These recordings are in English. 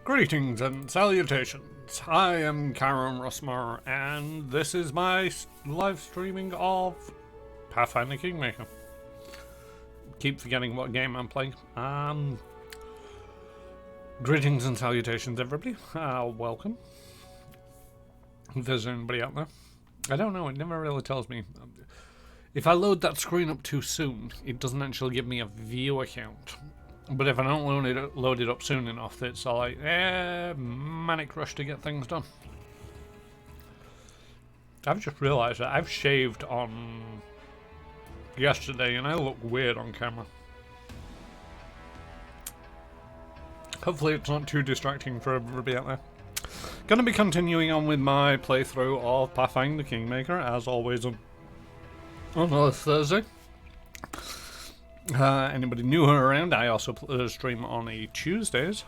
Greetings and salutations. I am Karen Russmer, and this is my live streaming of Pathfinder Kingmaker. Keep forgetting what game I'm playing. Greetings and salutations, everybody. Welcome. If there's anybody out there, I don't know. It never really tells me. If I load that screen up too soon, it doesn't actually give me a view count. But if I don't load it up soon enough, it's all like, manic rush to get things done. I've just realised that I've shaved on yesterday and I look weird on camera. Hopefully it's not too distracting for everybody out there. Gonna be continuing on with my playthrough of Pathfinder Kingmaker, as always on Thursday. Anybody new around, I also stream on Tuesdays.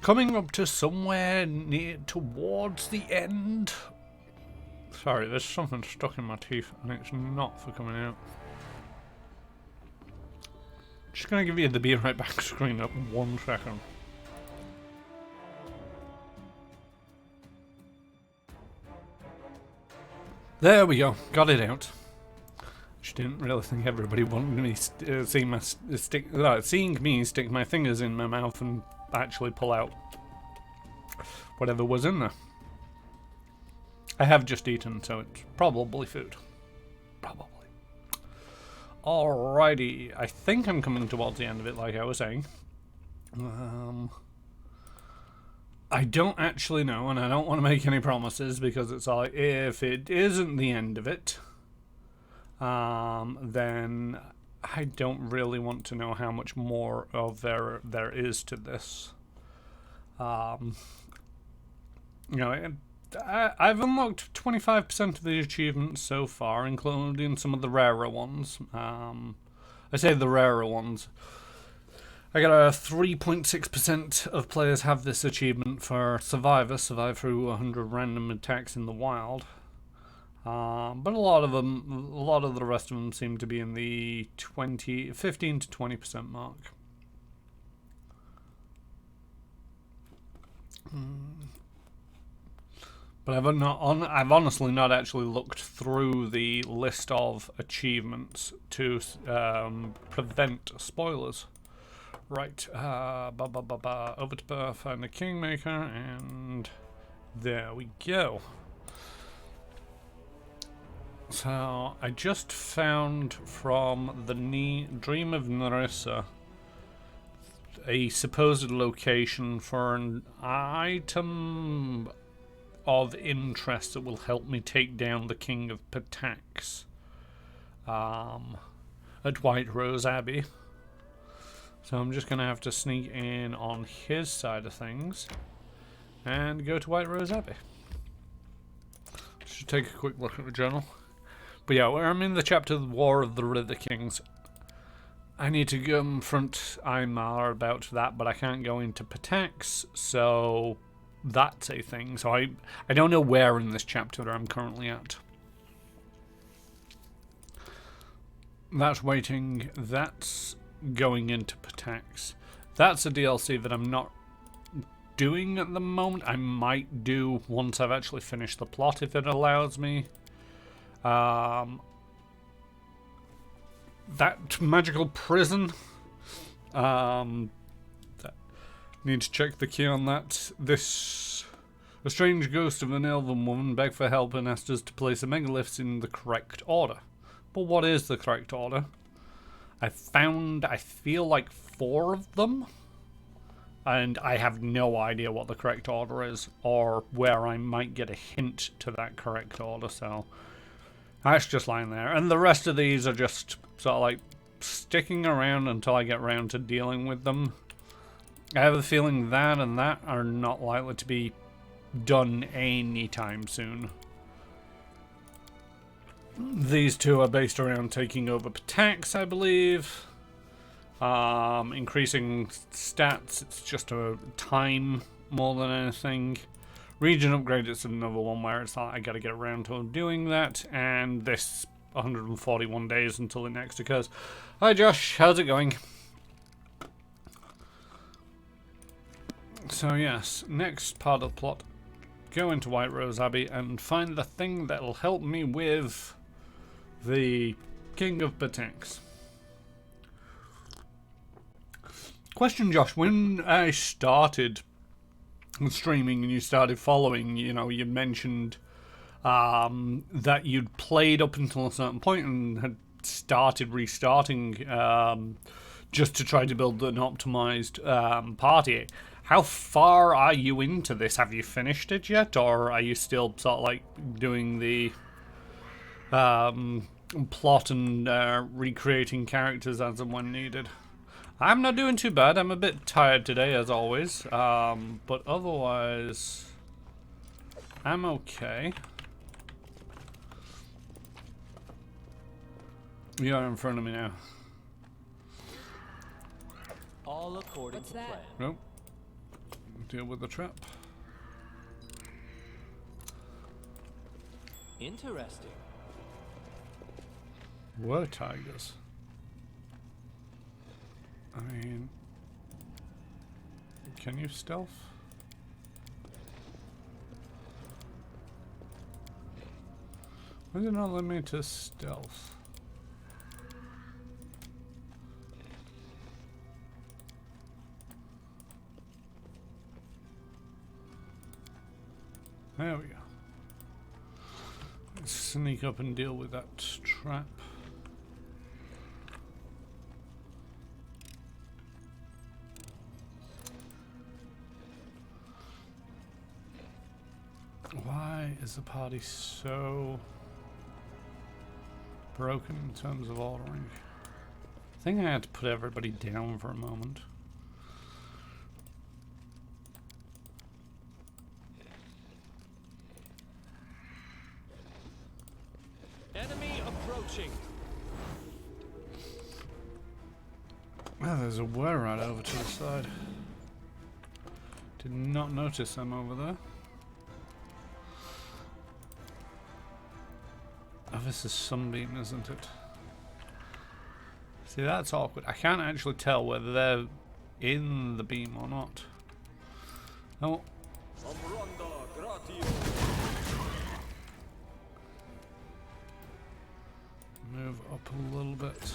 Coming up to somewhere near towards the end. Sorry, there's something stuck in my teeth and it's not for coming out. Just gonna give you the be right back screen up 1 second. There we go, got it out. Just didn't really think everybody wanted me seeing me stick my fingers in my mouth and actually pull out whatever was in there. I have just eaten, so it's probably food. Probably. Alrighty, I think I'm coming towards the end of it, like I was saying. I don't actually know, and I don't want to make any promises because it's like, if it isn't the end of it, then I don't really want to know how much more of there is to this. You know, I've unlocked 25% of the achievements so far, including some of the rarer ones. I say the rarer ones. I got a 3.6% of players have this achievement for survive through 100 random attacks in the wild. But a lot of the rest of them seem to be in the 15 to 20% mark. But I've honestly not actually looked through the list of achievements to prevent spoilers. Right, over to Pathfinder Kingmaker, and there we go. So, I just found from the Dream of Narissa a supposed location for an item of interest that will help me take down the King of Patax at White Rose Abbey. So I'm just going to have to sneak in on his side of things and go to White Rose Abbey. Should take a quick look at the journal. But yeah, I'm in the chapter The War of the River Kings. I need to confront Aymar about that, but I can't go into Patax, so that's a thing. So I don't know where in this chapter I'm currently at. That's waiting. That's going into Patax. That's a DLC that I'm not doing at the moment. I might do once I've actually finished the plot, if it allows me. That magical prison. Need to check the key on that. A strange ghost of an elven woman begged for help and asked us to place the megaliths in the correct order. But what is the correct order? I feel like 4 of them, and I have no idea what the correct order is, or where I might get a hint to that correct order, so that's just lying there. And the rest of these are just sort of like sticking around until I get around to dealing with them. I have a feeling that and that are not likely to be done anytime soon. These 2 are based around taking over Patax, I believe. Increasing stats, it's just a time more than anything. Region upgrade is another one where it's like I gotta get around to doing that, and this 141 days until it next occurs. Hi Josh, how's it going? So yes, next part of the plot. Go into White Rose Abbey and find the thing that'll help me with the King of Batanks. Question, Josh, when I started streaming and you started following, you know, you mentioned that you'd played up until a certain point and had started restarting just to try to build an optimized party. How far are you into this? Have you finished it yet, or are you still sort of like doing the plot and recreating characters as and when needed? I'm not doing too bad. I'm a bit tired today, as always, but otherwise I'm okay. You're in front of me now. All according to plan. Nope. Deal with the trap. Interesting. Were tigers. I mean, can you stealth? Why did it not let me to stealth? There we go. Let's sneak up and deal with that trap. Why is the party so broken in terms of ordering? I think I had to put everybody down for a moment. Enemy approaching. Oh, there's a were right over to the side. Did not notice them over there. Oh, this is Sunbeam, isn't it? See, that's awkward. I can't actually tell whether they're in the beam or not. Oh. Move up a little bit.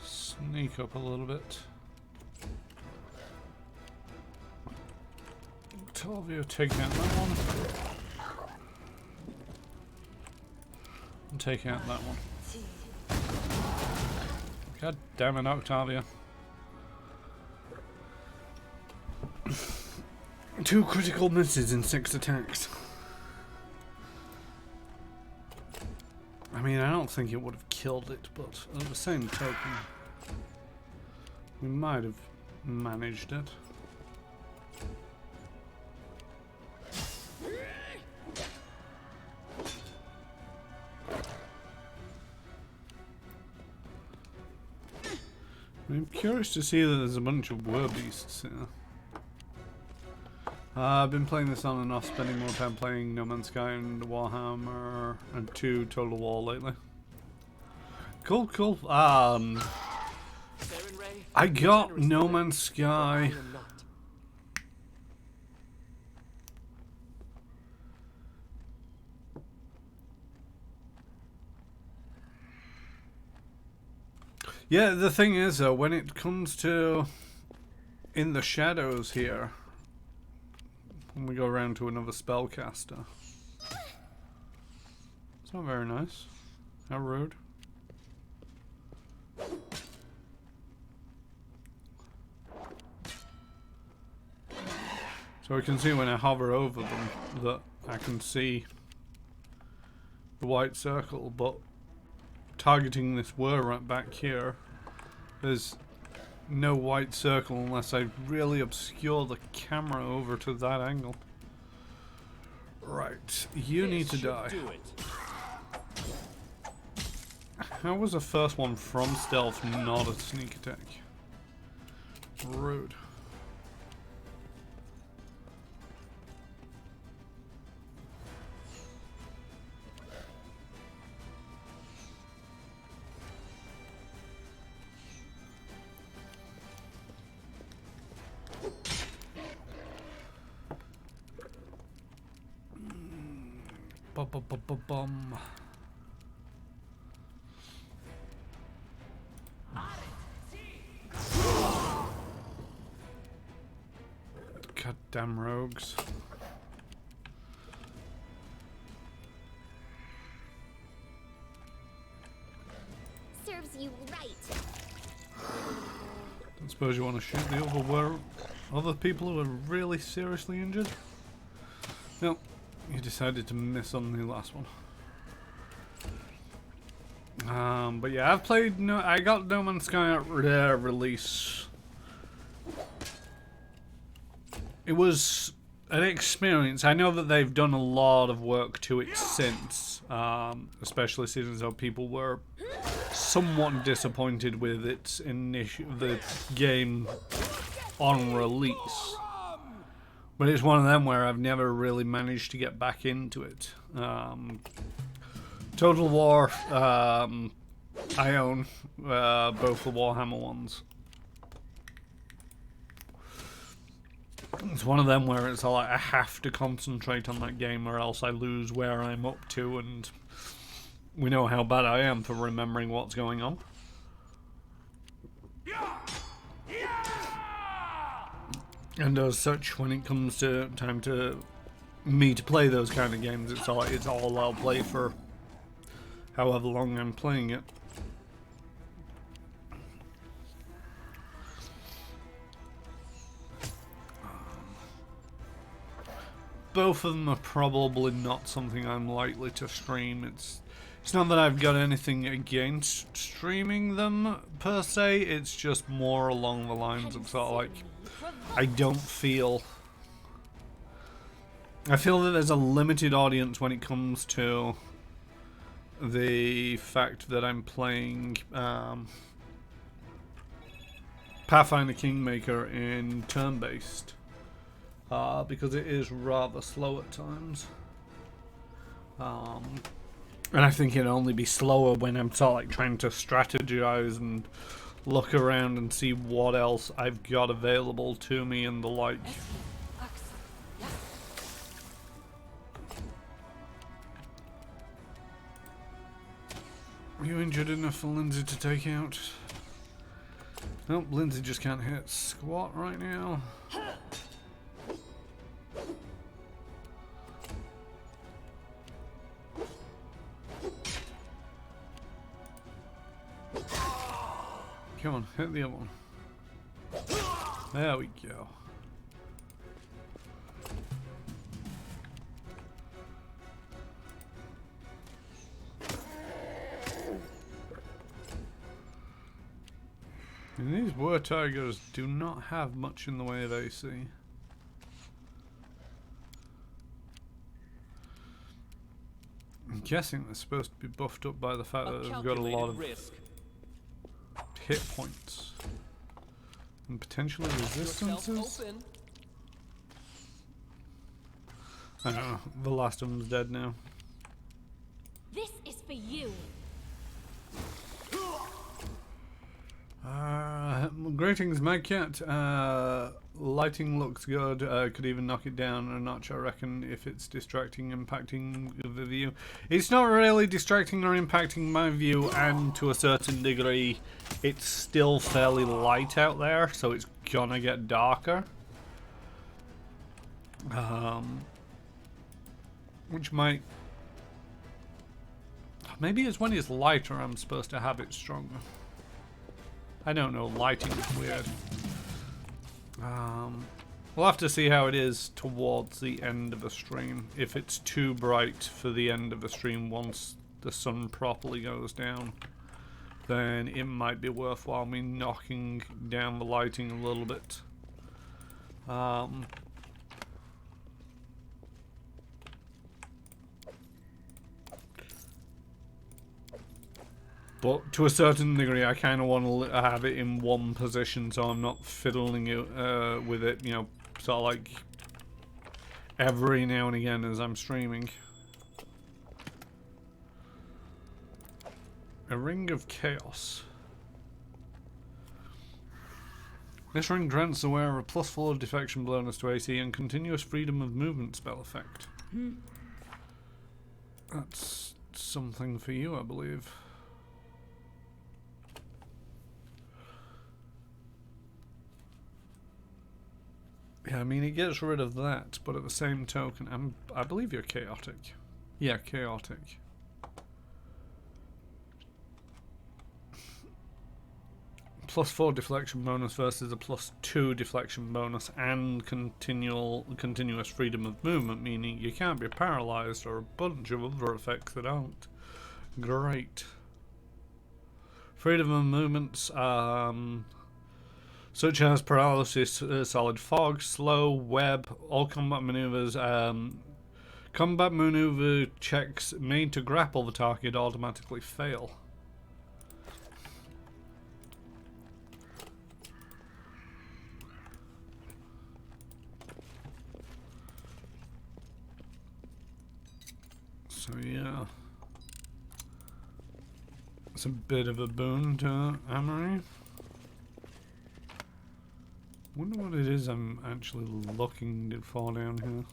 Sneak up a little bit. Octavio taking out that one. And taking out that one. God damn it, Octavia. 2 critical misses in 6 attacks. I mean, I don't think it would have killed it, but at the same token, we might have managed it. I'm curious to see that there's a bunch of werbeasts here. I've been playing this on and off, spending more time playing No Man's Sky and Warhammer and 2 Total War lately. Cool, cool. I got No Man's Sky. Yeah, the thing is though, when it comes to in the shadows here, when we go around to another spellcaster, it's not very nice. How rude. So I can see when I hover over them that I can see the white circle, but targeting this whir right back here, there's no white circle unless I really obscure the camera over to that angle. Right, you need to die. How was the first one from stealth not a sneak attack? Rude. Ba-ba-ba-ba-bum. Goddamn rogues. Serves you right. Don't suppose you want to shoot the other people who are really seriously injured? No, you decided to miss on the last one. But yeah, I've played. I got No Man's Sky at release. It was an experience. I know that they've done a lot of work to it since, especially since though people were somewhat disappointed with its the game on release. But it's one of them where I've never really managed to get back into it. Total War, I own both the Warhammer ones. It's one of them where it's like I have to concentrate on that game or else I lose where I'm up to, and we know how bad I am for remembering what's going on. And as such, when it comes to time to me to play those kind of games, it's all I'll play for however long I'm playing it. Both of them are probably not something I'm likely to stream. It's not that I've got anything against streaming them per se, it's just more along the lines of sort of like I feel that there's a limited audience when it comes to the fact that I'm playing Pathfinder Kingmaker in turn-based. Because it is rather slow at times. And I think it'd only be slower when I'm sort of like trying to strategize and look around and see what else I've got available to me and the like. Are you injured enough for Lindsay to take out? Nope, Lindsay just can't hit squat right now. Come on, hit the other one. There we go. And these war tigers do not have much in the way of AC. I'm guessing they're supposed to be buffed up by the fact that they've got a lot of hit points and potentially resistances. I don't know, the last of them's dead now. This is for you. Greetings, Magcat. Lighting looks good. Could even knock it down a notch, I reckon, if it's distracting, impacting the view. It's not really distracting or impacting my view, and to a certain degree, it's still fairly light out there, so it's gonna get darker. Which might... Maybe it's when it's lighter I'm supposed to have it stronger. I don't know, lighting is weird. We'll have to see how it is towards the end of a stream. If it's too bright for the end of a stream once the sun properly goes down, then it might be worthwhile me knocking down the lighting a little bit. But to a certain degree, I kind of want to have it in one position, so I'm not fiddling it, with it, you know, sort of like every now and again as I'm streaming. A Ring of Chaos. This ring grants the wearer a +4 defection bonus to AC and continuous freedom of movement spell effect. That's something for you, I believe. Yeah, I mean, it gets rid of that, but at the same token, I believe you're chaotic. Yeah, chaotic. +4 deflection bonus versus a +2 deflection bonus and continuous freedom of movement, meaning you can't be paralyzed or a bunch of other effects that aren't. Great. Freedom of movements, such as paralysis, solid fog, slow, web, all combat maneuvers. Combat maneuver checks made to grapple the target automatically fail. So yeah, it's a bit of a boon to Amory. Wonder what it is I'm actually looking for down here.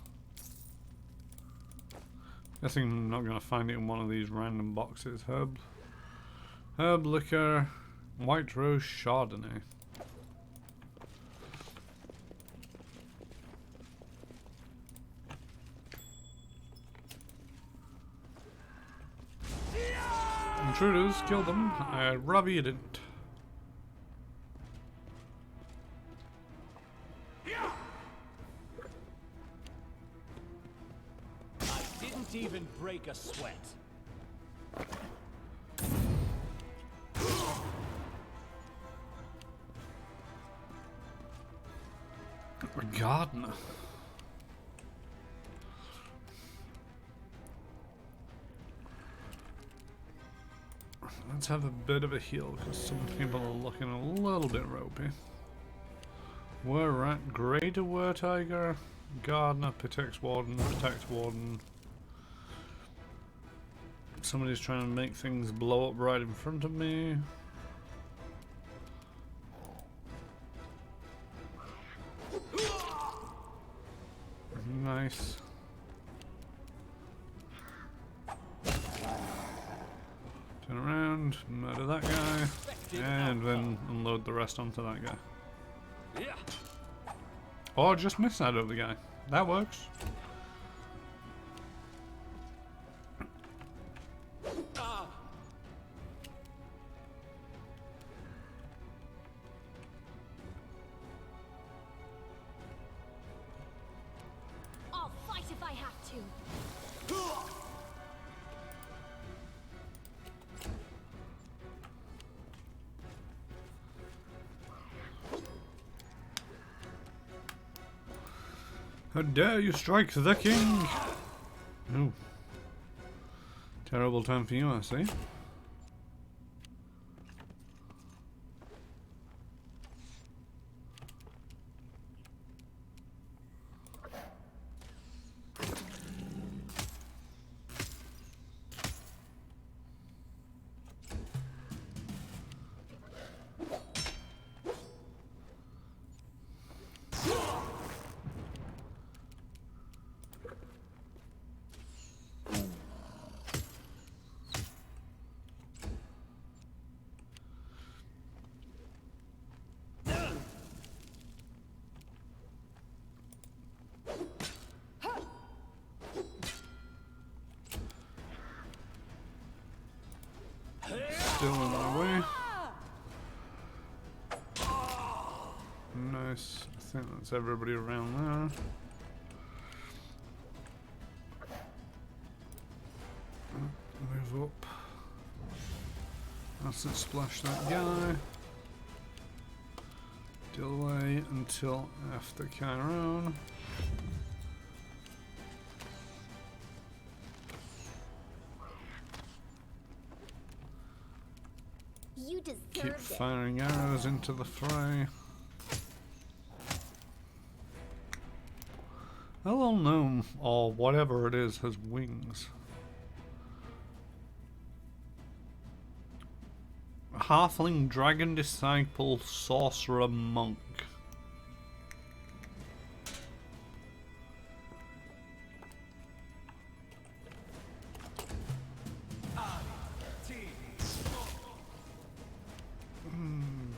Guessing I'm not going to find it in one of these random boxes. Herb liquor, white rose chardonnay. Intruders, kill them. I'd rather you didn't. I didn't even break a sweat. A gardener. Let's have a bit of a heal because some people are looking a little bit ropey. Were rat, greater were tiger, gardener, protects warden, protects warden. Somebody's trying to make things blow up right in front of me. Nice. Turn around, murder that guy, and then unload the rest onto that guy. Or just miss that other guy. That works. I'll fight if I have to. How dare you strike the king! Oh. Terrible time for you, I see. Still in my way. Nice. I think that's everybody around there. Move up. Acid splash that guy. Delay until after Chiron. You deserved Keep it. firing arrows into the fray. A little gnome, or whatever it is, has wings. Halfling dragon disciple sorcerer monk.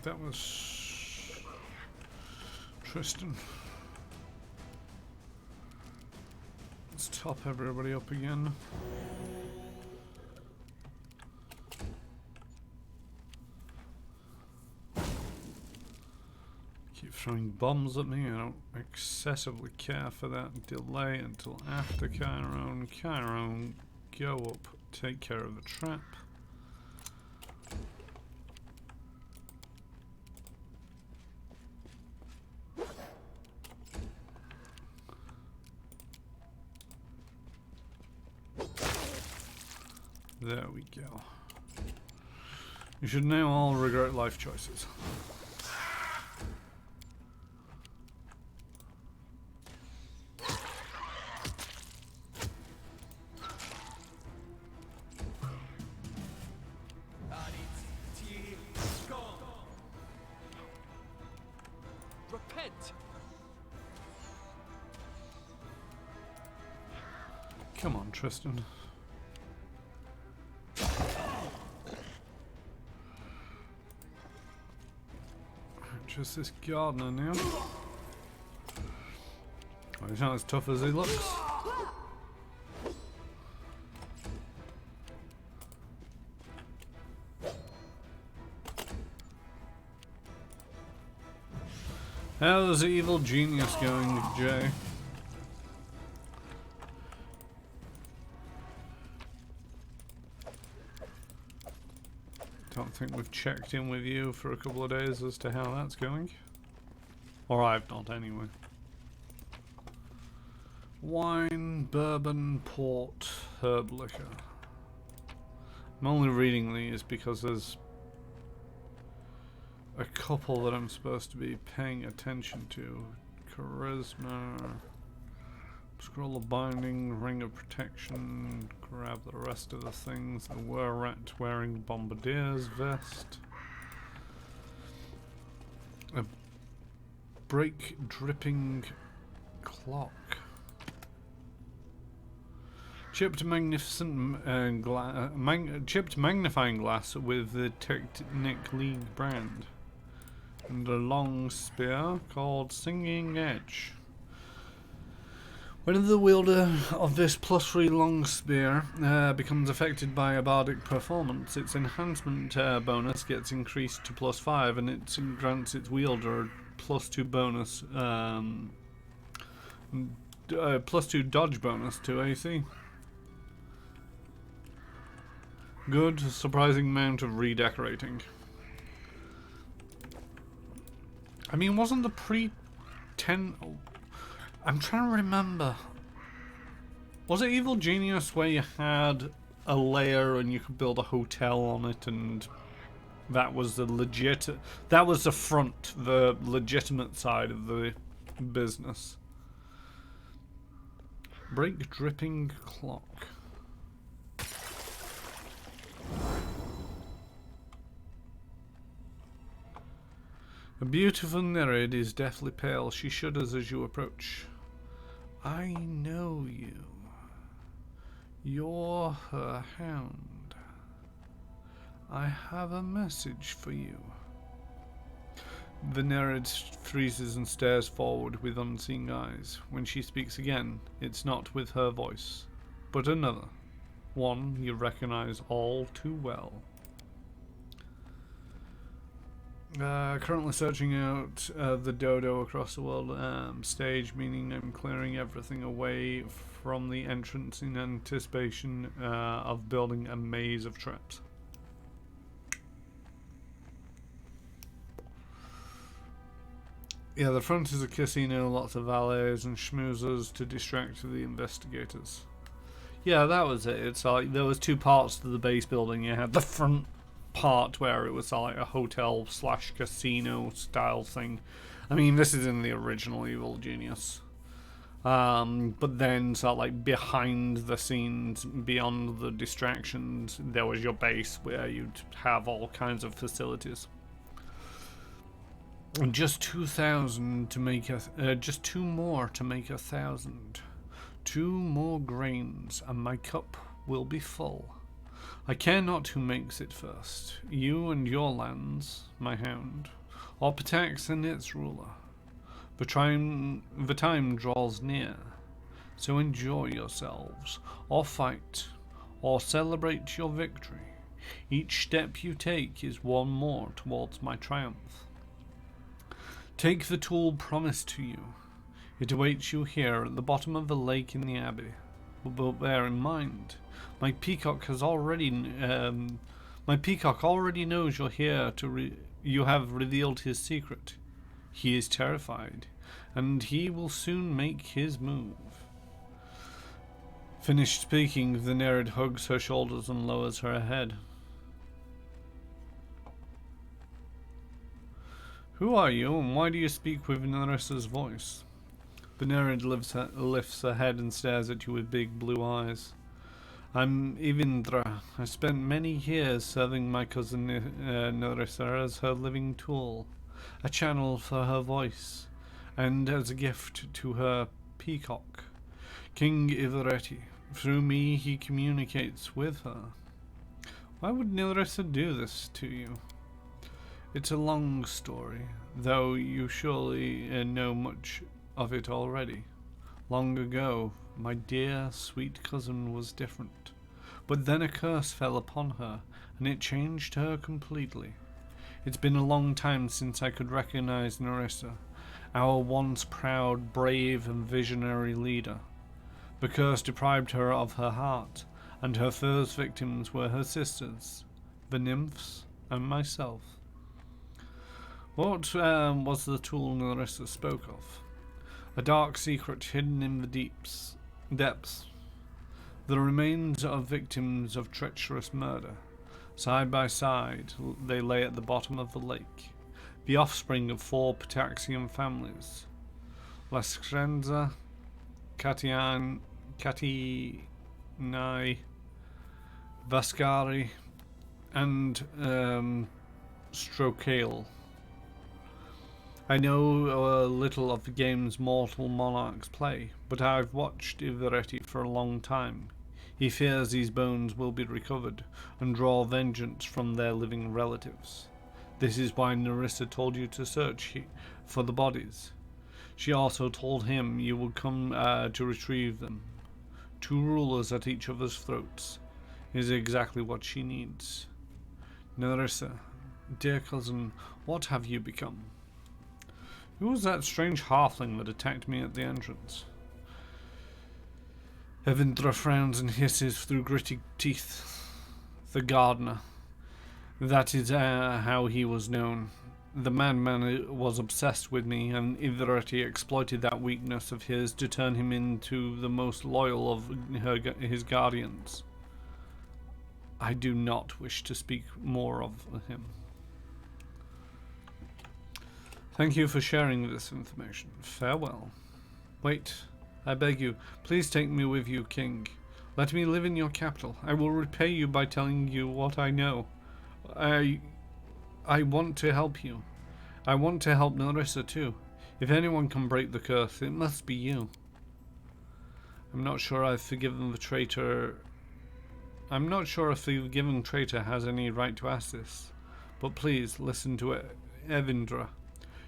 that was Tristan. Let's top everybody up again. Keep throwing bombs at me. I don't excessively care for that. Delay until after Chiron. Chiron, go up. Take care of the trap. There we go. You should now all regret life choices. Repent. Come on, Tristan. Just this gardener now. Well, he's not as tough as he looks. How's the evil genius going, Jay? Don't think we've checked in with you for a couple of days as to how that's going. Or I've not, anyway. Wine, bourbon, port, herb liquor. I'm only reading these because there's a couple that I'm supposed to be paying attention to. Charisma, scroll of binding, ring of protection, grab the rest of the things. The were-rat wearing bombardier's vest. A break dripping clock. Chipped chipped magnifying glass with the Technic League brand. And a long spear called Singing Edge. When the wielder of this +3 long spear becomes affected by a bardic performance, its enhancement bonus gets increased to +5, and it grants its wielder a +2 bonus, +2 dodge bonus to AC. Good, surprising amount of redecorating. I mean, wasn't the pre-10... I'm trying to remember. Was it Evil Genius where you had a layer and you could build a hotel on it, and that was the legit... That was the front, the legitimate side of the business. Break dripping clock. A beautiful Nereid is deathly pale. She shudders as you approach. I know you. You're her hound. I have a message for you. The Nereid freezes and stares forward with unseeing eyes. When she speaks again, it's not with her voice, but another. One you recognize all too well. Currently searching out the dodo across the world stage, meaning I'm clearing everything away from the entrance in anticipation of building a maze of traps. Yeah, the front is a casino, lots of valets and schmoozers to distract the investigators. Yeah, that was it. It's like there was two parts to the base building. You had the front part where it was like a hotel / casino style thing. I mean, this is in the original Evil Genius. But then sort of like behind the scenes, beyond the distractions, there was your base where you'd have all kinds of facilities. And just 2,000 to make just 2 more to make 1,000. 2 more grains and my cup will be full. I care not who makes it first, you and your lands, my hound, or Patax and its ruler. The time draws near, so enjoy yourselves, or fight, or celebrate your victory. Each step you take is one more towards my triumph. Take the tool promised to you. It awaits you here at the bottom of the lake in the abbey. But bear in mind, my peacock already knows you're here you have revealed his secret. He is terrified, and he will soon make his move. Finished speaking, the Nereid hugs her shoulders and lowers her head. Who are you, and why do you speak with Narissa's voice? The Nereid lifts her head and stares at you with big blue eyes. I'm Ivindra. I spent many years serving my cousin Narissa as her living tool, a channel for her voice, and as a gift to her peacock, King Ivaretti. Through me he communicates with her. Why would Narissa do this to you? It's a long story, though you surely know much of it already. Long ago, my dear, sweet cousin was different. But then a curse fell upon her, and it changed her completely. It's been a long time since I could recognize Narissa, our once proud, brave, and visionary leader. The curse deprived her of her heart, and her first victims were her sisters, the nymphs, and myself. What was the tool Narissa spoke of? A dark secret hidden in the depths. The remains of victims of treacherous murder. Side by side, they lay at the bottom of the lake, the offspring of 4 Pataxian families: Laskrenza, Katinai, Vascari, and Strokale. I know a little of the games mortal monarchs play, but I've watched Ivaretti for a long time. He fears these bones will be recovered and draw vengeance from their living relatives. This is why Narissa told you to search for the bodies. She also told him you would come to retrieve them. 2 rulers at each other's throats is exactly what she needs. Narissa, dear cousin, what have you become? Who was that strange halfling that attacked me at the entrance? Evindra frowns and hisses through gritty teeth. The gardener. That is how he was known. The madman was obsessed with me, and Ivaretti exploited that weakness of his to turn him into the most loyal of his guardians. I do not wish to speak more of him. Thank you for sharing this information. Farewell. Wait, I beg you, please take me with you, King. Let me live in your capital. I will repay you by telling you what I know. I want to help you. I want to help Narissa too. If anyone can break the curse, it must be you. I'm not sure I've forgiven the traitor. I'm not sure if the forgiven traitor has any right to ask this, but please listen to Evindra.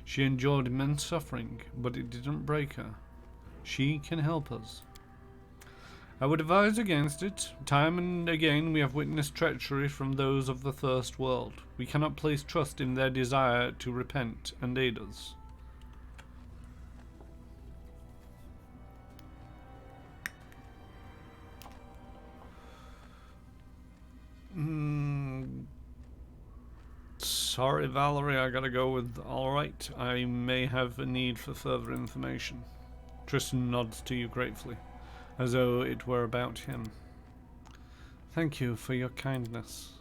She endured immense suffering, but it didn't break her. She can help us. I would advise against it. Time and again we have witnessed treachery from those of the First World. We cannot place trust in their desire to repent and aid us. Sorry, Valerie, I gotta go with alright. I may have a need for further information. Tristan nods to you gratefully, as though it were about him. Thank you for your kindness.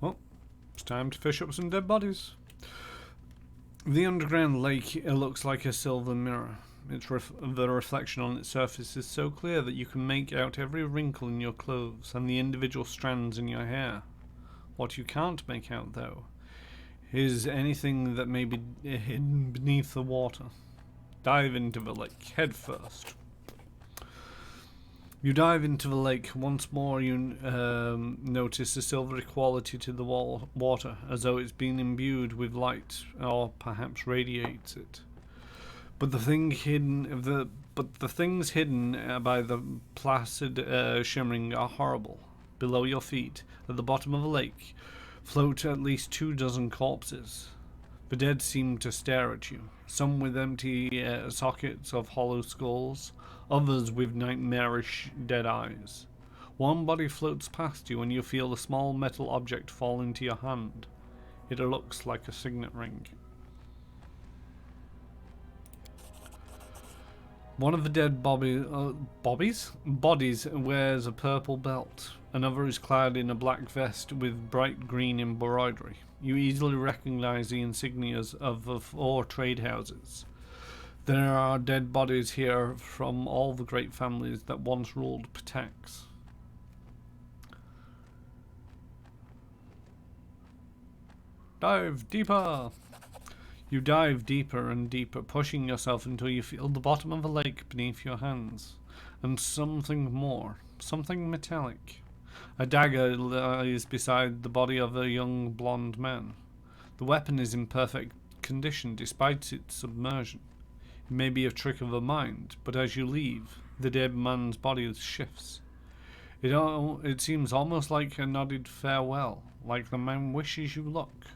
Well, it's time to fish up some dead bodies. The underground lake, it looks like a silver mirror. The reflection on its surface is so clear that you can make out every wrinkle in your clothes and the individual strands in your hair. What you can't make out, though, is anything that may be hidden beneath the water. Dive into the lake head first. You dive into the lake. Once more you notice a silvery quality to the water, as though it's been imbued with light, or perhaps radiates it. But the things hidden by the placid shimmering are horrible. Below your feet, at the bottom of the lake, float at least 24 corpses. The dead seem to stare at you, some with empty sockets of hollow skulls, others with nightmarish dead eyes. One body floats past you and you feel a small metal object fall into your hand. It looks like a signet ring. One of the dead bodies wears a purple belt. Another is clad in a black vest with bright green embroidery. You easily recognize the insignias of the 4 trade houses. There are dead bodies here from all the great families that once ruled Patax. Dive deeper! You dive deeper and deeper, pushing yourself until you feel the bottom of the lake beneath your hands. And something more. Something metallic. A dagger lies beside the body of a young blonde man. The weapon is in perfect condition despite its submersion. It may be a trick of the mind, but as you leave, the dead man's body shifts. It seems almost like a nodded farewell, like the man wishes you luck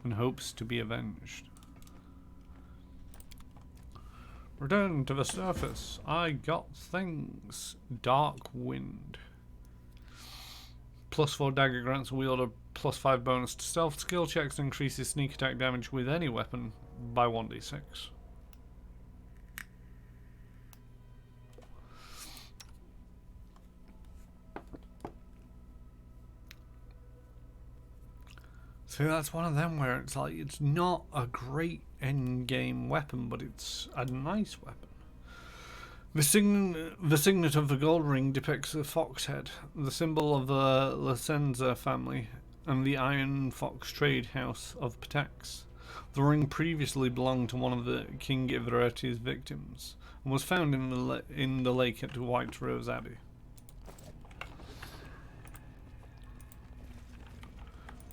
and hopes to be avenged. Return to the surface. I got things. Dark wind. +4 dagger grants a wielder +5 bonus to stealth. Skill checks increases sneak attack damage with any weapon by 1d6. So that's one of them where it's like, it's not a great end-game weapon, but it's a nice weapon. The signet of the gold ring depicts a fox head, the symbol of the Lacenza family, and the Iron Fox trade house of Patax. The ring previously belonged to one of the King Ivereti's victims, and was found in the lake at White Rose Abbey.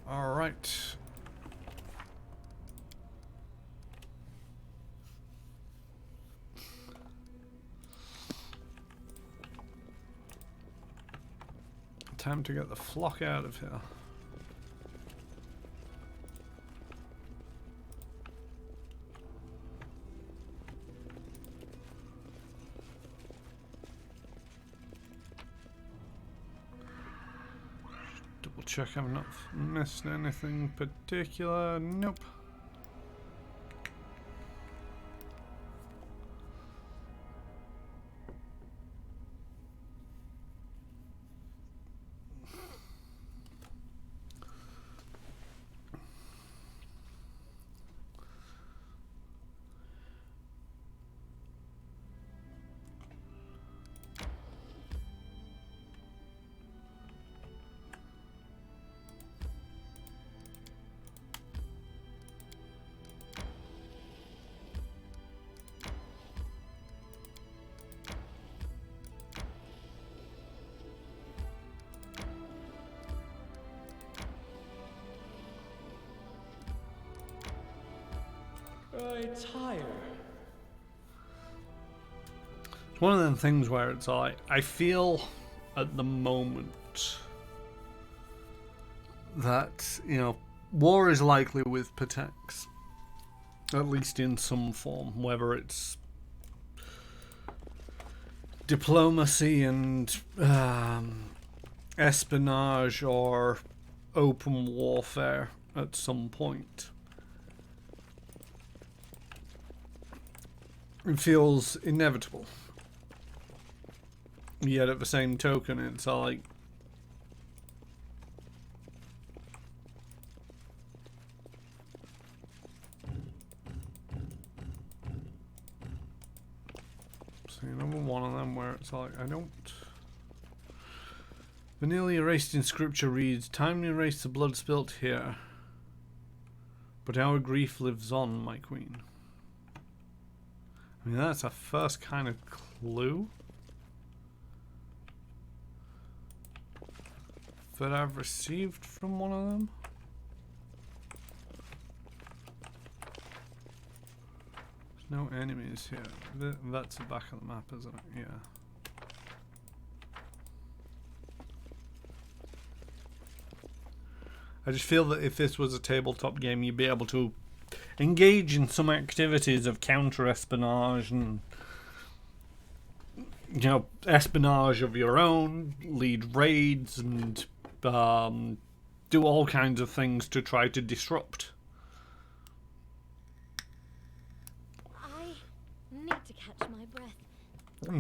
Alright. Time to get the flock out of here. Double check I've not missed anything particular. Nope. It's higher. It's one of them things where it's like, I feel at the moment that, you know, war is likely with Patax, at least in some form, whether it's diplomacy and espionage or open warfare at some point. It feels inevitable. Yet at the same token, it's like, see another one of them where it's like, I don't. The nearly erased in scripture reads, "Time to erase the blood spilt here, but our grief lives on, my queen." I mean, that's a first kind of clue that I've received from one of them. There's no enemies here. That's the back of the map, isn't it? Yeah. I just feel that if this was a tabletop game, you'd be able to engage in some activities of counter-espionage and, you know, espionage of your own, lead raids, and do all kinds of things to try to disrupt. I need to catch my breath.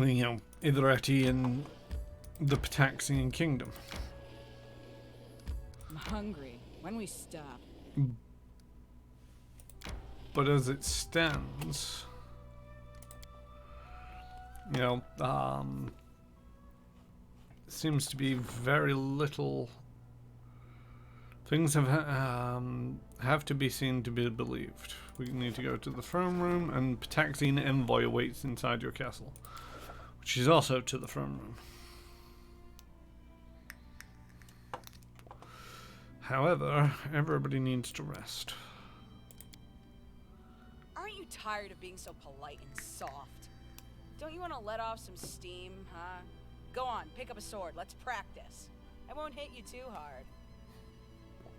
You know, Itheretti and the Pataxian Kingdom. I'm hungry. When we stop. But as it stands, you know, seems to be very little. Things have to be seen to be believed. We need to go to the throne room, and Pataxian envoy awaits inside your castle, which is also to the throne room. However, everybody needs to rest. Aren't you tired of being so polite and soft? Don't you want to let off some steam, huh? Go on, pick up a sword. Let's practice. I won't hit you too hard.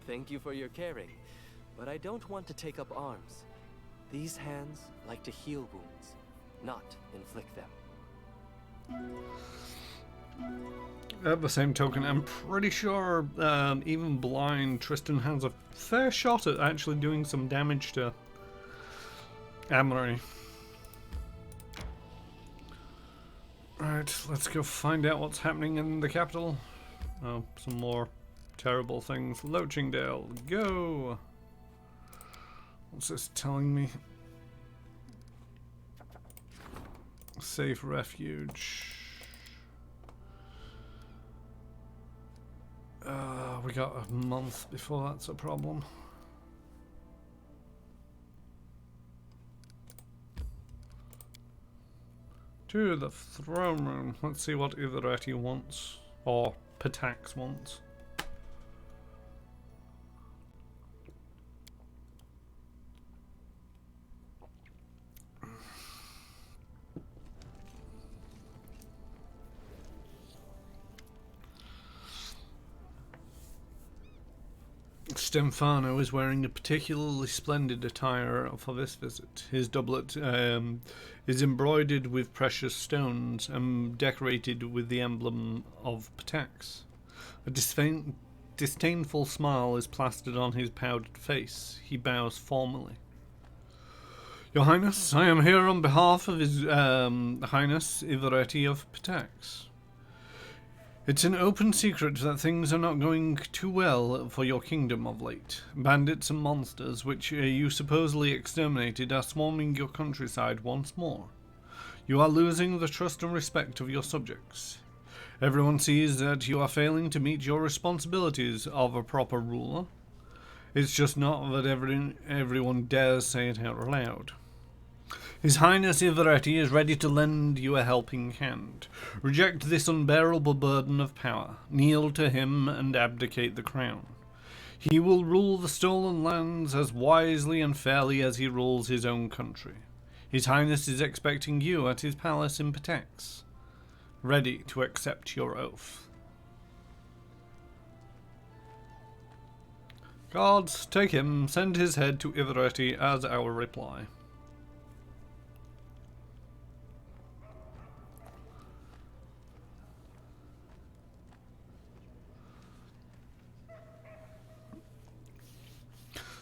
Thank you for your caring, but I don't want to take up arms. These hands like to heal wounds, not inflict them. At the same token, I'm pretty sure even blind Tristan has a fair shot at actually doing some damage to Amory. Right, let's go find out what's happening in the capital. Oh, some more terrible things. Loachingdale, go! What's this telling me? Safe refuge. We got a month before that's a problem. To the throne room. Let's see what Itheretti wants. Or Patax wants. Stemfano is wearing a particularly splendid attire for this visit. His doublet is embroidered with precious stones and decorated with the emblem of Patax. A disdainful smile is plastered on his powdered face. He bows formally. Your Highness, I am here on behalf of His Highness Itheretti of Patax. It's an open secret that things are not going too well for your kingdom of late. Bandits and monsters, which you supposedly exterminated, are swarming your countryside once more. You are losing the trust and respect of your subjects. Everyone sees that you are failing to meet your responsibilities of a proper ruler. It's just not that everyone dares say it out loud. His Highness Itheretti is ready to lend you a helping hand. Reject this unbearable burden of power. Kneel to him and abdicate the crown. He will rule the stolen lands as wisely and fairly as he rules his own country. His Highness is expecting you at his palace in Patax, ready to accept your oath. Guards, take him. Send his head to Itheretti as our reply.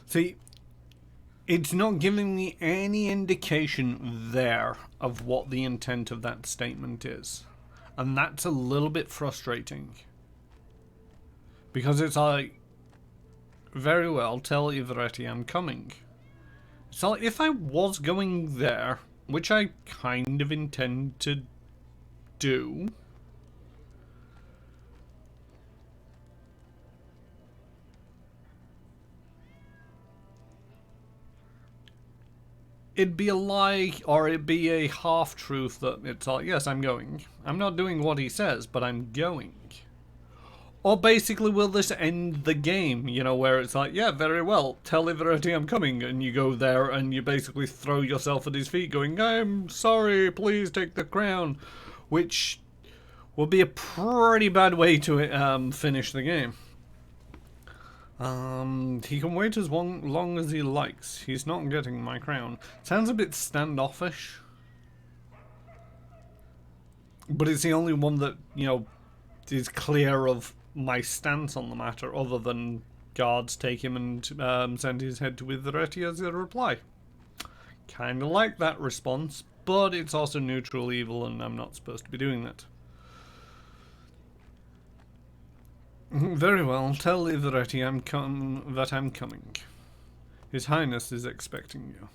See, it's not giving me any indication there of what the intent of that statement is. And that's a little bit frustrating. Because it's like, very well, tell Itheretti I'm coming. So if I was going there, which I kind of intend to do, it'd be a lie or it'd be a half-truth that it's like, yes, I'm going. I'm not doing what he says, but I'm going. Or basically, will this end the game, you know, where it's like, yeah, very well, tell Ivaretti I'm coming, and you go there and you basically throw yourself at his feet going, I'm sorry, please take the crown, which will be a pretty bad way to finish the game. He can wait as long as he likes. He's not getting my crown. Sounds a bit standoffish. But it's the only one that, you know, is clear of my stance on the matter, other than guards take him and send his head to Ivaretti as a reply. Kinda like that response, but it's also neutral evil and I'm not supposed to be doing that. Very well, tell Ivaretti that I'm coming. His Highness is expecting you.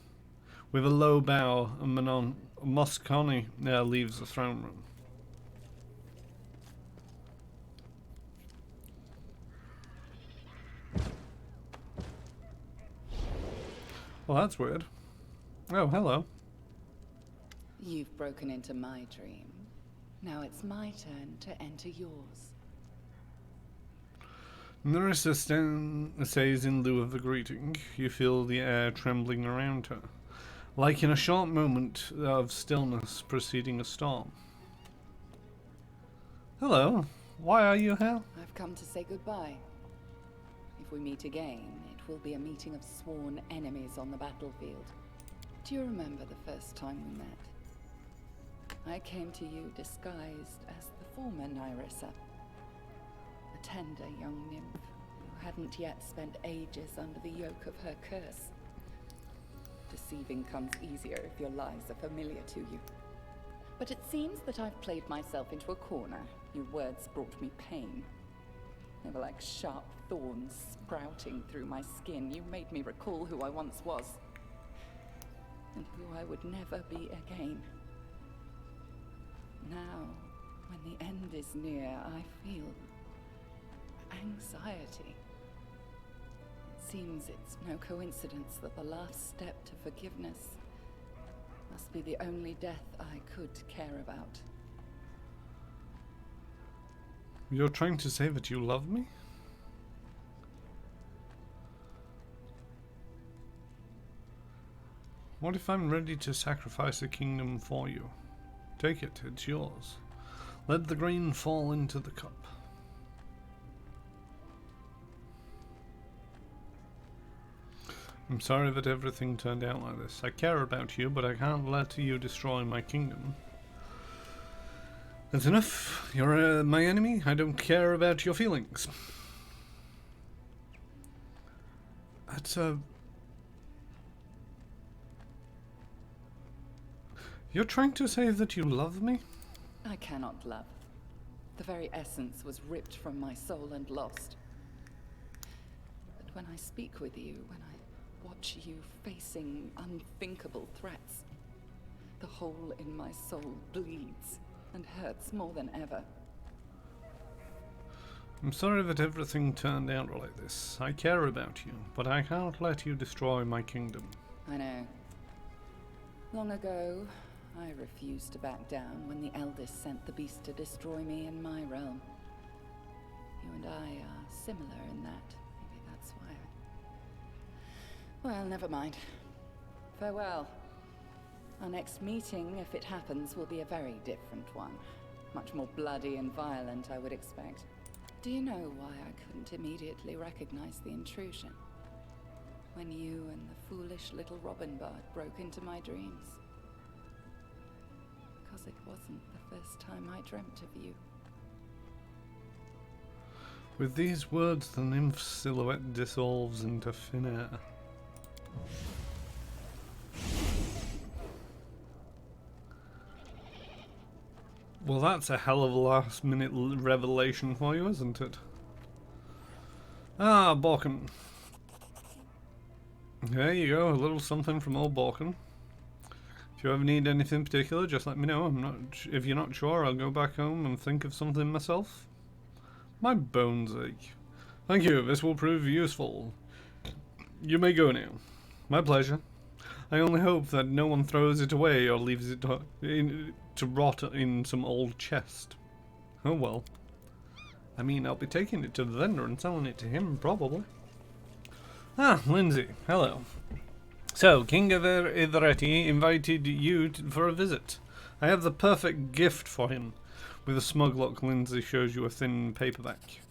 With a low bow, Mosconi leaves the throne room. Well, that's weird. Oh, hello. You've broken into my dream. Now it's my turn to enter yours. Nerissa says in lieu of a greeting, you feel the air trembling around her, like in a short moment of stillness preceding a storm. Hello, why are you here? I've come to say goodbye. If we meet again, it will be a meeting of sworn enemies on the battlefield. Do you remember the first time we met? I came to you disguised as the former Nerissa. A tender young nymph who hadn't yet spent ages under the yoke of her curse. Deceiving comes easier if your lies are familiar to you. But it seems that I've played myself into a corner. Your words brought me pain. They were like sharp thorns sprouting through my skin. You made me recall who I once was. And who I would never be again. Now, when the end is near, I feel anxiety. It seems it's no coincidence that the last step to forgiveness must be the only death I could care about. You're trying to say that you love me? What if I'm ready to sacrifice a kingdom for you? Take it, it's yours. Let the grain fall into the cup. I'm sorry that everything turned out like this. I care about you, but I can't let you destroy my kingdom. That's enough. You're my enemy. I don't care about your feelings. That's You're trying to say that you love me? I cannot love. The very essence was ripped from my soul and lost. But when I speak with you, when I watch you facing unthinkable threats, the hole in my soul bleeds and hurts more than ever. I'm sorry that everything turned out like this. I care about you, but I can't let you destroy my kingdom. I know. Long ago, I refused to back down when the eldest sent the beast to destroy me in my realm. You and I are similar in that. Maybe that's why Well, never mind. Farewell. Our next meeting, if it happens, will be a very different one. Much more bloody and violent, I would expect. Do you know why I couldn't immediately recognize the intrusion? When you and the foolish little robin bard broke into my dreams. Because it wasn't the first time I dreamt of you. With these words, the nymph's silhouette dissolves into thin air. Well, that's a hell of a last-minute revelation for you, isn't it? Ah, Borkin. There you go, a little something from old Borkin. If you ever need anything particular, just let me know. If you're not sure, I'll go back home and think of something myself. My bones ache. Thank you, this will prove useful. You may go now. My pleasure. I only hope that no one throws it away or leaves it to rot in some old chest. Oh well. I mean, I'll be taking it to the vendor and selling it to him, probably. Ah, Lindsay, hello. So, King Ivaretti invited you for a visit. I have the perfect gift for him. With a smug look, Lindsay shows you a thin paperback.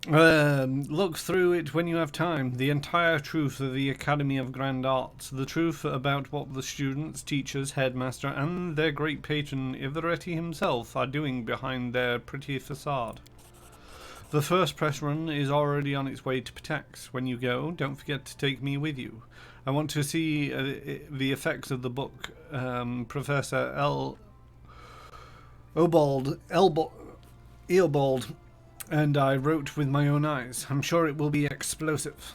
Look through it when you have time. The entire truth of the Academy of Grand Arts. The truth about what the students, teachers, headmaster, and their great patron Ivaretti himself are doing behind their pretty facade. The first press run is already on its way to Patax. When you go, don't forget to take me with you. I want to see the effects of the book. Professor Eobald and I wrote with my own eyes. I'm sure it will be explosive.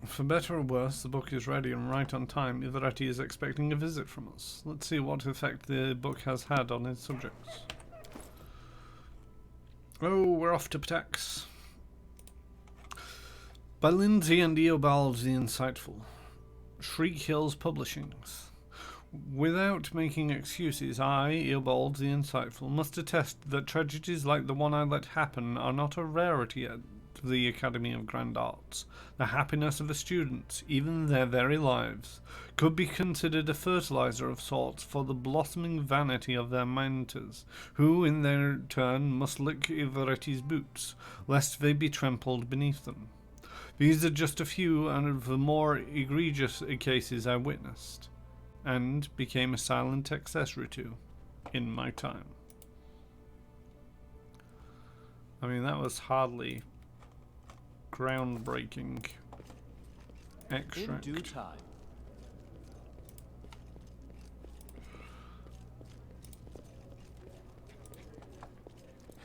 For better or worse, the book is ready and right on time. Ivaretti is expecting a visit from us. Let's see what effect the book has had on his subjects. Oh, we're off to Patax. By Lindsay and Eobald the Insightful. Shriek Hills Publishings. Without making excuses, I, Eobald the Insightful, must attest that tragedies like the one I let happen are not a rarity at the Academy of Grand Arts. The happiness of the students, even their very lives, could be considered a fertilizer of sorts for the blossoming vanity of their mentors, who in their turn must lick Ivaretti's boots, lest they be trampled beneath them. These are just a few of the more egregious cases I witnessed, and became a silent accessory to, in my time. I mean, that was hardly groundbreaking extract. In due time.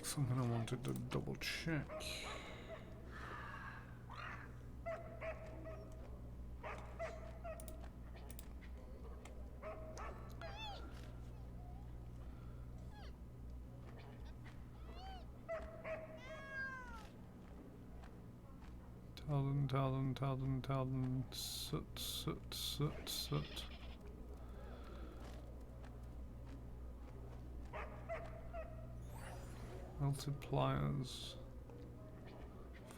Something I wanted to double check. Tell them, soot. Multipliers.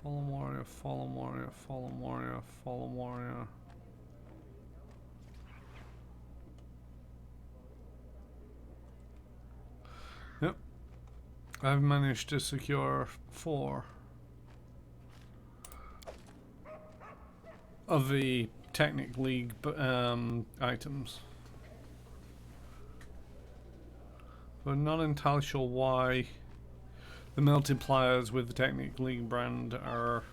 Fallen warrior. Yep. I've managed to secure 4 of the Technic League items. But not entirely sure why the multipliers with the Technic League brand are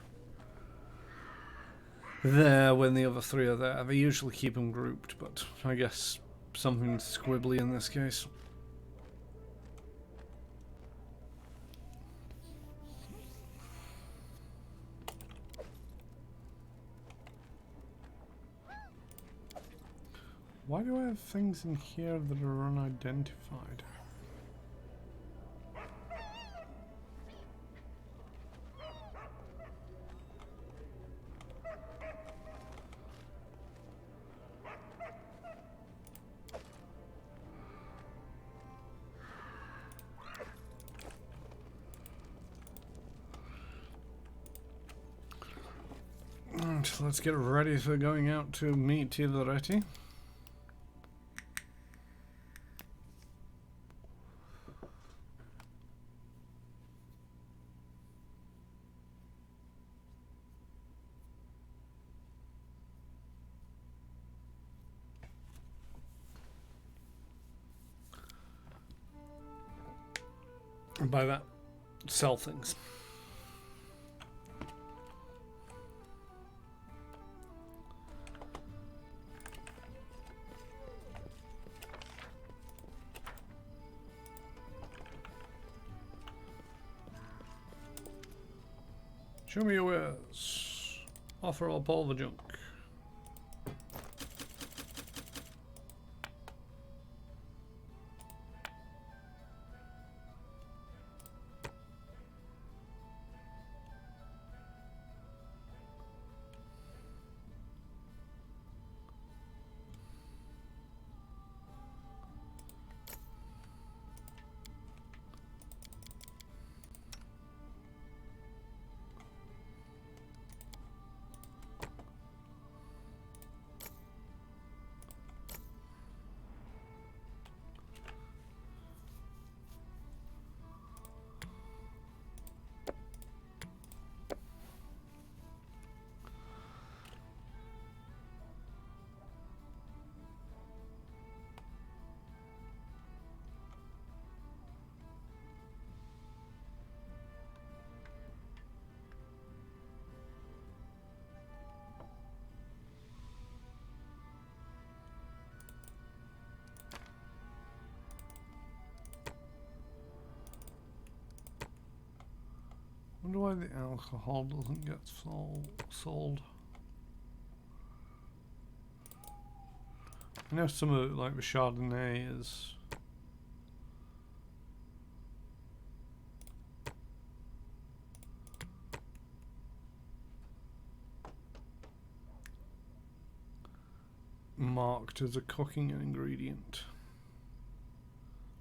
there when the other 3 are there. They usually keep them grouped, but I guess something squibbly in this case. Why do I have things in here that are unidentified? And let's get ready for going out to meet Ivaretti. And by that, sell things. Show me your wares. Offer up all the junk. wonder why the alcohol doesn't get sold. I know some of it, like the Chardonnay, is marked as a cooking ingredient.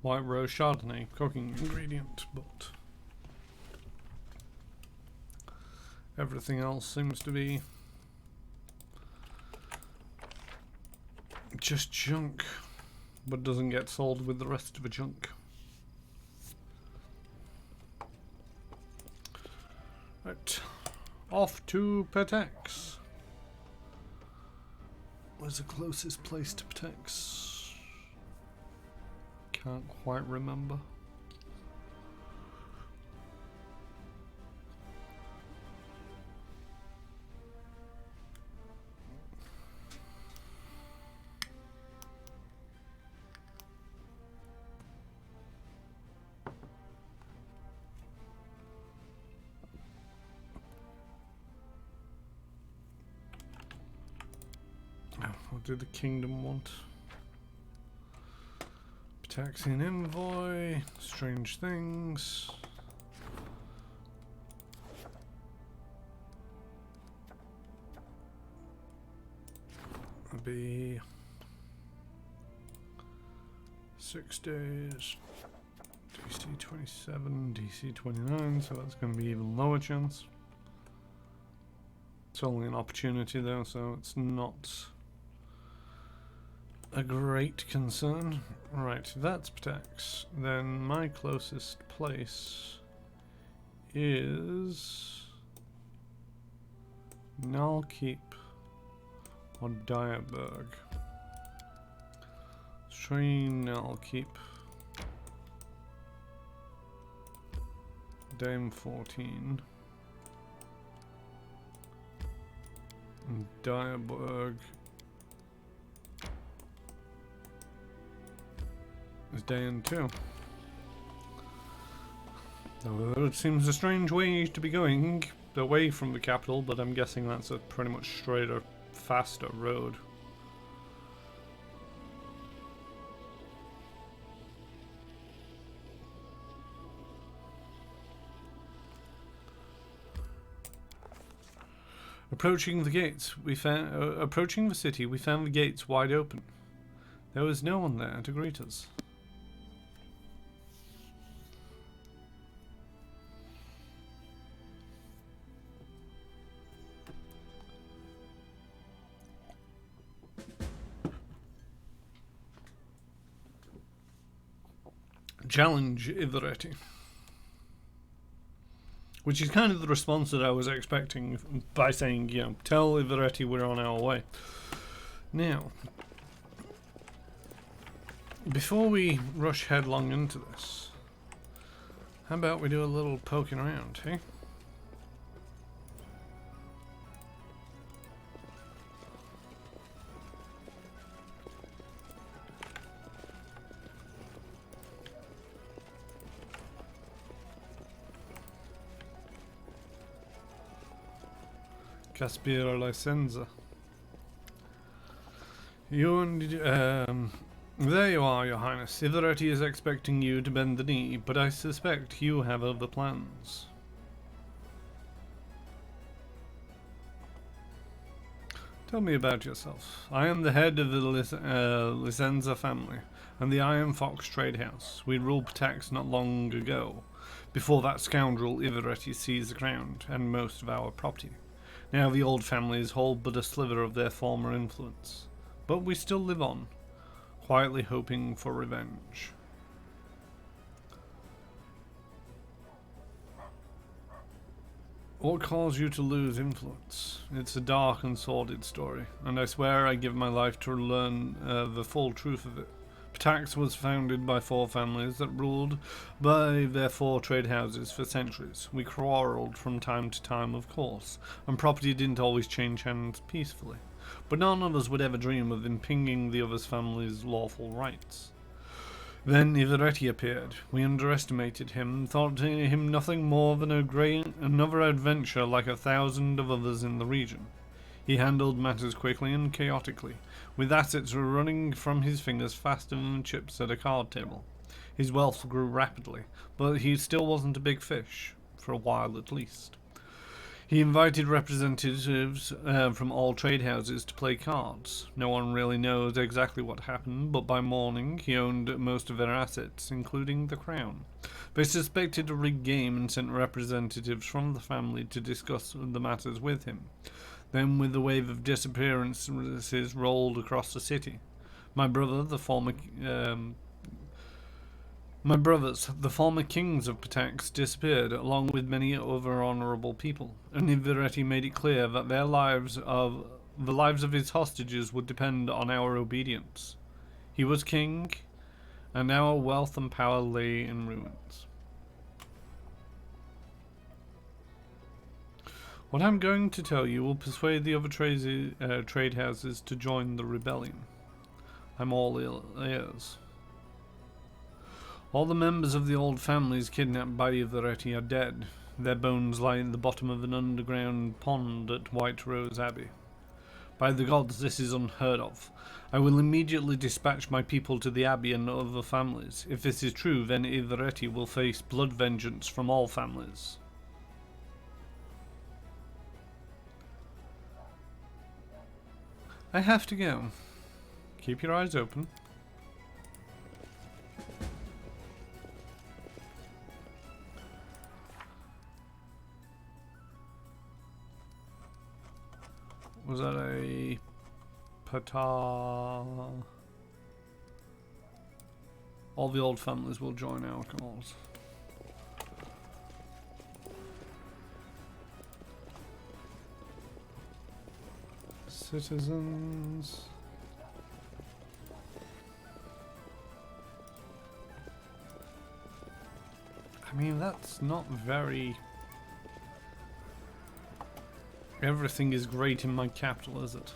White Rose Chardonnay, cooking ingredient, but everything else seems to be just junk, but doesn't get sold with the rest of the junk. Right, off to Patex. Where's the closest place to Patex? Can't quite remember. What did the kingdom want? Taxian envoy, strange things. It'll be 6 days. DC 27, DC 29, so that's going to be even lower chance. It's only an opportunity though, so it's not a great concern. Right, that's Patex. Then my closest place is Nalkeep or Diaberg. Let's try Nalkeep. Dame 14. And Diaberg is day in 2. Though it seems a strange way to be going away from the capital, but I'm guessing that's a pretty much straighter, faster road. Approaching the gates, approaching the city, we found the gates wide open. There was no one there to greet us. Challenge Iveretti. Which is kind of the response that I was expecting by saying, you know, tell Iveretti we're on our way. Now, before we rush headlong into this, how about we do a little poking around, hey? Caspira Licenza. You and there you are, Your Highness. Iveretti is expecting you to bend the knee, but I suspect you have other plans. Tell me about yourself. I am the head of the Licenza family and the Iron Fox Trade House. We ruled Patex not long ago, before that scoundrel Iveretti seized the crown and most of our property. Now the old families hold but a sliver of their former influence, but we still live on, quietly hoping for revenge. What caused you to lose influence? It's a dark and sordid story, and I swear I give my life to learn the full truth of it. Patex was founded by 4 families that ruled by their 4 trade houses for centuries. We quarrelled from time to time, of course, and property didn't always change hands peacefully. But none of us would ever dream of impinging the other family's lawful rights. Then Ivaretti appeared. We underestimated him, thought him nothing more than another adventure like 1,000 of others in the region. He handled matters quickly and chaotically, with assets running from his fingers faster than chips at a card table. His wealth grew rapidly, but he still wasn't a big fish, for a while at least. He invited representatives from all trade houses to play cards. No one really knows exactly what happened, but by morning he owned most of their assets, including the crown. They suspected a rigged game and sent representatives from the family to discuss the matters with him. Then, with a wave of disappearances rolled across the city, my brothers, the former kings of Patax, disappeared, along with many other honourable people, and Ivaretti made it clear that the lives of his hostages would depend on our obedience. He was king, and our wealth and power lay in ruins. What I'm going to tell you will persuade the other trade houses to join the rebellion. I'm all ears. All the members of the old families kidnapped by Ivaretti are dead. Their bones lie in the bottom of an underground pond at White Rose Abbey. By the gods, this is unheard of. I will immediately dispatch my people to the Abbey and other families. If this is true, then Ivaretti will face blood vengeance from all families. I have to go. Keep your eyes open. Was that a pata? All the old families will join our cause. Citizens. I mean, that's not very... Everything is great in my capital, is it?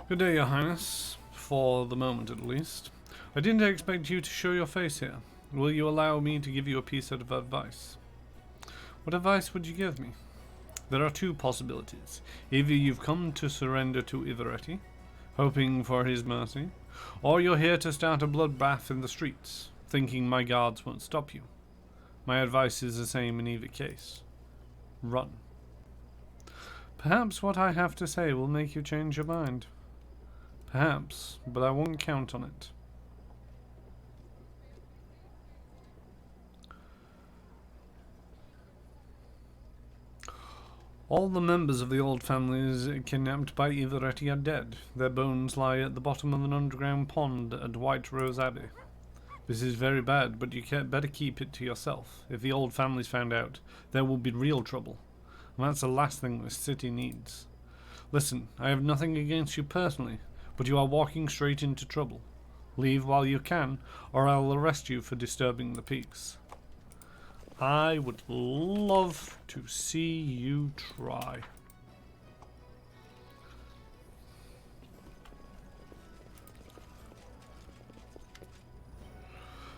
Good day, Your Highness. For the moment, at least. I didn't expect you to show your face here. Will you allow me to give you a piece of advice? What advice would you give me? There are two possibilities. Either you've come to surrender to Ivaretti, hoping for his mercy, or you're here to start a bloodbath in the streets, thinking my guards won't stop you. My advice is the same in either case. Run. Perhaps what I have to say will make you change your mind. Perhaps, but I won't count on it. All the members of the old families kidnapped by Ivaretti are dead. Their bones lie at the bottom of an underground pond at White Rose Abbey. This is very bad, but you better keep it to yourself. If the old family's found out, there will be real trouble. And that's the last thing this city needs. Listen, I have nothing against you personally, but you are walking straight into trouble. Leave while you can, or I'll arrest you for disturbing the peace. I would love to see you try.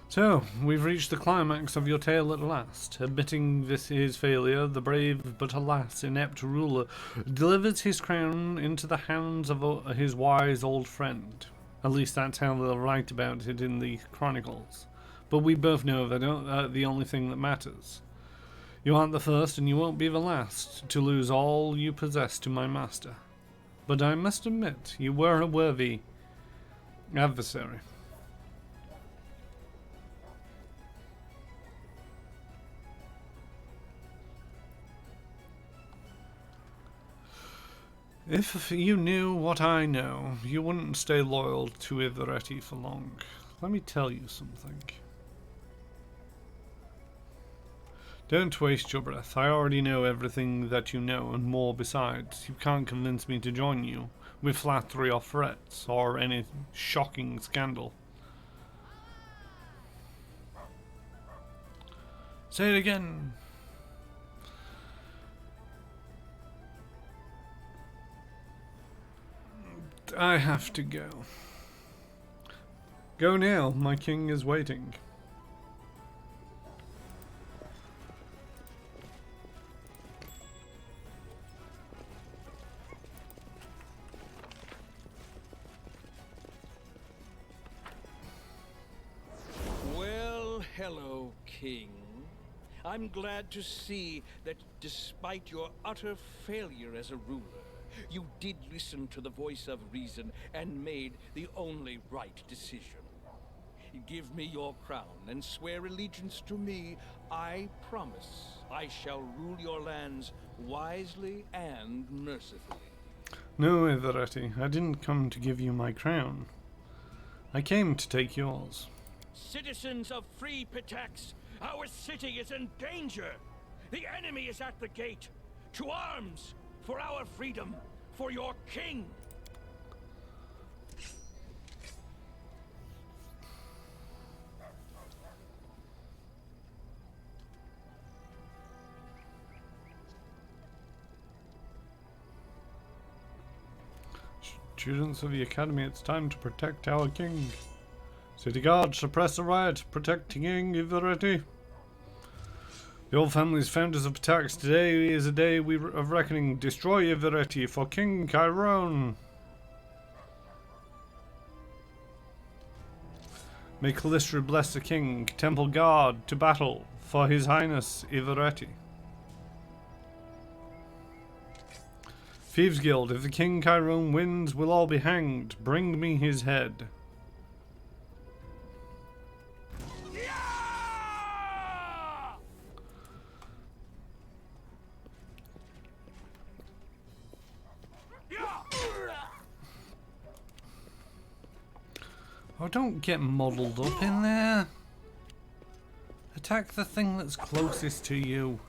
So, we've reached the climax of your tale at last. Admitting this his failure, the brave but alas inept ruler delivers his crown into the hands of his wise old friend. At least that's how they'll write about it in the chronicles. But we both know that the only thing that matters. You aren't the first and you won't be the last to lose all you possess to my master. But I must admit, you were a worthy adversary. If you knew what I know, you wouldn't stay loyal to Ivaretti for long. Let me tell you something. Don't waste your breath. I already know everything that you know, and more besides. You can't convince me to join you with flattery or threats, or any shocking scandal. Say it again. I have to go. Go now, my king is waiting. Well, hello, King. I'm glad to see that despite your utter failure as a ruler, you did listen to the voice of reason and made the only right decision. Give me your crown and swear allegiance to me. I promise I shall rule your lands wisely and mercifully. No, Everetti, I didn't come to give you my crown. I came to take yours. Citizens of Free Pitax, our city is in danger. The enemy is at the gate. To arms! For our freedom! For your king! Students of the Academy, it's time to protect our king. City Guard, suppress the riot, protect King Everetti. The old family's founders of Pitax. Today is a day of reckoning. Destroy Everetti for King Chiron. May Callistra bless the king. Temple Guard to battle for His Highness Everetti. Thieves Guild, if the King Chiron wins, we'll all be hanged. Bring me his head. Oh, don't get muddled up in there. Attack the thing that's closest to you.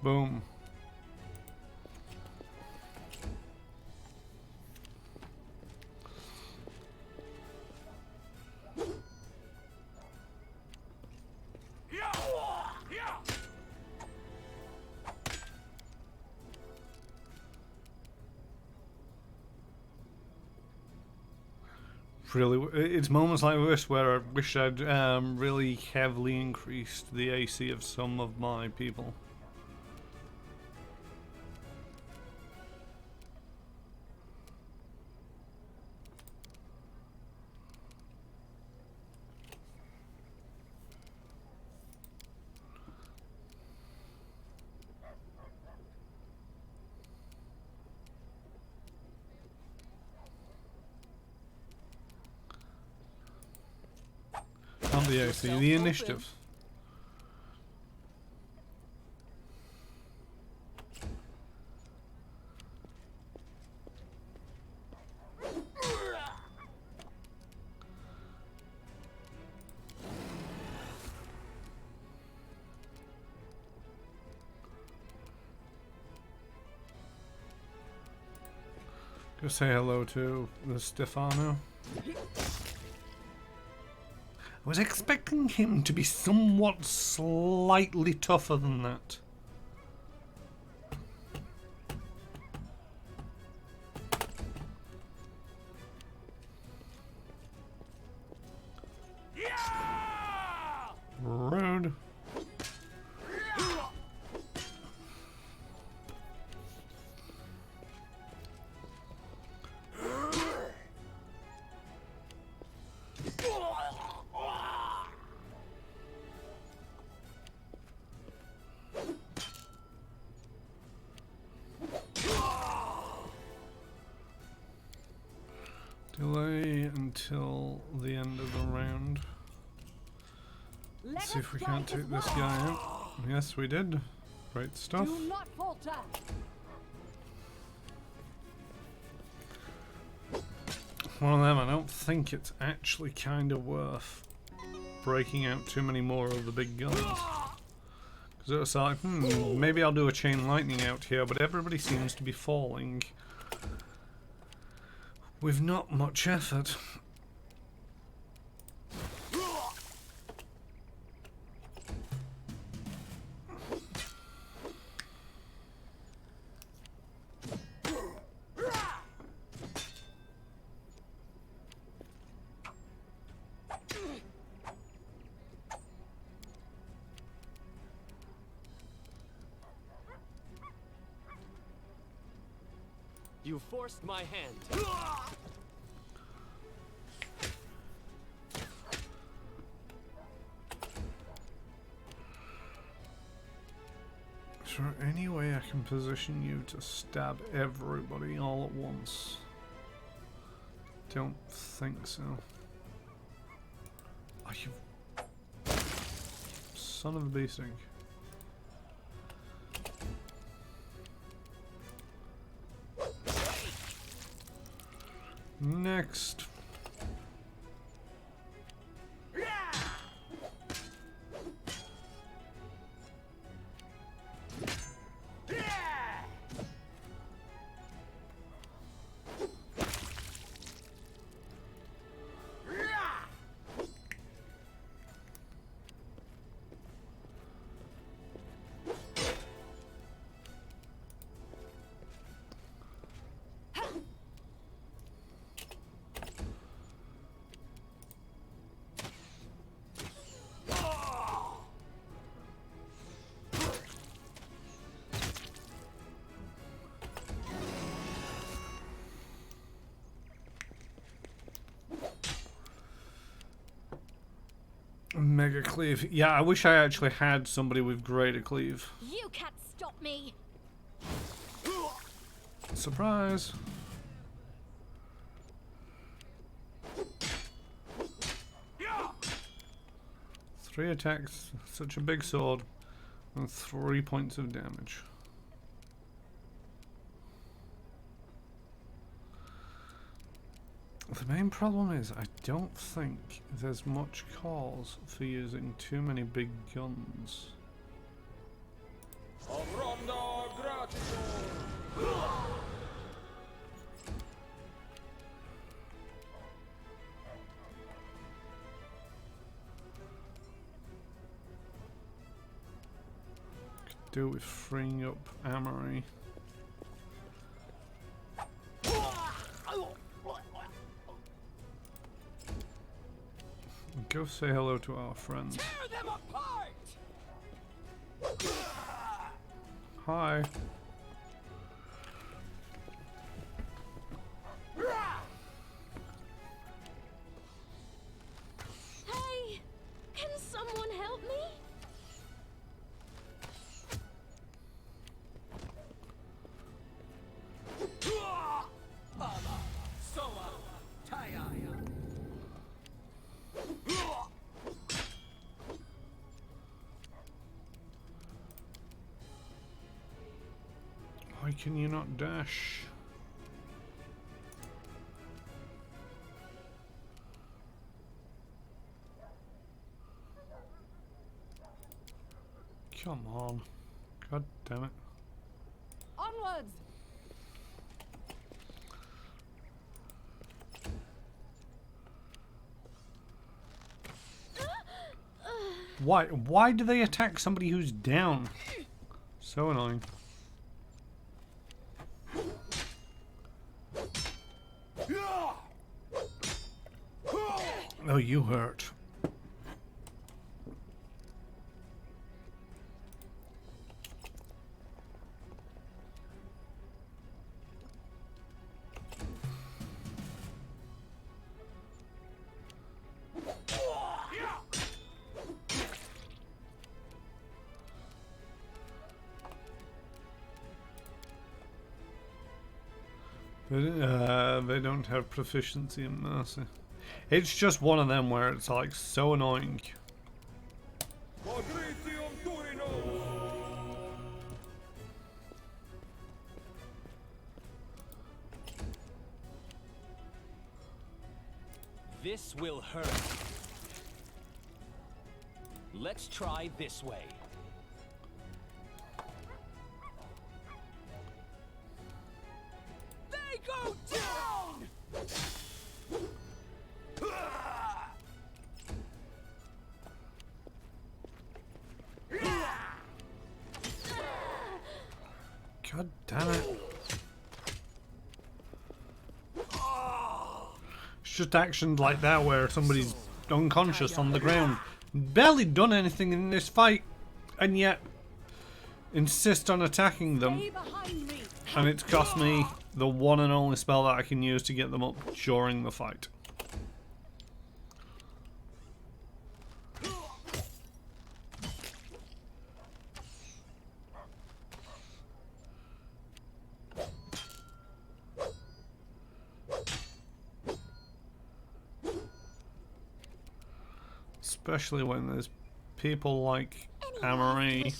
Boom. Really, it's moments like this where I wish I'd really heavily increased the AC of some of my people. Not the AC, the initiative. Go say hello to the Stefano. I was expecting him to be somewhat slightly tougher than that. Rude. Delay until the end of the round. Let's see if we can't take this guy out. Yes, we did. Great stuff. Do not falter. one of them. I don't think it's actually kind of worth breaking out too many more of the big guns. Because it was like, maybe I'll do a chain lightning out here, but everybody seems to be falling with not much effort. You forced my hand. Is there any way I can position you to stab everybody all at once? Don't think so. Oh, you son of a bee sting. Next. Mega cleave. Yeah, I wish I actually had somebody with greater cleave. You can't stop me. Surprise. Three attacks, such a big sword, and 3 points of damage. The main problem is I don't think there's much cause for using too many big guns. Could do with freeing up Amory. Go say hello to our friends. Tear them apart! Hi. Hey, can someone help me? Why can you not dash? Come on. God damn it. Onwards! Why do they attack somebody who's down? So annoying. Oh, you hurt. They don't have proficiency in mercy. It's just one of them where it's like so annoying. This will hurt. Let's try this way. They go down! God damn it. It's just actions like that where somebody's unconscious on the ground. Barely done anything in this fight, and yet insist on attacking them. And it's cost me the one and only spell that I can use to get them up during the fight. Especially when there's people like Amory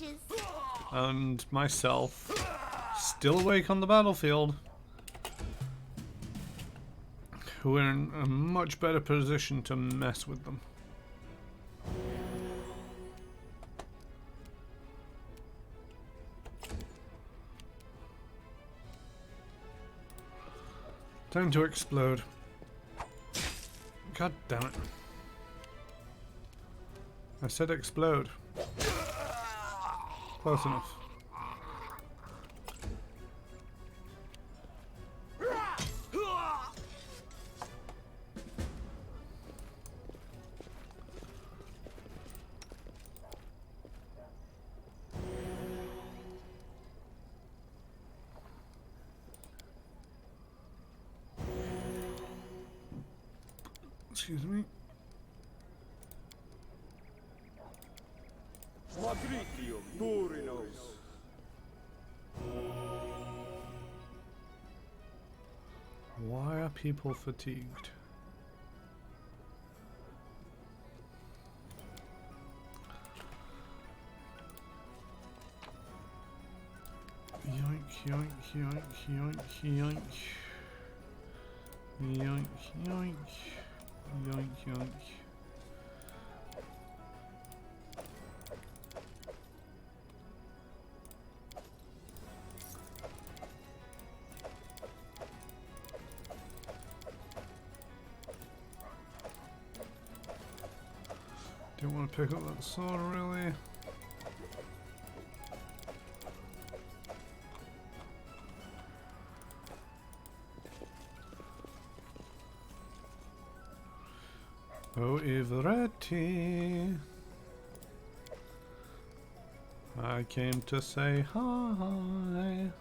and myself still awake on the battlefield, who are in a much better position to mess with them. Time to explode. God damn it. I said explode. Close enough. Excuse me. Why are people fatigued? Yoink, yoink, yoink, yoink, yoink. Yoink, yoink. Yoink, yoink. Don't want to pick up that sword, really. Oh, Ivretti, I came to say hi.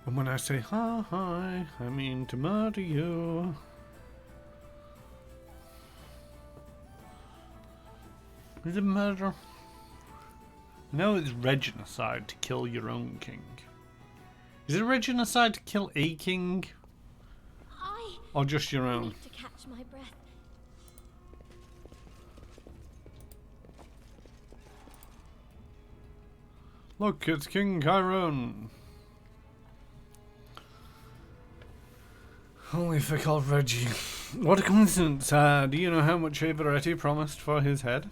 And when I say hi, I mean to murder you. Is it murder? No, it's regenocide to kill your own king. Is it regenocide to kill a king? Or just your own? To catch my breath. Look, it's King Chiron. Holy fuck old Reggie. What a coincidence. Do you know how much Averetti promised for his head?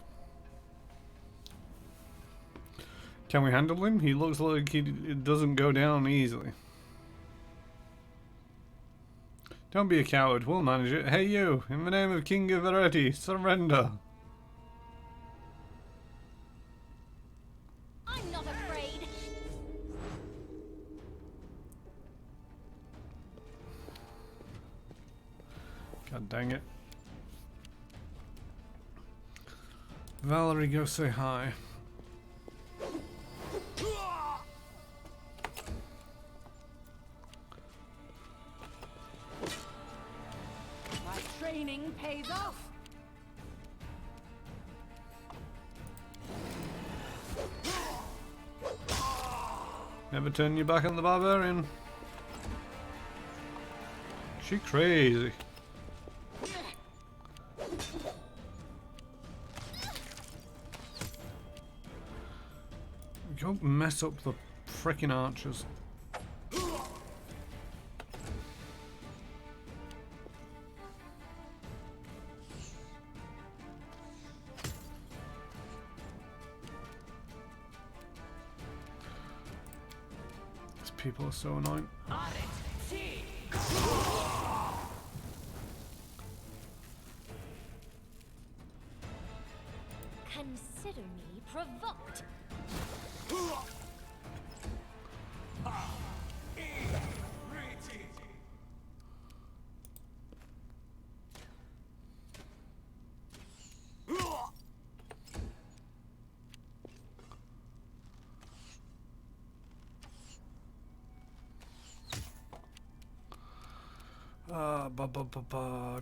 Can we handle him? He looks like he doesn't go down easily. Don't be a coward, we'll manage it. Hey you, in the name of King Averetti, surrender. I'm not afraid. God dang it. Valerie, go say hi. My training pays off. Never turn your back on the barbarian. She crazy. Don't mess up the frickin' archers. These people are so annoying. Consider me provoked.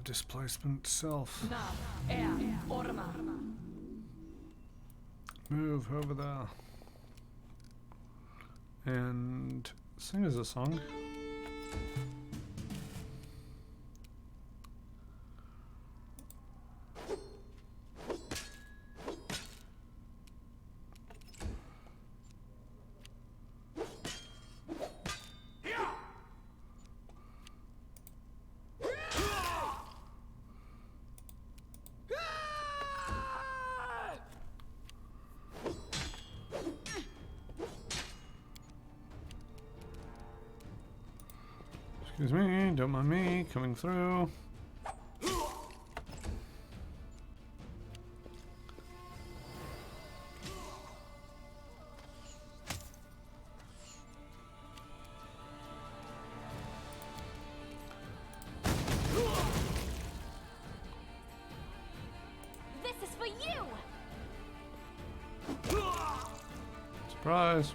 Displacement self. Move over there. And sing us a song. Excuse me, don't mind me coming through. This is for you! Surprise!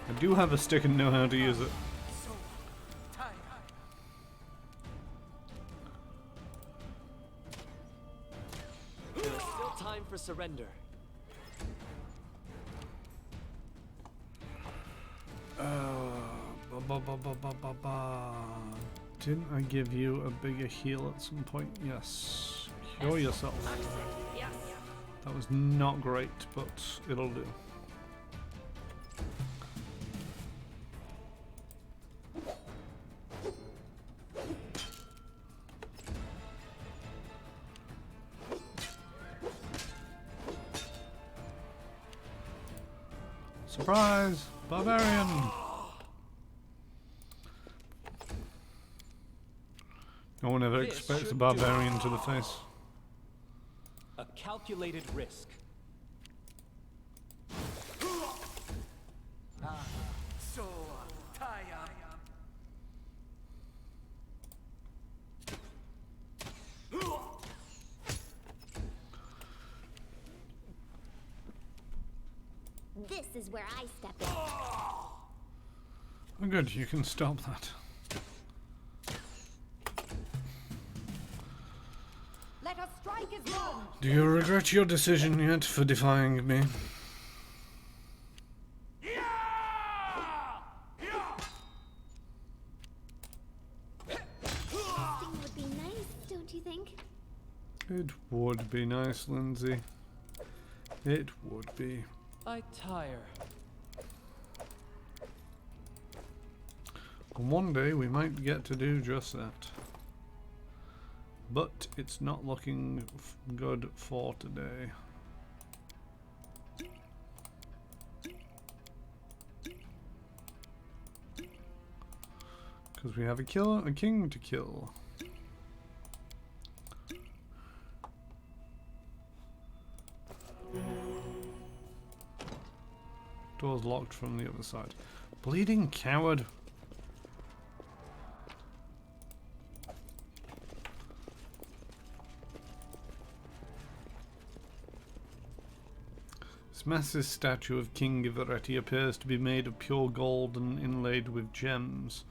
I do have a stick and know how to use it. For surrender. Didn't I give you a bigger heal at some point? Yes. Cure yourself. That was not great, but it'll do. Surprise! Barbarian! No one ever expects a barbarian to the face. A calculated risk. This is where I step in. Oh good, you can stop that. Let us strike as one. Do you regret your decision yet for defying me? Sting would be nice, don't you think? It would be nice, Lindsay. It would be. I tire. One day we might get to do just that. But it's not looking good for today. Because we have a king to kill. Door's locked from the other side. Bleeding coward. This massive statue of King Ivaretti appears to be made of pure gold and inlaid with gems.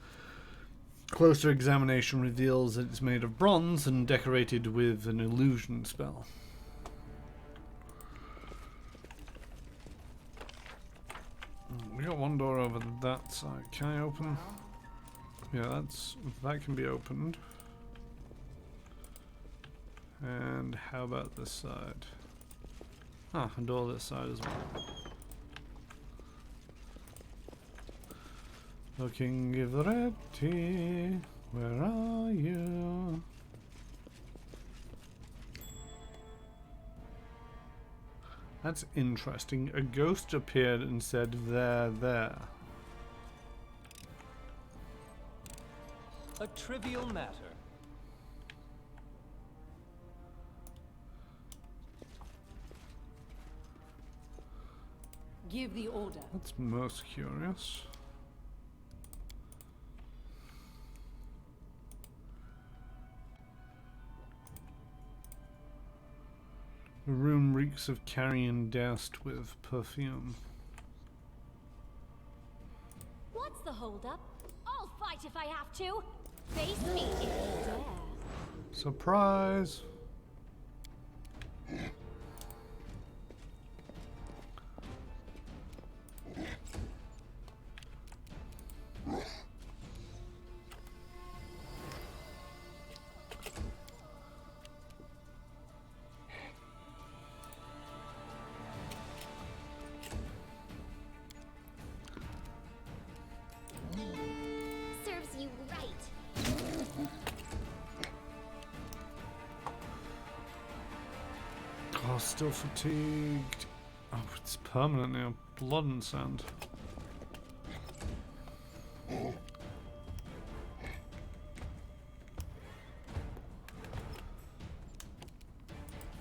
Closer examination reveals that it's made of bronze and decorated with an illusion spell. We got one door over that side. Can I open? Yeah, that can be opened. And how about this side? Ah, a door this side as well. Looking ready, where are you? That's interesting. A ghost appeared and said, there. A trivial matter. Give the order. That's most curious. The room reeks of carrion doused with perfume. What's the holdup? I'll fight if I have to. Face me if you dare. Surprise! Serves you right. Oh, still fatigued. Oh, it's permanent now. Blood and sand.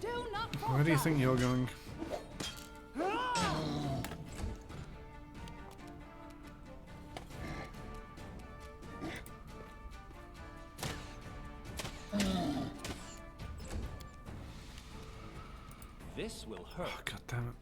Do not Where do you think you're going? This will hurt. Oh, God damn it.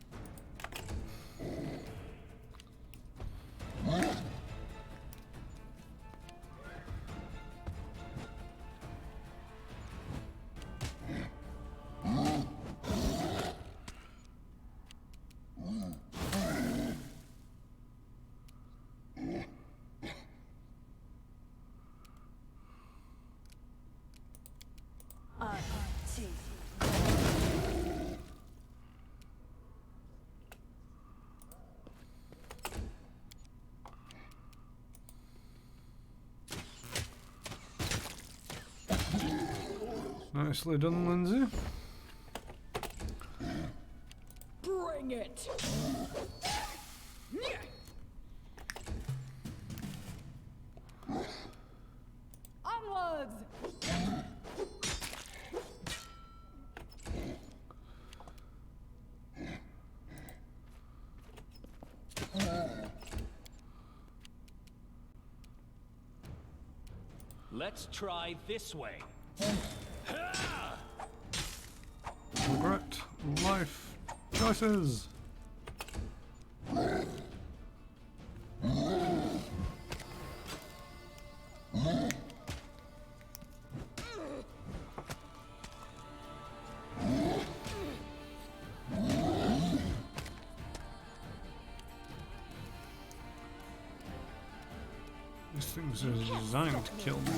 Nicely done, Lindsay. Bring it. Onwards. Let's try this way. Regret life choices. These things are designed to kill me.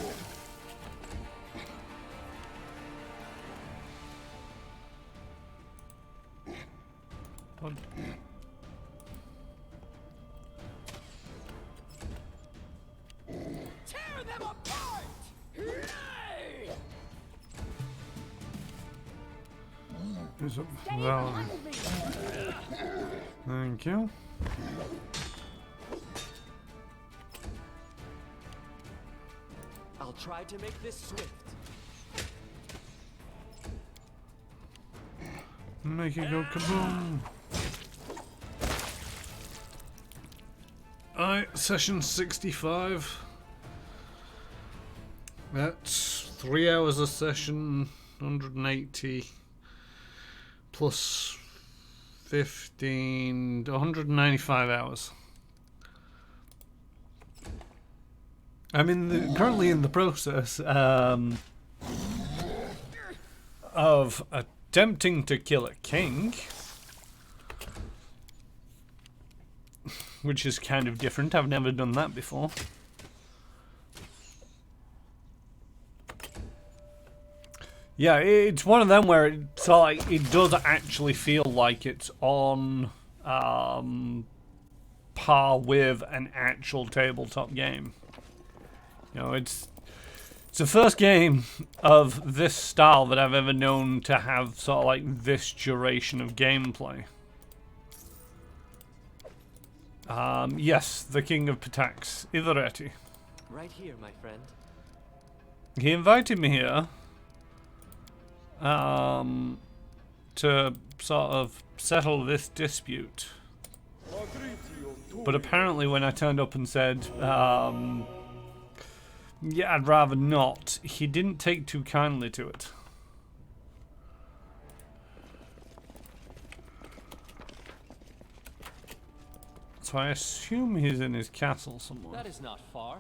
What? Tear them apart. Who's up? Valerie. Thank you. I'll try to make this swift. Make it go kaboom. Alright, session 65. That's 3 hours a session, 180 plus 15, 195 hours. I'm currently in the process of attempting to kill a king, which is kind of different. I've never done that before. Yeah, it's one of them where it's like, it does actually feel like it's on par with an actual tabletop game. You know, it's the first game of this style that I've ever known to have sort of like this duration of gameplay. Yes, the King of Pitax, Ivaretti. Right here, my friend. He invited me here to sort of settle this dispute. But apparently when I turned up and said, yeah, I'd rather not, he didn't take too kindly to it. So I assume he's in his castle somewhere. That is not far.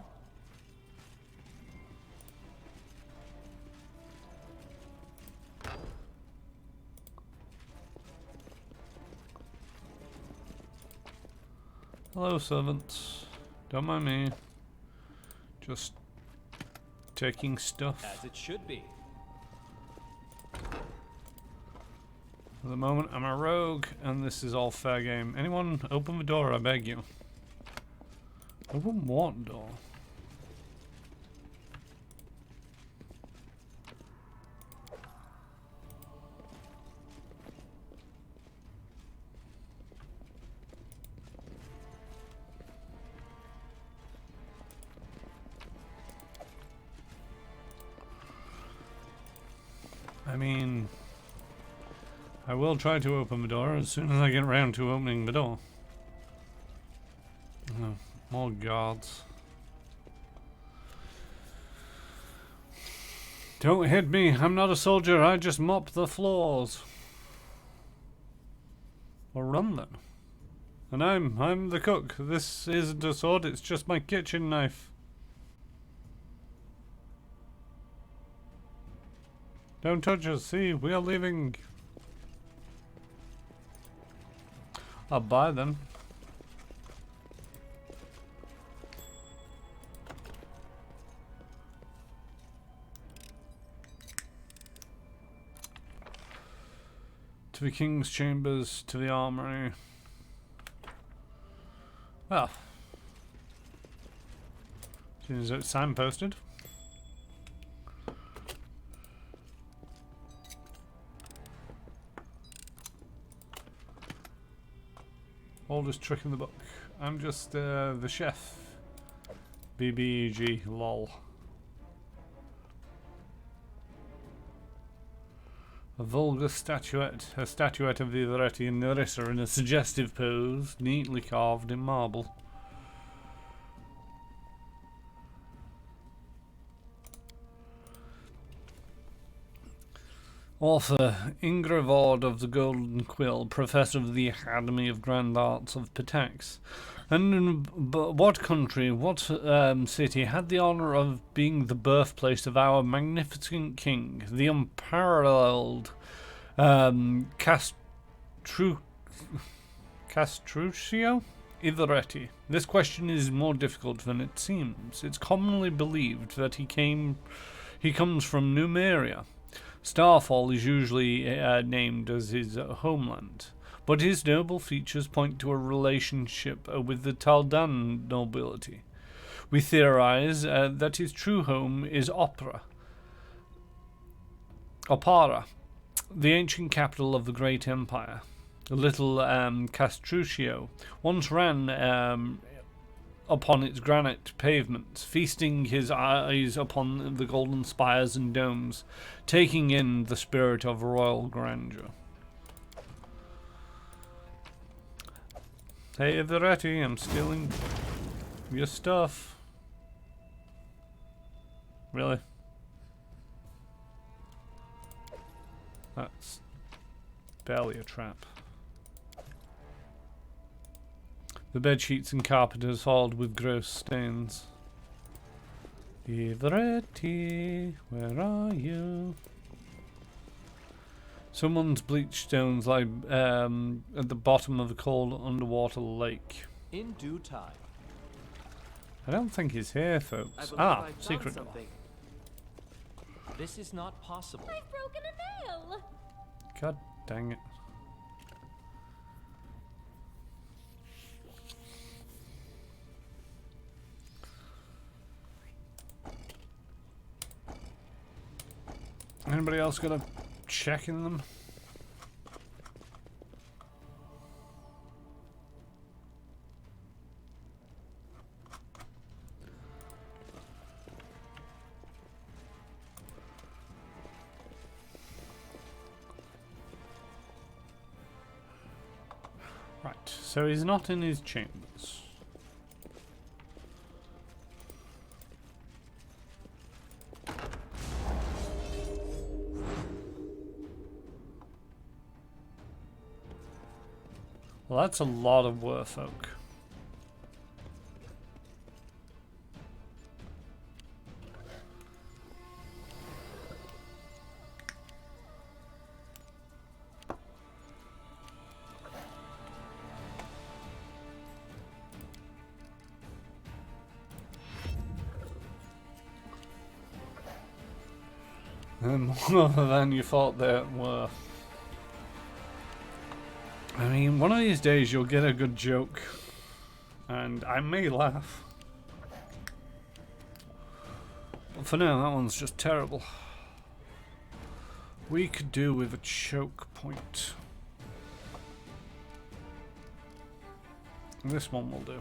Hello, servants. Don't mind me. Just taking stuff. As it should be. For the moment, I'm a rogue, and this is all fair game. Anyone, open the door, I beg you. Open what door? I mean, I will try to open the door as soon as I get around to opening the door. Oh, more guards. Don't hit me, I'm not a soldier, I just mop the floors. Or run then. And I'm the cook. This isn't a sword, it's just my kitchen knife. Don't touch us, see, we are leaving. I'll buy them. To the king's chambers, to the armory. Well, as soon as it's signposted. Oldest trick in the book. I'm just the chef. BBG lol. A vulgar statuette. A statuette of Ivaretti and Nerissa in a suggestive pose, neatly carved in marble. Author Ingravard of the Golden Quill, professor of the Academy of Grand Arts of Pitax. And in what country, what city had the honour of being the birthplace of our magnificent king, the unparalleled Castruccio Ivaretti? This question is more difficult than it seems. It's commonly believed that he comes from Numeria. Starfall is usually named as his homeland, but his noble features point to a relationship with the Taldan nobility. We theorize that his true home is Opara, the ancient capital of the great empire. The little Castruccio once ran upon its granite pavements, feasting his eyes upon the golden spires and domes, taking in the spirit of royal grandeur. Hey Ivaretti, I'm stealing your stuff. Really? That's barely a trap. The bedsheets and carpet are soiled with gross stains. Ivaretti, where are you? Someone's bleached stones lie at the bottom of a cold underwater lake. In due time. I don't think he's here, folks. Secret door. This is not possible. I've broken a nail. God dang it. Anybody else got a check in them? Right, so he's not in his chambers. Well, that's a lot of Werfolk. More than you thought there were. I mean, one of these days you'll get a good joke, and I may laugh. But for now, that one's just terrible. We could do with a choke point. This one will do.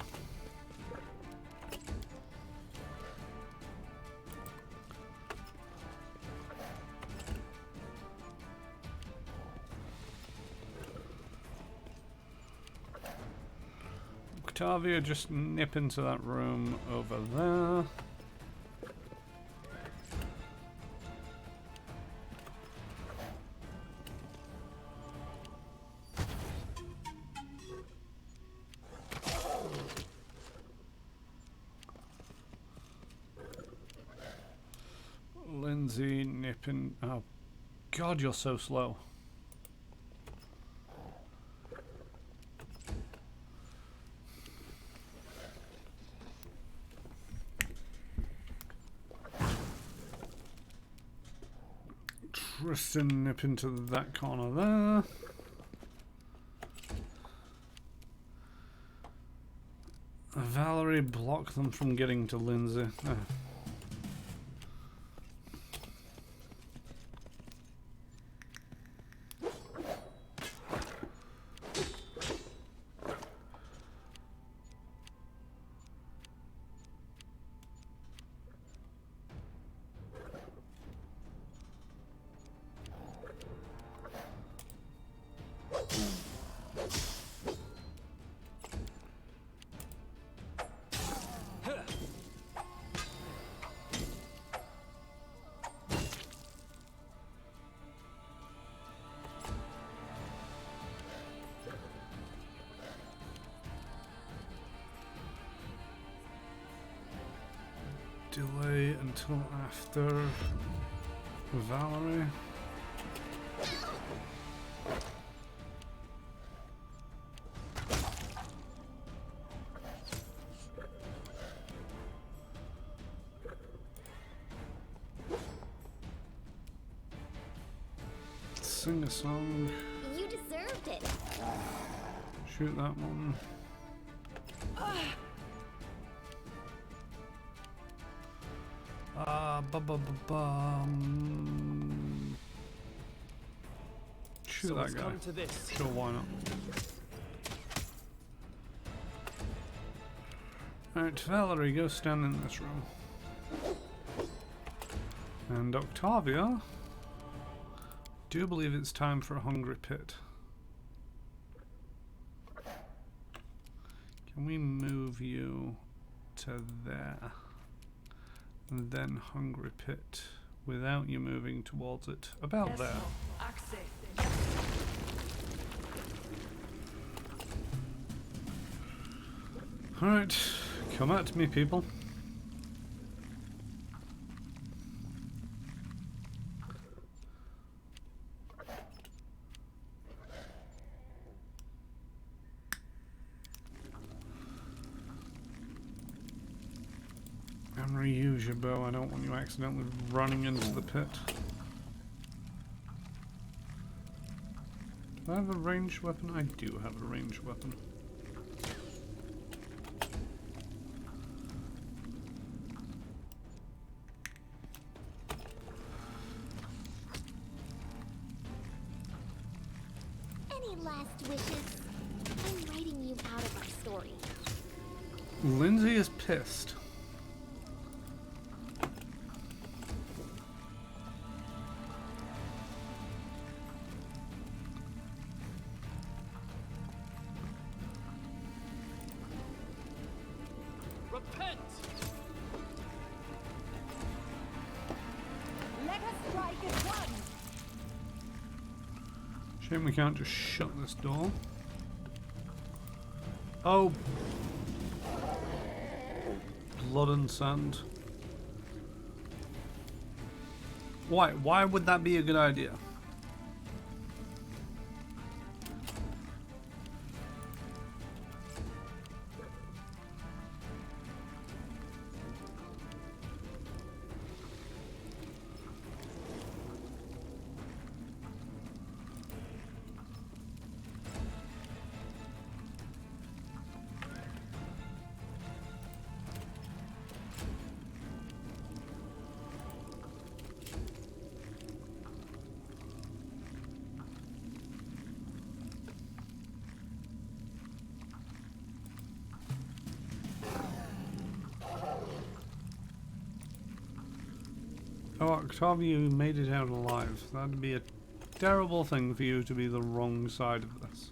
Octavia, just nip into that room over there. Lindsay, nip in. Oh, God, you're so slow. Tristan, nip into that corner there. Valerie, block them from getting to Lindsay. Oh. Delay until after Valerie. Sing a song. You deserved it. Shoot that one. Shoot So that it's guy. come to this. Sure, why not? Alright, Valerie, go stand in this room. And Octavia, do believe it's time for a hungry pit. Can we move you to there? And then hungry pit without you moving towards it. About there. Alright, come at me, people. And reuse your bow. I don't want you accidentally running into the pit. Do I have a ranged weapon? I do have a ranged weapon. Any last wishes? I'm writing you out of our story. Lindsay is pissed. Repent! Let us strike at once. Shame we can't just shut this door. Oh. Blood and sand. Why would that be a good idea? Oh, Octavia, you made it out alive. That'd be a terrible thing for you to be the wrong side of this.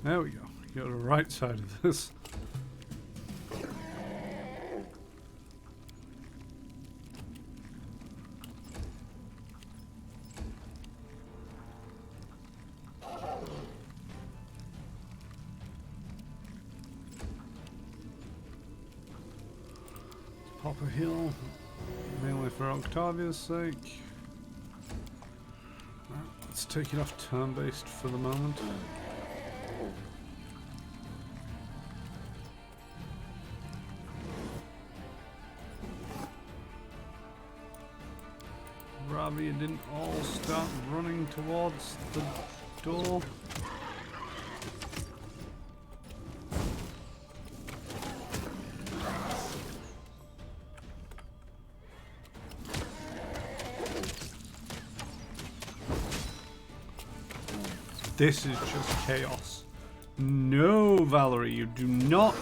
There we go. You're the right side of this. Pop a heal, mainly for Octavia's sake. Right, let's take it off turn-based for the moment. Rather you didn't all start running towards the door. This is just chaos. No, Valerie, you do not.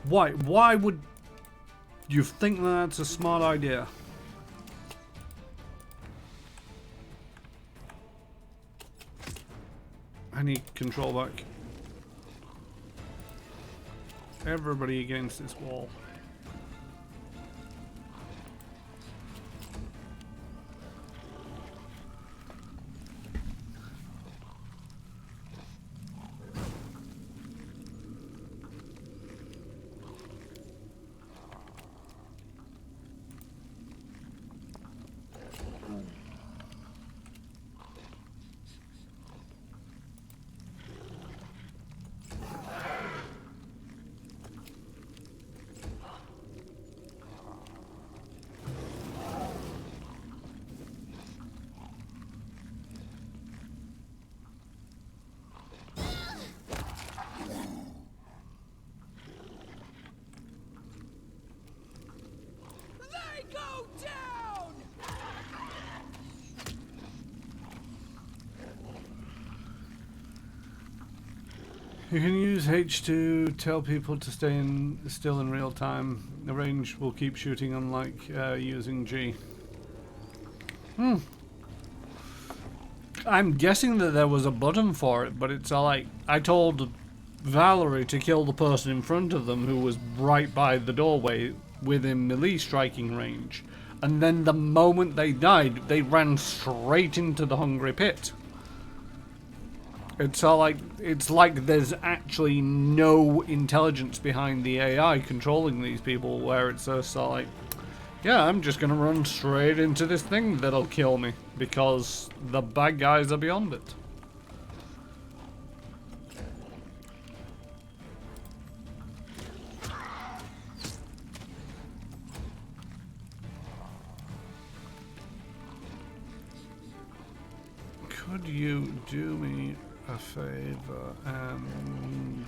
Why would you think that's a smart idea? I need control back. Everybody against this wall. You can use H to tell people to stay still in real time. The range will keep shooting, unlike using G. I'm guessing that there was a button for it, but it's like I told Valerie to kill the person in front of them who was right by the doorway within melee striking range, and then the moment they died, they ran straight into the hungry pit. It's like there's actually no intelligence behind the AI controlling these people, where it's just like, yeah, I'm just gonna run straight into this thing that'll kill me because the bad guys are beyond it. Could you do me a favor and,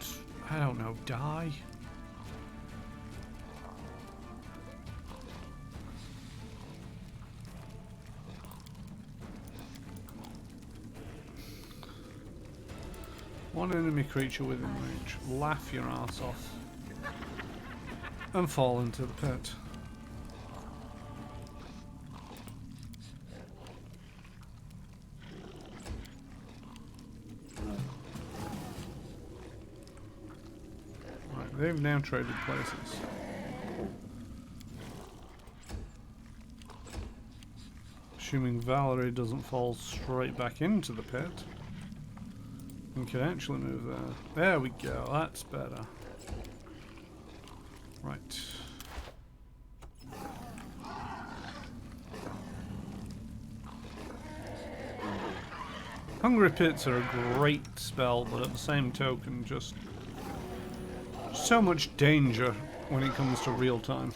I don't know, die? One enemy creature within reach. Laugh your ass off. And fall into the pit. Right, they've now traded places. Assuming Valerie doesn't fall straight back into the pit. We can actually move there. There we go, that's better. Right. Hungry Pits are a great spell, but at the same token, just so much danger when it comes to real time.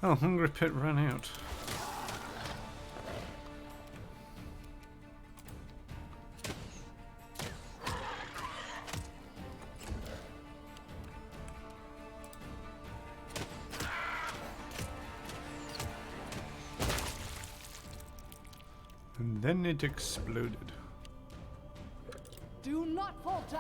Oh, Hungry Pit ran out. And then it exploded. Do not falter.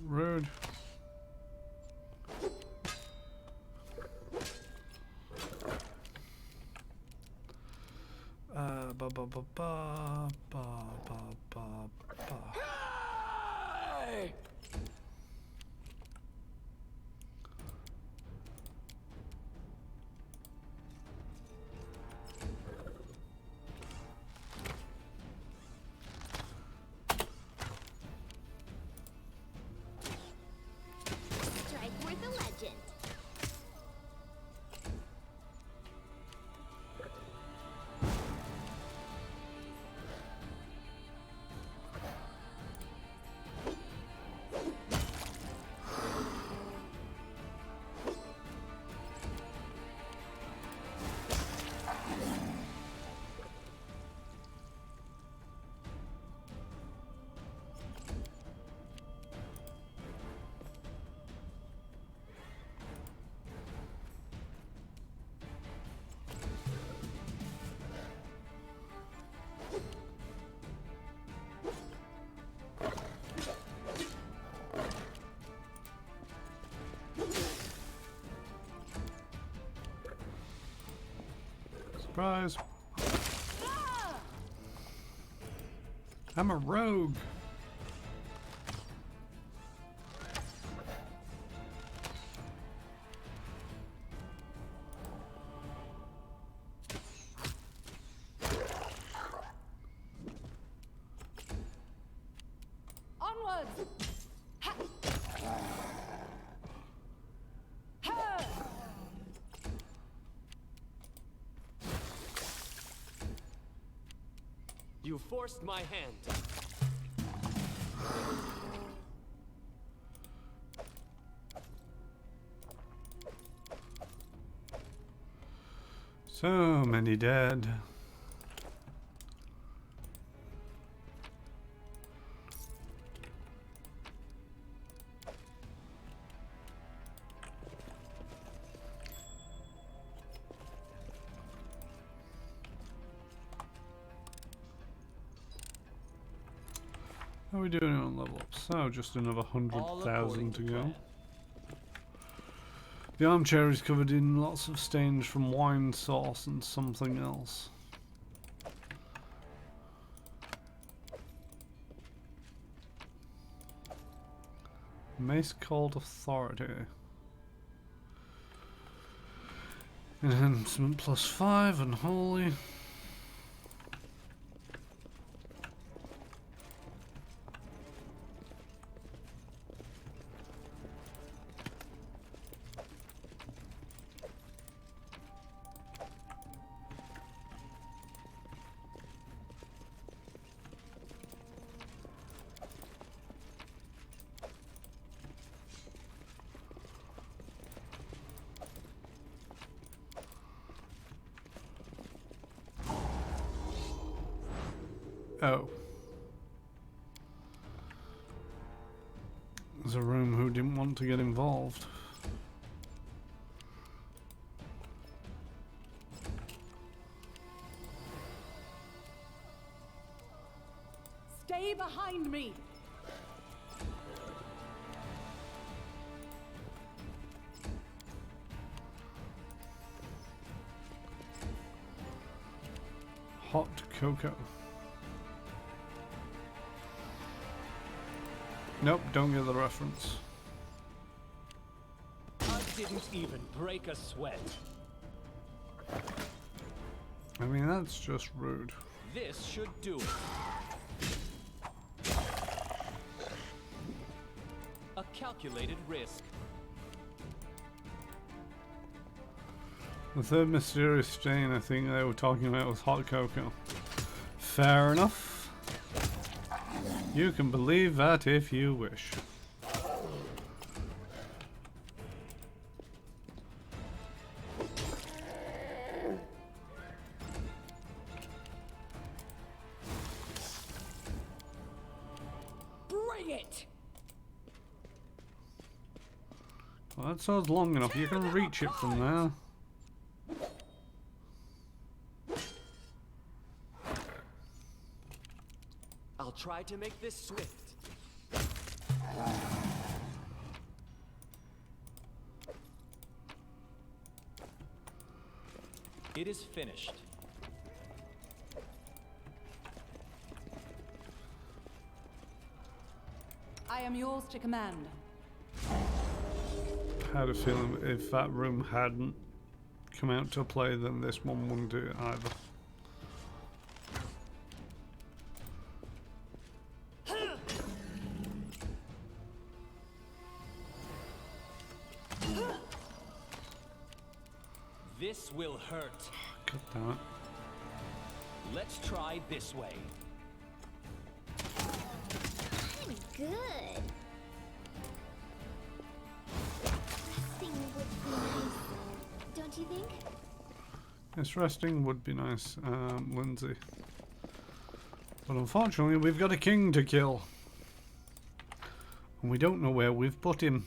Rude. Ba ba ba ba ba ba ba ba. Strike worth a legend. Surprise. I'm a rogue. Onwards. Ha. Ha. You forced my hand. So many dead. How are we doing on level ups? Oh, just another 100,000 to go. The armchair is covered in lots of stains from wine sauce and something else. Mace called Authority. Enhancement +5 and Holy. Oh. There's a room who didn't want to get involved. Stay behind me. Hot cocoa. Nope, don't get the reference. I didn't even break a sweat. I mean, that's just rude. This should do it. A calculated risk. The third mysterious stain I think they were talking about was hot cocoa. Fair enough. You can believe that if you wish. Bring it. Well, that sword's long enough. You can reach it from there. I'll try to make this swift. It is finished. I am yours to command. I had a feeling if that room hadn't come out to play, then this one wouldn't do it either. This will hurt. God damn it. Let's try this way. I'm good. Resting would be nice, don't you think? Yes, resting would be nice, Lindsay. But unfortunately, we've got a king to kill. And we don't know where we've put him.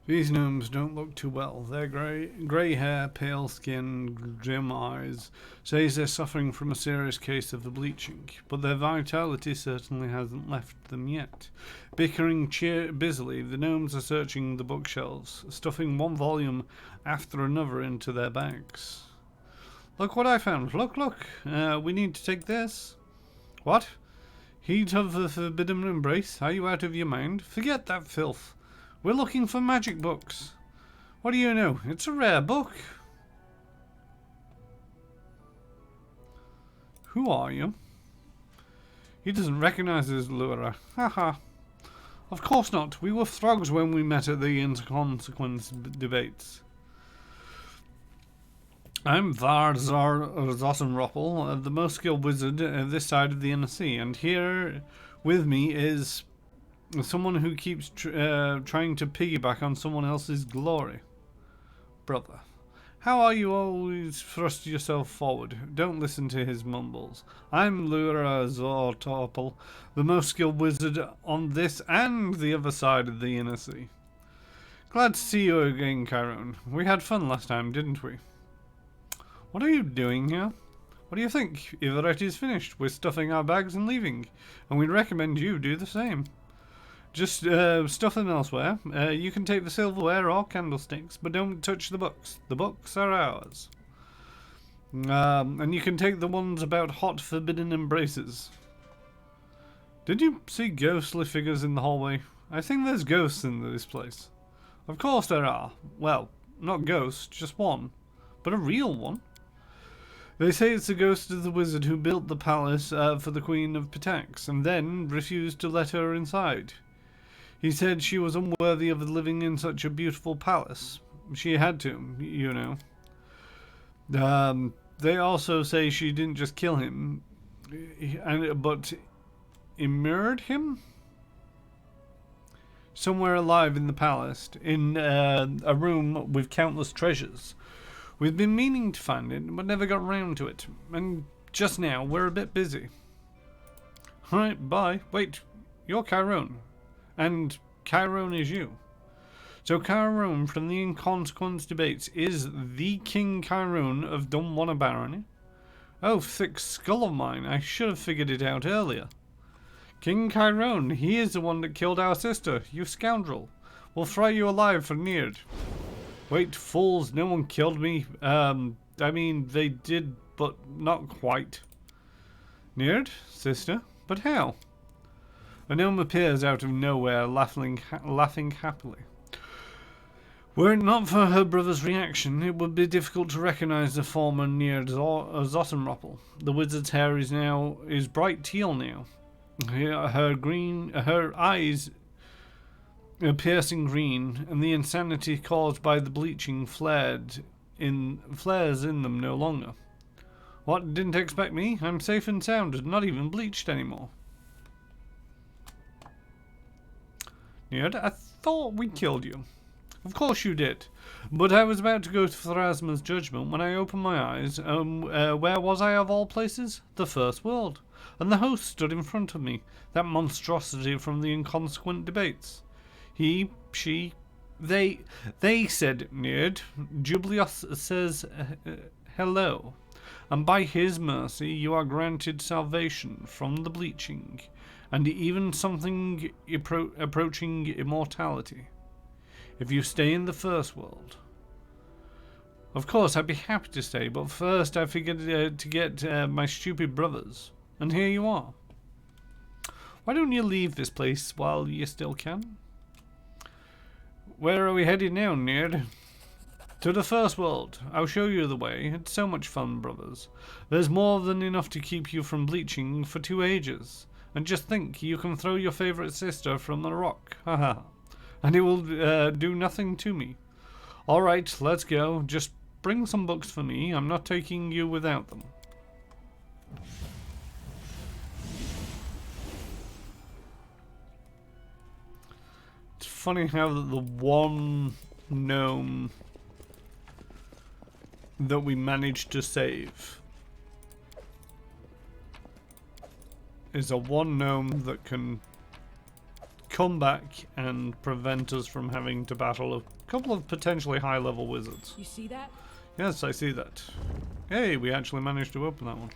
These gnomes don't look too well. Their grey hair, pale skin, dim eyes says they're suffering from a serious case of the bleaching, but their vitality certainly hasn't left them yet. Bickering busily, the gnomes are searching the bookshelves, stuffing one volume after another into their bags. Look what I found. Look, look. We need to take this. What? Heat of the Forbidden Embrace? Are you out of your mind? Forget that filth. We're looking for magic books. What do you know? It's a rare book. Who are you? He doesn't recognize his Lura. Haha. Of course not. We were frogs when we met at the inconsequence debates. I'm Var Zossenroppel, the most skilled wizard this side of the inner sea, and here with me is someone who keeps trying to piggyback on someone else's glory. Brother, How are you always thrust yourself forward? Don't listen to his mumbles. I'm Lura Zortopel, the most skilled wizard on this and the other side of the inner sea. Glad to see you again, Chiron. We had fun last time, didn't we? What are you doing here? What do you think? Ivaretti's finished. We're stuffing our bags and leaving, and we'd recommend you do the same. Just stuff them elsewhere. You can take the silverware or candlesticks, but don't touch the books. The books are ours. And you can take the ones about hot forbidden embraces. Did you see ghostly figures in the hallway? I think there's ghosts in this place. Of course there are. Well, not ghosts, just one. But a real one. They say it's the ghost of the wizard who built the palace for the Queen of Pitax, and then refused to let her inside. He said she was unworthy of living in such a beautiful palace. She had to, you know. They also say she didn't just kill him, but immured him? Somewhere alive in the palace, in a room with countless treasures. We've been meaning to find it, but never got round to it. And just now, we're a bit busy. Alright, bye. Wait, you're Chiron. And Chiron is you. So Chiron from the Inconsequence debates is the King Chiron of Dunwanna Barony? Oh, thick skull of mine, I should have figured it out earlier. King Chiron, he is the one that killed our sister, you scoundrel. We'll fry you alive for Neard. Wait, fools, no one killed me. I mean, they did, but not quite. Neard, sister? But how? A gnome appears out of nowhere, laughing happily. Were it not for her brother's reaction, it would be difficult to recognize the former Neard Zottenroppel. The wizard's hair is bright teal now. Her eyes are piercing green, and the insanity caused by the bleaching flares in them no longer. What, didn't expect me? I'm safe and sound, not even bleached anymore. Neard, I thought we killed you. Of course you did. But I was about to go to Pharasma's judgment when I opened my eyes. Where was I of all places? The First World. And the host stood in front of me. That monstrosity from the Inconsequent debates. He, she, they said, Neard. Jublios says, hello. And by his mercy you are granted salvation from the bleaching, and even something approaching immortality, if you stay in the First World. Of course, I'd be happy to stay, but first I figured to get my stupid brothers, and here you are. Why don't you leave this place while you still can? Where are we headed now, Neard? To the First World. I'll show you the way. It's so much fun, brothers. There's more than enough to keep you from bleaching for 2 ages. And just think, you can throw your favourite sister from the rock. Haha. And it will do nothing to me. Alright, let's go. Just bring some books for me. I'm not taking you without them. It's funny how the one gnome that we managed to save is a one gnome that can come back and prevent us from having to battle a couple of potentially high level wizards. You see that? Yes, I see that. Hey, we actually managed to open that one.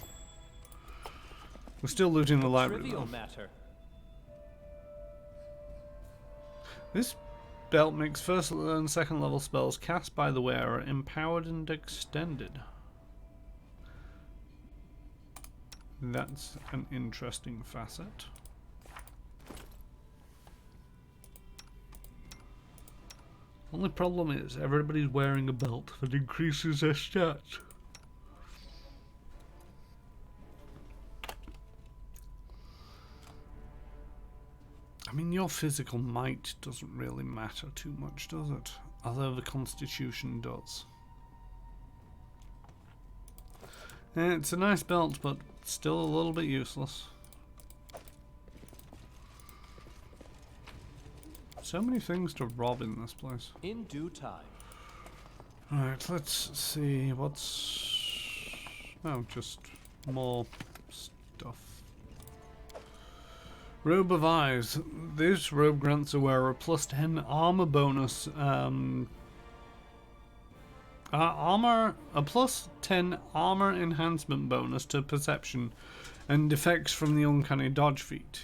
We're still looting the library Trivial though. matter. This belt makes first and second level spells cast by the wearer empowered and extended. That's an interesting facet. Only problem is everybody's wearing a belt that increases their stats. I mean, your physical might doesn't really matter too much, does it? Although the Constitution does. It's a nice belt, but still a little bit useless. So many things to rob in this place. In due time. Right, let's see what's... Oh, just more stuff. Robe of Eyes. This robe grants a wearer a +10 armor bonus. A +10 armor enhancement bonus to perception and effects from the uncanny dodge feat.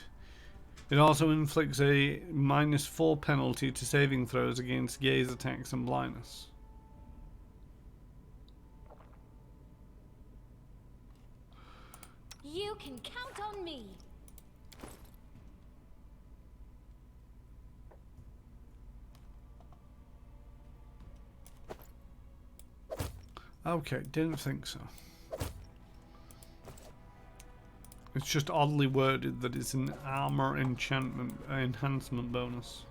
It also inflicts a -4 penalty to saving throws against gaze attacks and blindness. You can count on me. Okay, didn't think so. It's just oddly worded that it's an armor enhancement bonus.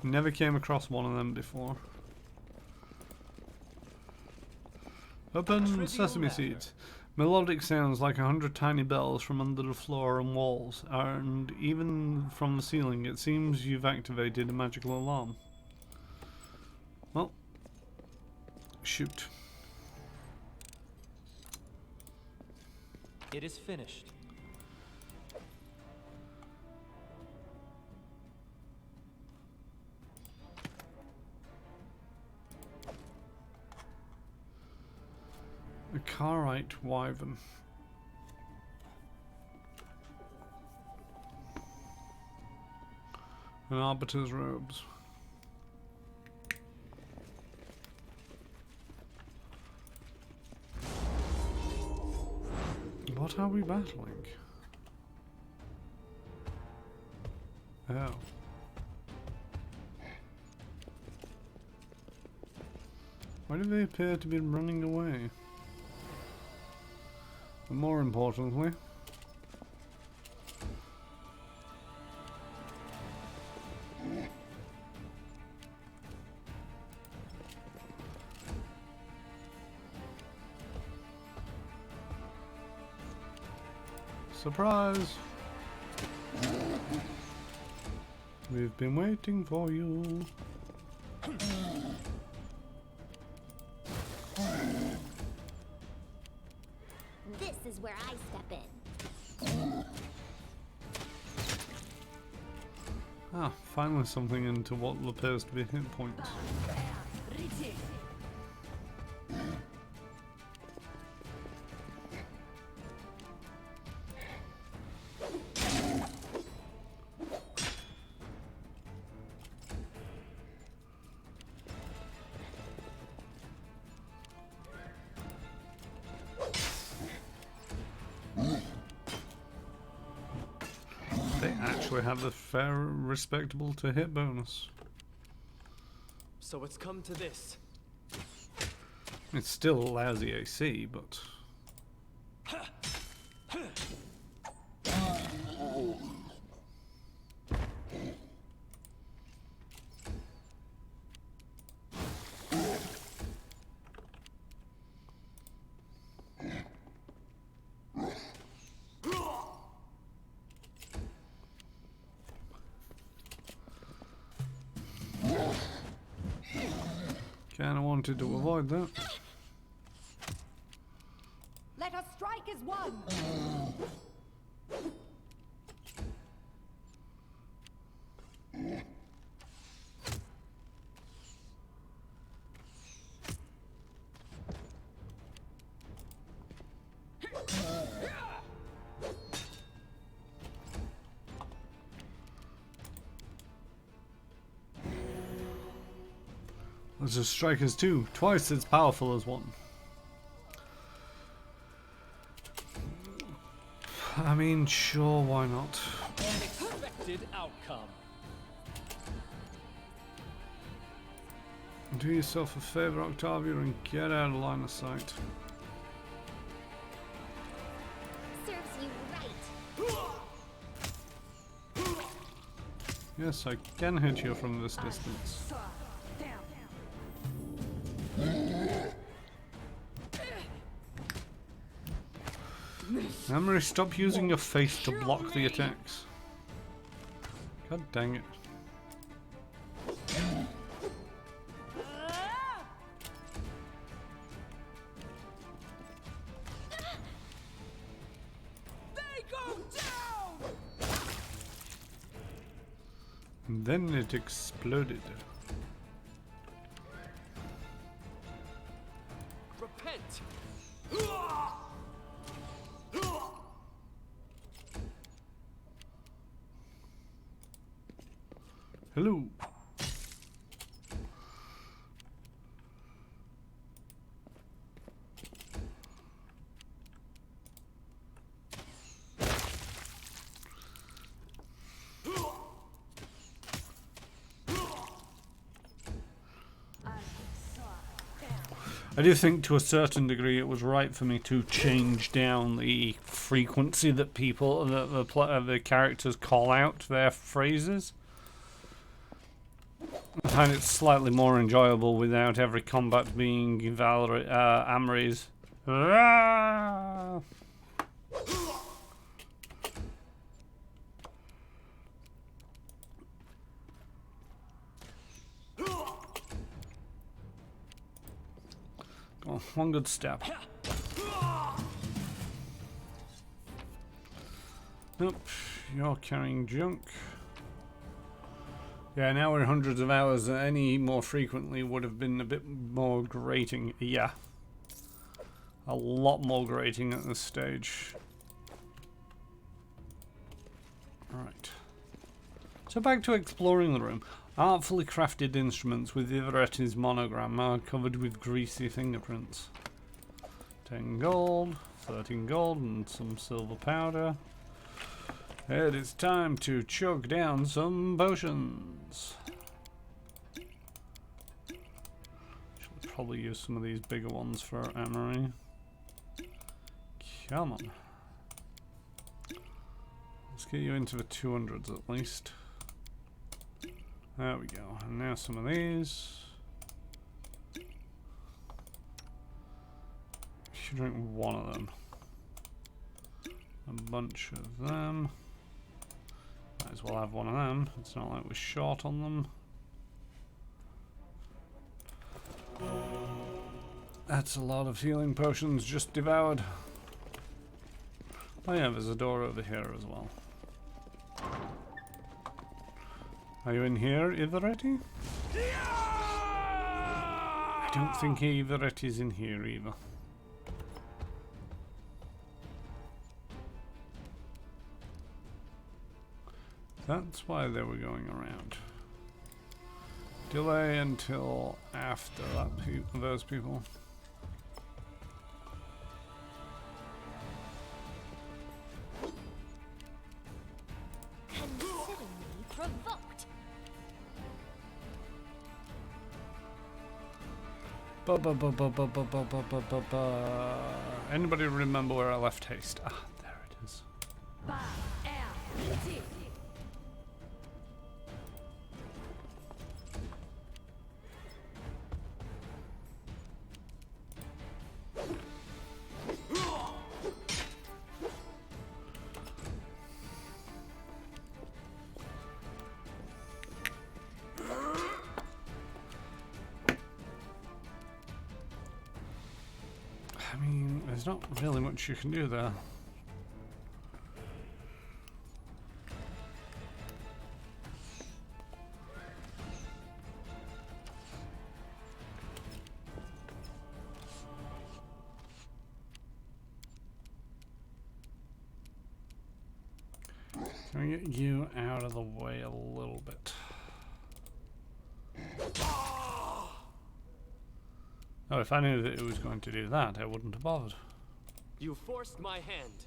Never came across one of them before. Open sesame seeds. Melodic sounds like 100 tiny bells from under the floor and walls, and even from the ceiling. It seems you've activated a magical alarm. Well, shoot. It is finished. A Carite Wyvern. And Arbiter's Robes. What are we battling? Oh. Why do they appear to be running away? But more importantly, surprise! We've been waiting for you. This is where I step in. Ah, finally something into what appears to be hit points. They actually have a fair, respectable to hit bonus. So it's come to this. It's still a lousy AC, but... Kinda wanted to avoid that. Let us strike as one. Let's just strike as two, twice as powerful as one. I mean, sure, why not? An expected outcome. Do yourself a favor, Octavia, and get out of line of sight. Serves you right. Yes, I can hit you from this distance. Emery, stop using your face to block the attacks. God dang it. And then it exploded. Repent! Hello. I do think to a certain degree it was right for me to change down the frequency that people, the characters call out their phrases. I find it slightly more enjoyable without every combat being Amri's. Oh, one good step. Nope, you're carrying junk. Yeah, now we're hundreds of hours. Any more frequently would have been a bit more grating. Yeah. A lot more grating at this stage. Right. So back to exploring the room. Artfully crafted instruments with Ivaretti's monogram are covered with greasy fingerprints. 10 gold, 13 gold, and some silver powder. It is time to chug down some potions. Should probably use some of these bigger ones for Amory. Come on. Let's get you into the 200s at least. There we go. And now some of these. You should drink one of them. A bunch of them. Might as well have one of them. It's not like we're short on them. That's a lot of healing potions just devoured. Oh yeah, there's a door over here as well. Are you in here, Ivaretti? I don't think Ivaretti's in here either. That's why they were going around. Delay until after that those people. Consider me provoked. Anybody remember where I left haste? Ah, there it is. I mean, there's not really much you can do there. Can we get you out of the way a little bit? Oh, if I knew that it was going to do that, I wouldn't have bothered. You forced my hand.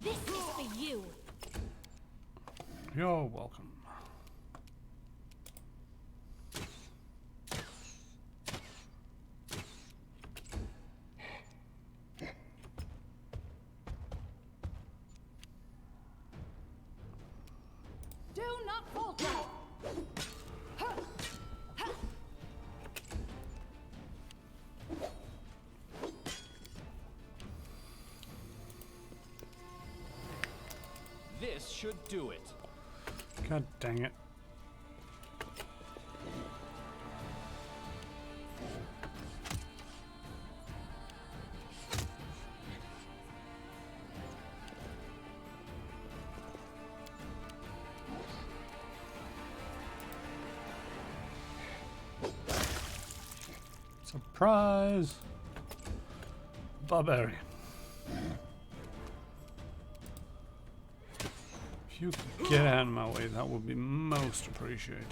This is for you. You're welcome. Do not falter. This should do it. God dang it. Surprise! Barbarian. If you could get out of my way, that would be most appreciated.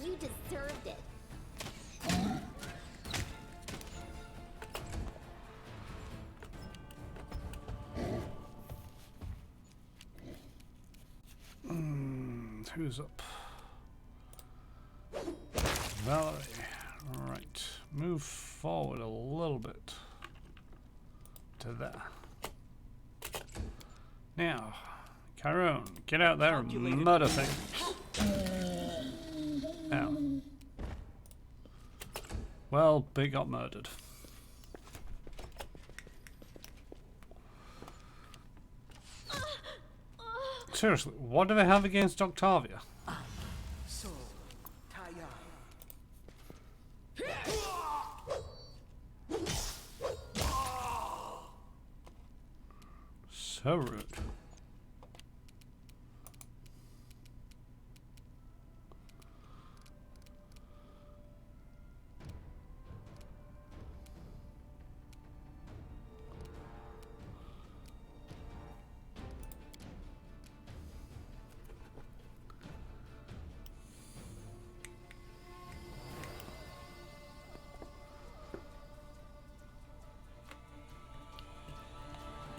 You deserved it. Who's up? Valerie. Right. Move forward a little bit. To there. Now, Chiron, get out there and murder things. Ow. Well, they got murdered. Seriously, what do they have against Octavia? So rude.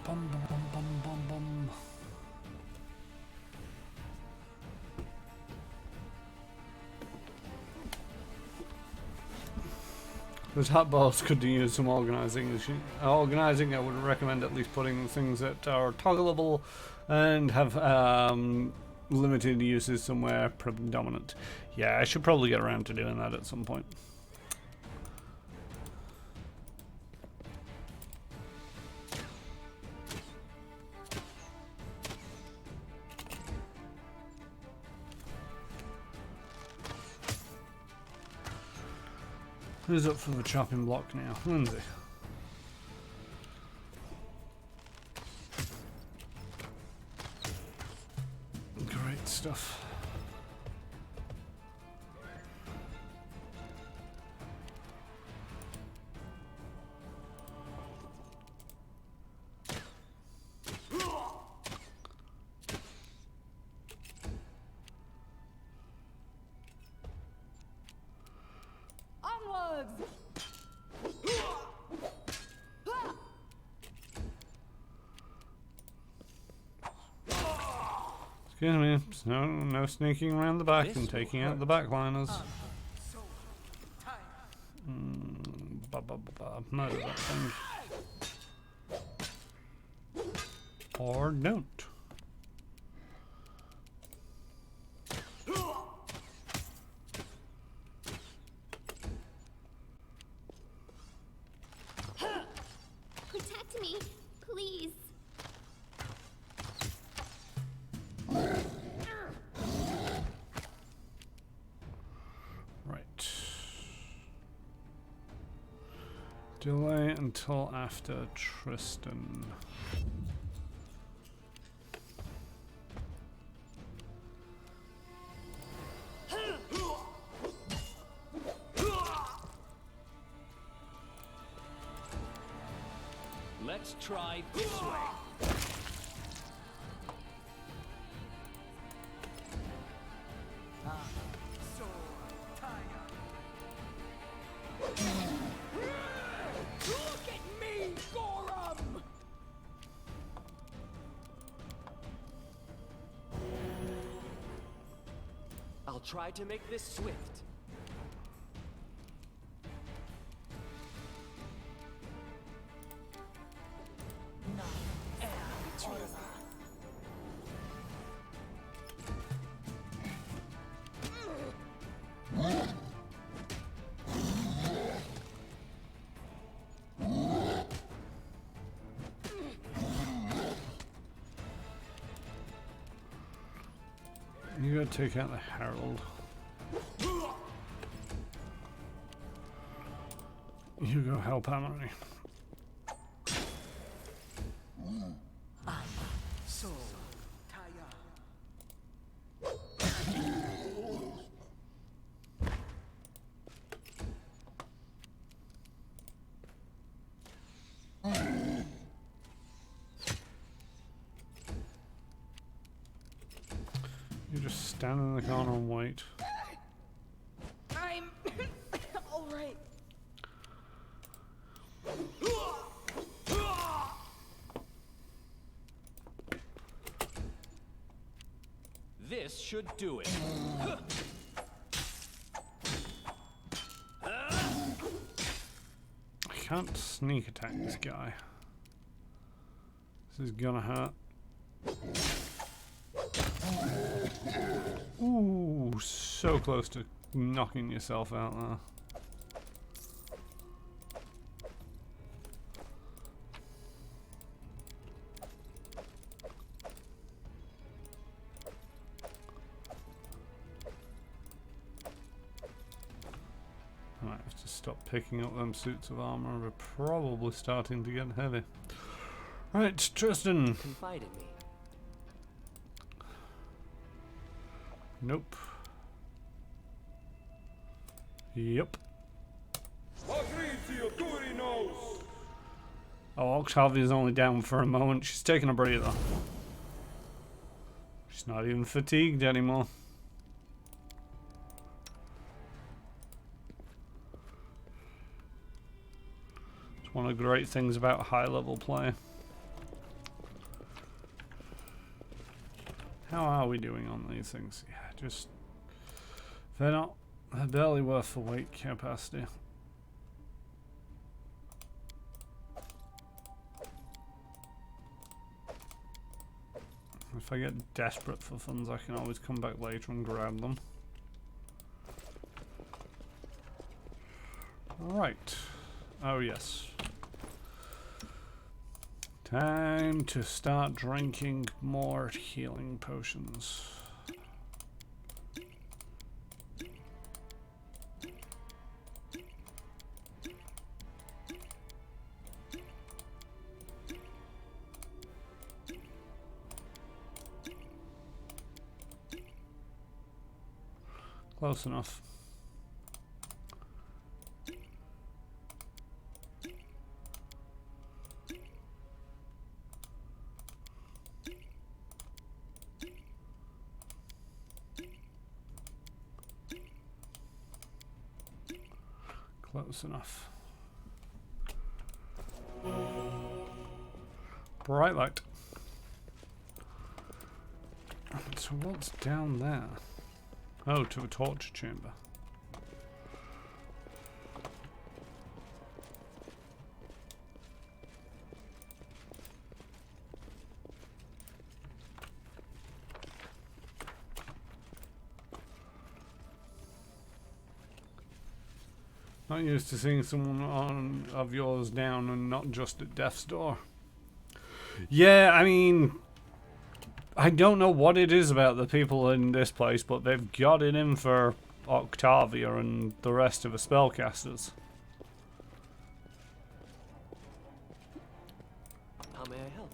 Bum, bum, bum, bum, bum, bum. The top boss could use some organizing. Organizing, I would recommend at least putting things that are toggleable and have limited uses somewhere predominant. Yeah, I should probably get around to doing that at some point. Who's up for the chopping block now? Lindsay. Great stuff. Onwards! Excuse me, no sneaking around the back and taking out the backliners. Murder that thing. Or don't. Protect me, please. Right. Delay until after Tristan. Let's try this way. Look at me, Gorham! I'll try to make this swift. You gotta take out the Herald. You go help Amory. You just stand in the corner and wait. I'm all right. This should do it. I can't sneak attack this guy. This is gonna hurt. Ooh, so close to knocking yourself out there. I might have to stop picking up them suits of armor. We're probably starting to get heavy. Right, Tristan. Confide in me. Nope. Yep. Oh, Octavia's only down for a moment. She's taking a breather. She's not even fatigued anymore. It's one of the great things about high-level play. How are we doing on these things? Yeah, just... they're barely worth the weight capacity. If I get desperate for funds, I can always come back later and grab them. Alright. Oh yes. Time to start drinking more healing potions. Close enough. Close enough. Bright light. So what's down there? Oh, to a torture chamber. Not used to seeing someone of yours down and not just at death's door. Yeah, I mean, I don't know what it is about the people in this place, but they've got it in for Octavia and the rest of the spellcasters. How may I help?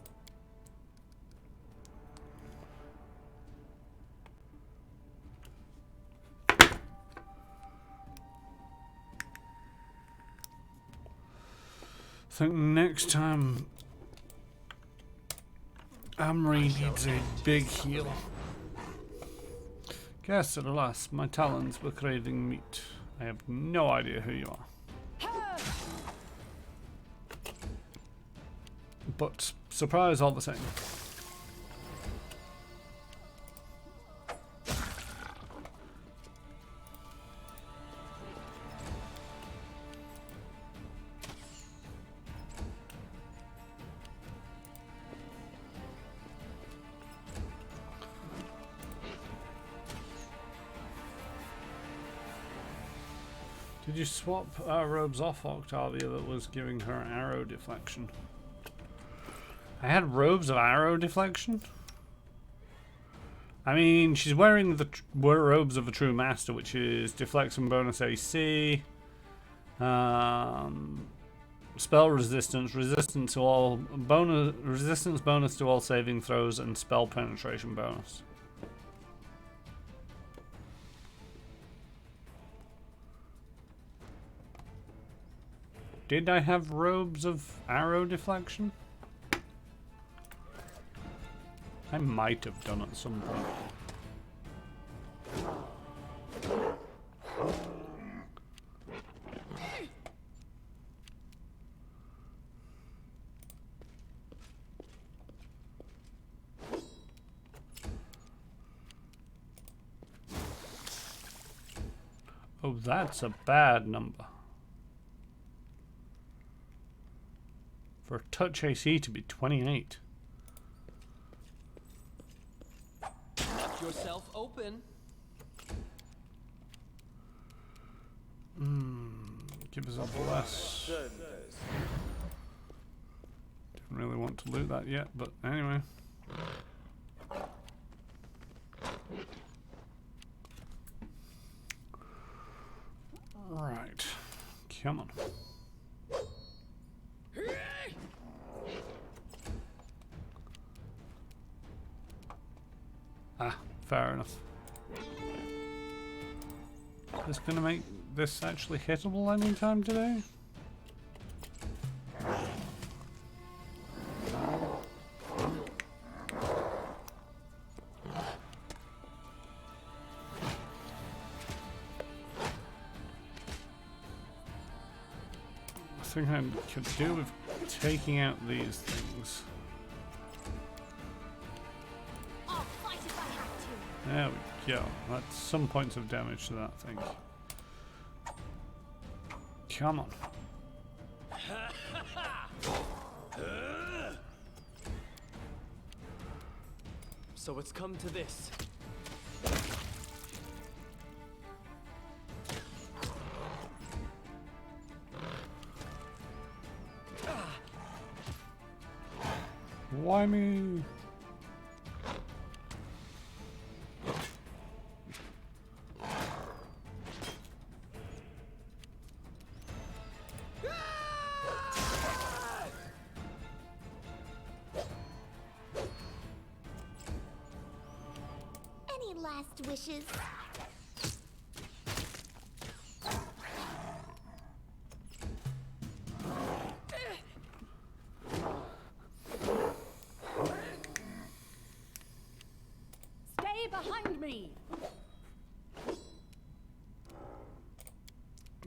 I think next time Amri needs a big heal. Guess at last my talons were craving meat. I have no idea who you are. But surprise all the same. Did you swap robes off Octavia that was giving her arrow deflection? I had robes of arrow deflection? I mean, she's wearing the robes of a true master, which is deflection bonus AC, spell resistance, resistance to all bonus, resistance bonus to all saving throws, and spell penetration bonus. Did I have robes of arrow deflection? I might have done at some point. Oh, that's a bad number. For touch AC to be 28. Let yourself open. Give us a bless. Didn't really want to loot that yet, but anyway. Right. Come on. Ah, fair enough. Is this gonna make this actually hittable anytime today? I think I could do with taking out these things. I'll fight if I have to. There we go. That's some points of damage to that thing. Come on. So it's come to this. Why me? Any last wishes? Stay behind me.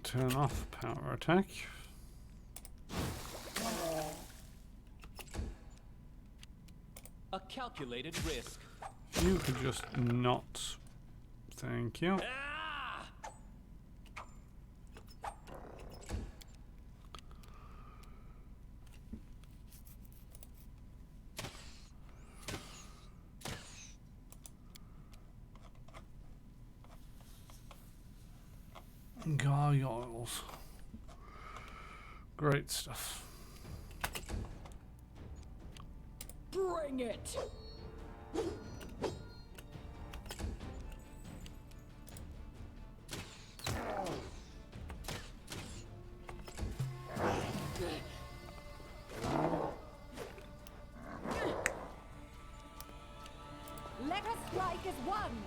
Turn off power attack. A calculated risk. If you could just not. Thank you. Gargoyles. Great stuff. Bring it. Let us strike as one.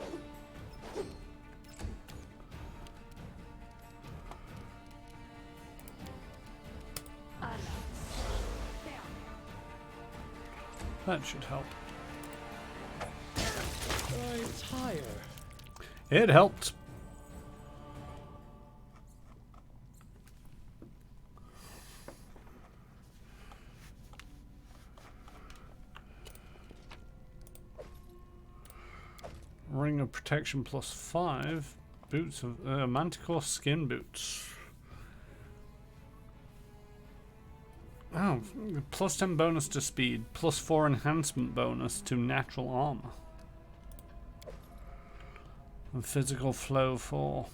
That should help. I tire. It helped. Ring of protection +5. Boots of manticore skin boots. Oh, +10 bonus to speed, +4 enhancement bonus to natural armor. And physical flow 4.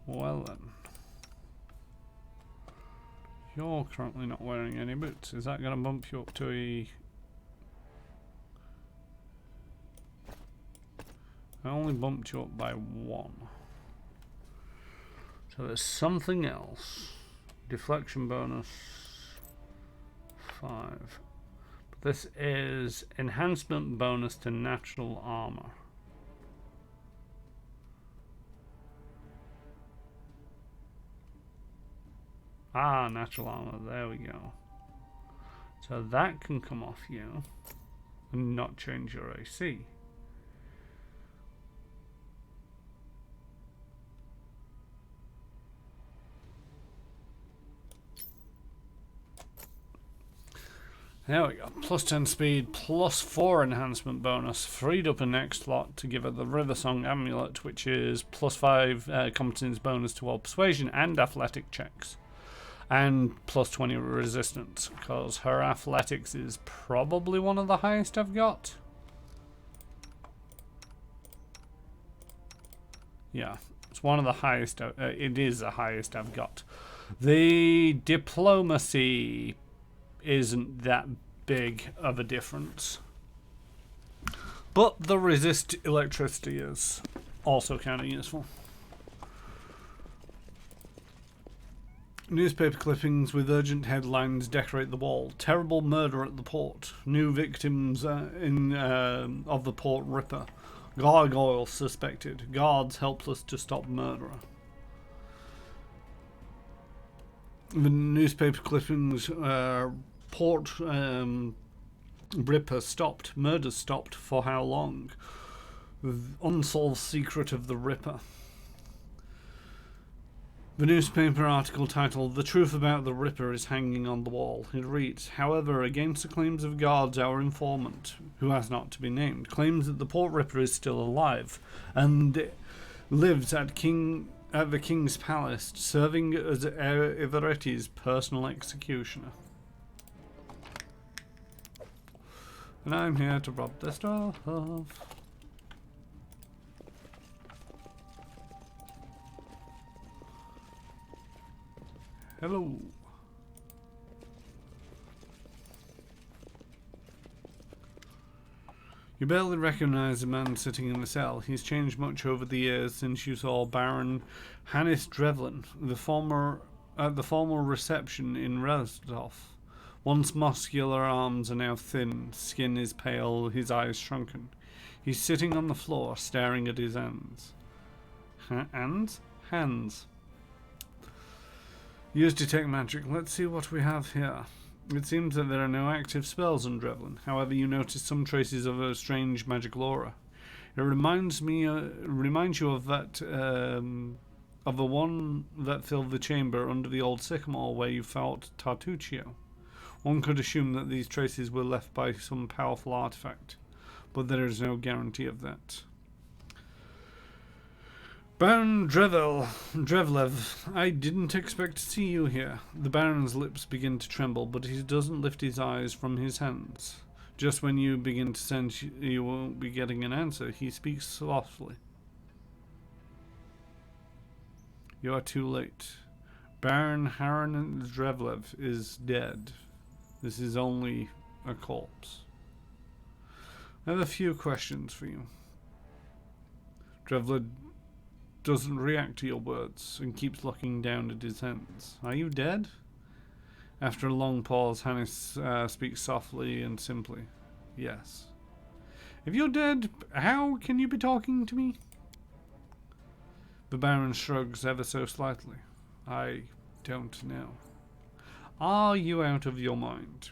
Well then. You're currently not wearing any boots. Is that going to bump you up to a... I only bumped you up by 1. So there's something else. Deflection bonus 5. But this is enhancement bonus to natural armor. Ah, natural armor. There we go. So that can come off you and not change your AC. There we go. Plus 10 speed, plus 4 enhancement bonus. Freed up a next slot to give her the River Song Amulet, which is plus 5 competence bonus to all persuasion and athletic checks. And plus 20 resistance, because her athletics is probably one of the highest I've got. Yeah, it's one of the highest. It is the highest I've got. The diplomacy isn't that big of a difference, but the resist electricity is also kind of useful. Newspaper clippings with urgent headlines decorate the wall. Terrible murder at the port. New victims of the port ripper. Gargoyle suspected. Guards helpless to stop murderer. The newspaper clippings, port ripper stopped. Murder stopped. For how long? The unsolved secret of the ripper. The newspaper article titled "The Truth About the Ripper" is hanging on the wall. It reads, "However, against the claims of guards, our informant, who has not to be named, claims that the Port Ripper is still alive and lives at the King's Palace, serving as Ivaretti's personal executioner. And I'm here to rob their stuff." Hello. You barely recognize the man sitting in the cell. He's changed much over the years since you saw Baron Hannes Drevlin, at the formal reception in Rezdorf. Once muscular arms are now thin, skin is pale, his eyes shrunken. He's sitting on the floor, staring at his hands. Hands. Use detect magic. Let's see what we have here. It seems that there are no active spells on Drevlin. However, you notice some traces of a strange magical aura. It reminds you of that of the one that filled the chamber under the old sycamore where you fought Tartuccio. One could assume that these traces were left by some powerful artifact, but there is no guarantee of that. Baron Drevlev, I didn't expect to see you here. The Baron's lips begin to tremble, but he doesn't lift his eyes from his hands. Just when you begin to sense you won't be getting an answer, he speaks softly. You are too late. Baron Haran Drevlev is dead. This is only a corpse. I have a few questions for you. Drevlev doesn't react to your words and keeps looking down at his hands. Are you dead? After a long pause, Hannes speaks softly and simply. Yes. If you're dead, how can you be talking to me? The Baron shrugs ever so slightly. I don't know. Are you out of your mind?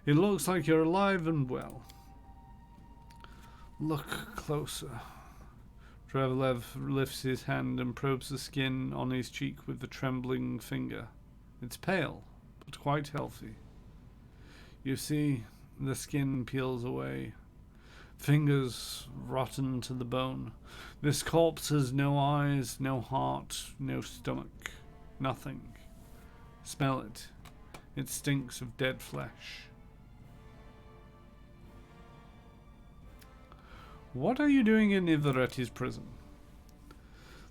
It looks like you're alive and well. Look closer. Drevlev lifts his hand and probes the skin on his cheek with a trembling finger. It's pale, but quite healthy. You see, the skin peels away. Fingers rotten to the bone. This corpse has no eyes, no heart, no stomach. Nothing. Smell it. It stinks of dead flesh. What are you doing in Ivaretti's prison?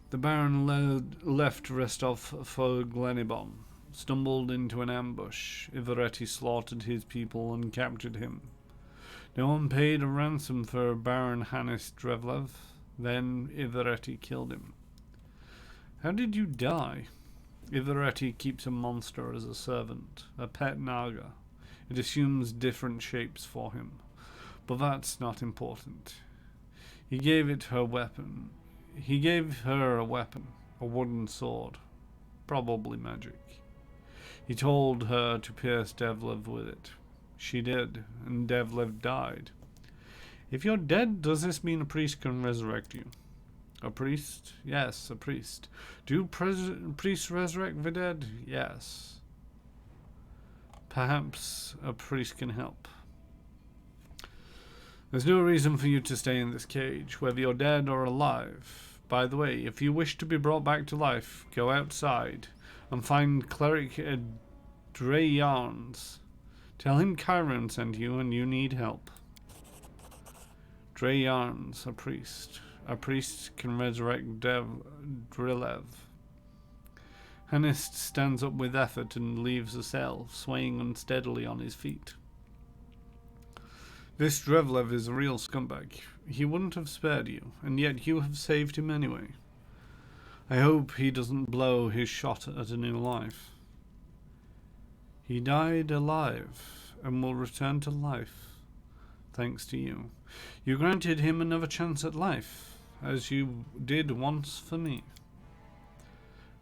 The Baron left Restov for Glenibon. stumbled into an ambush. Ivaretti slaughtered his people and captured him. No one paid a ransom for Baron Hannes Drevlev. Then Ivaretti killed him. How did you die? Ivaretti keeps a monster as a servant, a pet naga. It assumes different shapes for him. But that's not important. He gave her a weapon, a wooden sword. Probably magic. He told her to pierce Devlev with it. She did, and Devlev died. If you're dead, does this mean a priest can resurrect you? A priest? Yes, a priest. Do priests resurrect the dead? Yes. Perhaps a priest can help. There's no reason for you to stay in this cage, whether you're dead or alive. By the way, if you wish to be brought back to life, go outside and find Cleric Dreyarns. Tell him Chiron sent you and you need help. Dreyarns, a priest. A priest can resurrect Drilev. Hannes stands up with effort and leaves the cell, swaying unsteadily on his feet. This Drevlev is a real scumbag. He wouldn't have spared you, and yet you have saved him anyway. I hope he doesn't blow his shot at a new life. He died alive, and will return to life, thanks to you. You granted him another chance at life, as you did once for me.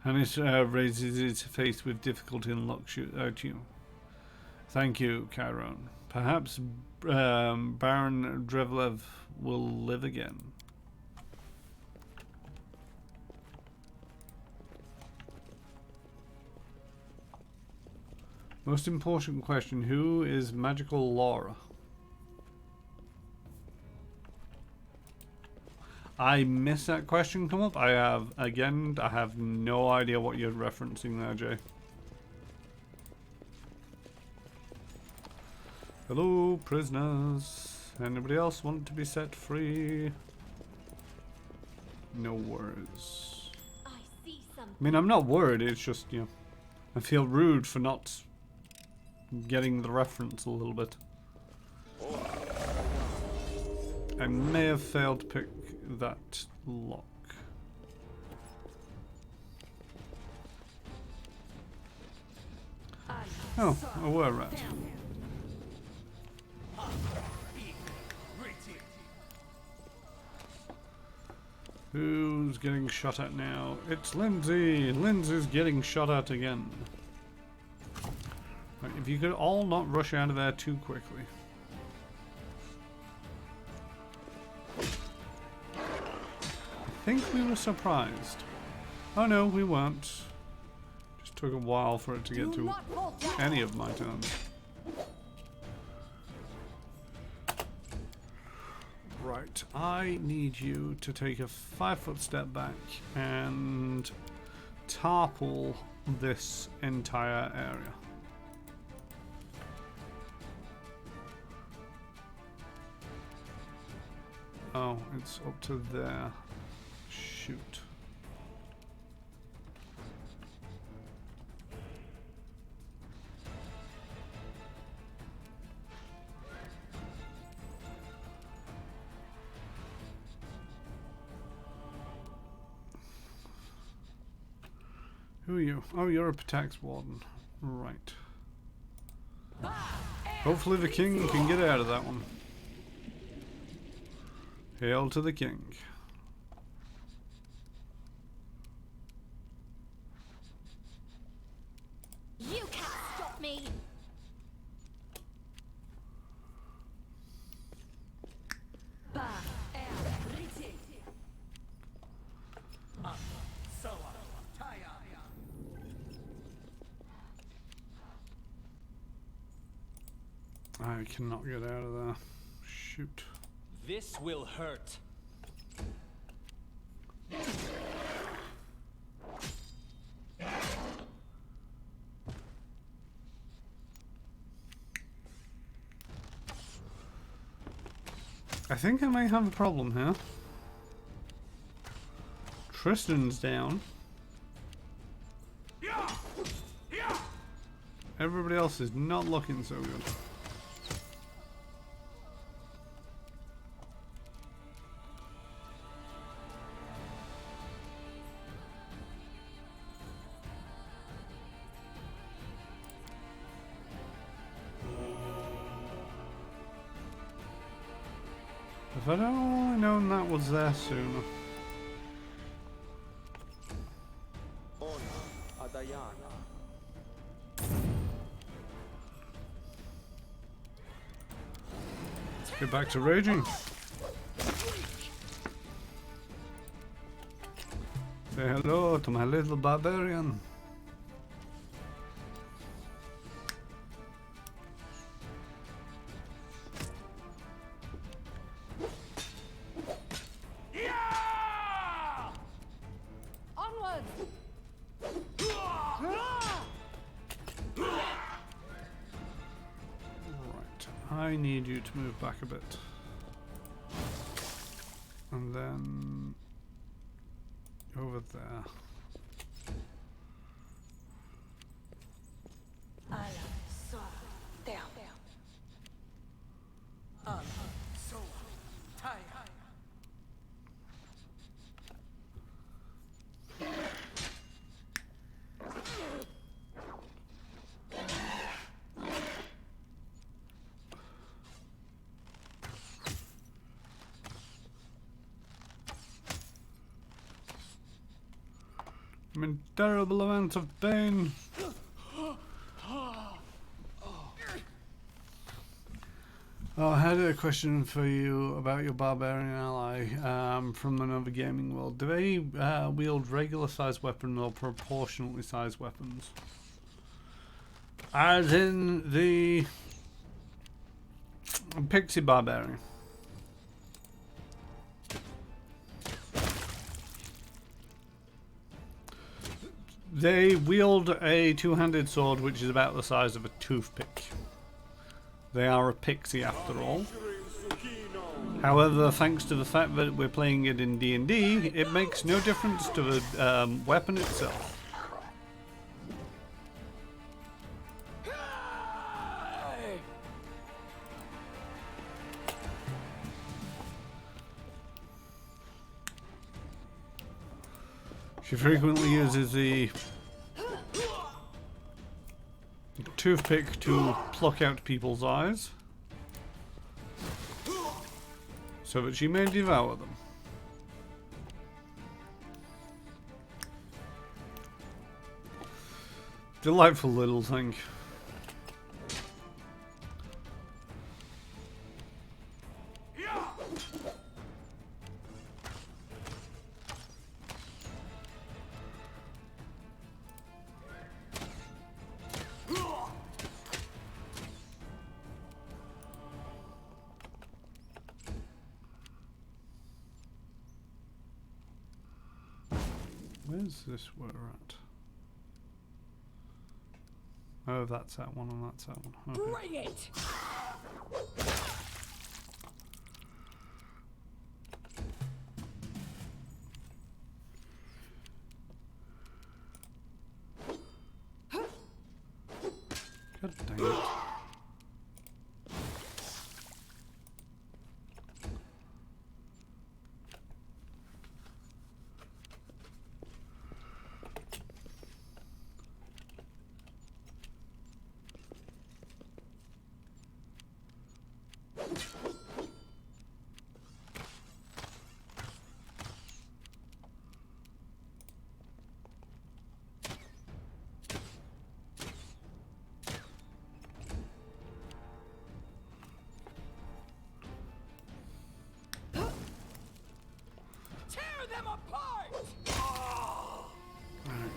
Hannes raises his face with difficulty and looks at you. Thank you, Chiron. Perhaps Baron Drevlev will live again. Most important question, who is Magical Laura? I missed that question come up. I have no idea what you're referencing there, Jay. Hello, prisoners. Anybody else want to be set free? No worries. I see something. I mean, I'm not worried, it's just, you know, I feel rude for not getting the reference a little bit. I may have failed to pick that lock. Oh, a were rat. Who's getting shot at now? It's Lindsay! Lindsay's getting shot at again. Right, if you could all not rush out of there too quickly. I think we were surprised. Oh no, we weren't. Just took a while for it to get to any of my turns. Right, I need you to take a 5-foot step back and tarple this entire area. Oh, it's up to there. Shoot. Who are you? Oh, you're a tax warden. Right. Hopefully the king can get out of that one. Hail to the king. You can't stop me. I cannot get out of there. Shoot. This will hurt. I think I may have a problem here. Tristan's down. Everybody else is not looking so good. If I'd only known that was there sooner. Let's get back to raging. Say hello to my little barbarian. Onwards! Right, I need you to move back a bit. And then over there. I'm in terrible amounts of pain. Oh, I had a question for you about your barbarian ally from another gaming world. Do they wield regular sized weapons or proportionately sized weapons? As in the Pixie Barbarian. They wield a two-handed sword which is about the size of a toothpick. They are a pixie after all. However, thanks to the fact that we're playing it in D&D, it makes no difference to the weapon itself. She frequently uses the toothpick to pluck out people's eyes so that she may devour them. Delightful little thing. Where's this where we're at? Oh, that's that one and that's that one. Okay. Bring it! God dang it.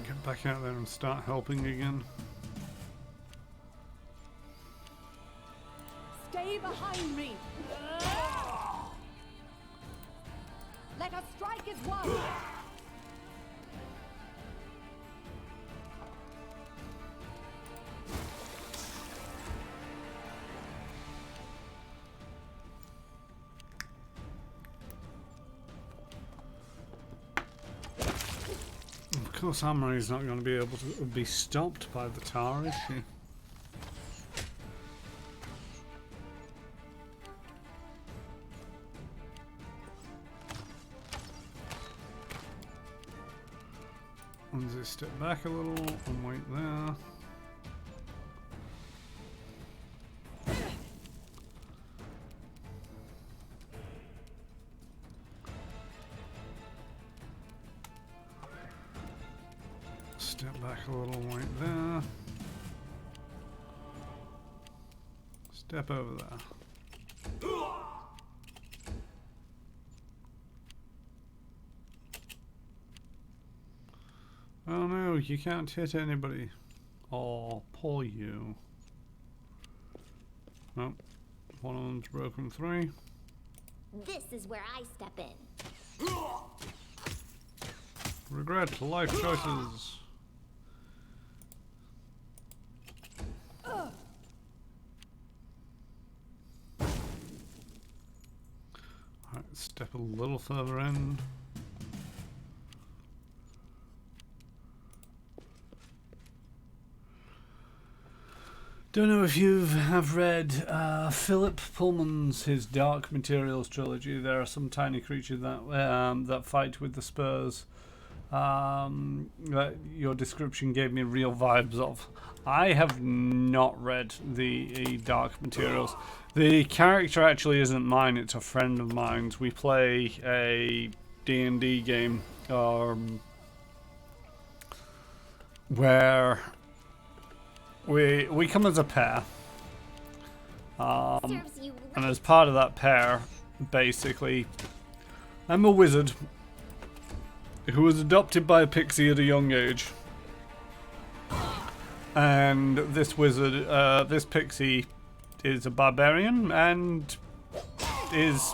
Get back out there and start helping again. Stay behind me! Let us strike as one! Of course, Amory's not going to be able to be stopped by the tar, is she? And just step back a little and wait there. Step back a little, wait there. Step over there. Oh no, you can't hit anybody. Oh, poor you. Oh, one of them's broken free. This is where I step in. Regret life choices. Alright, step a little further in. Don't know if you have read Philip Pullman's his Dark Materials trilogy. There are some tiny creatures that that fight with the spurs. That your description gave me real vibes of. I have not read the Dark Materials. The character actually isn't mine, it's a friend of mine's. We play a D&D game where we come as a pair. And as part of that pair, basically, I'm a wizard who was adopted by a pixie at a young age. And this wizard, this pixie is a barbarian and is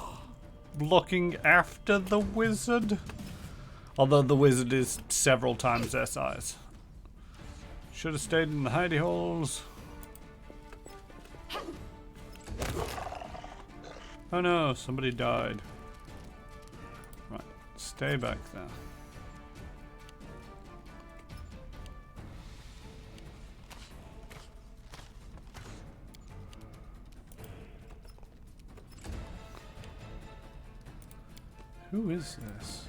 looking after the wizard. Although the wizard is several times their size. Should have stayed in the hidey holes. Oh no, somebody died. Right, stay back there. Who is this?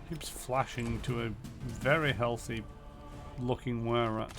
Keeps flashing to a very healthy looking were rat.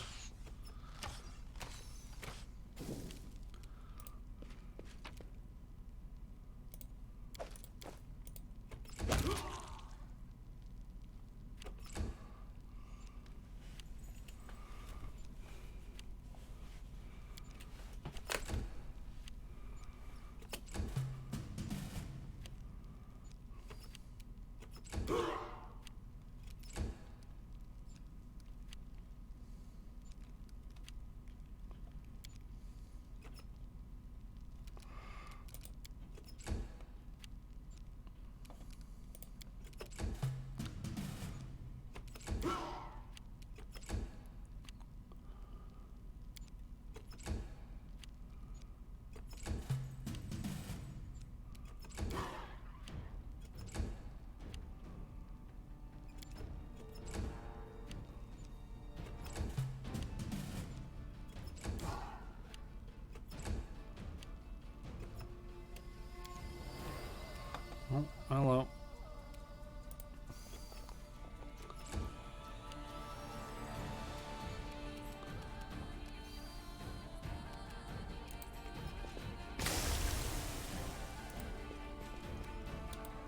Oh, hello.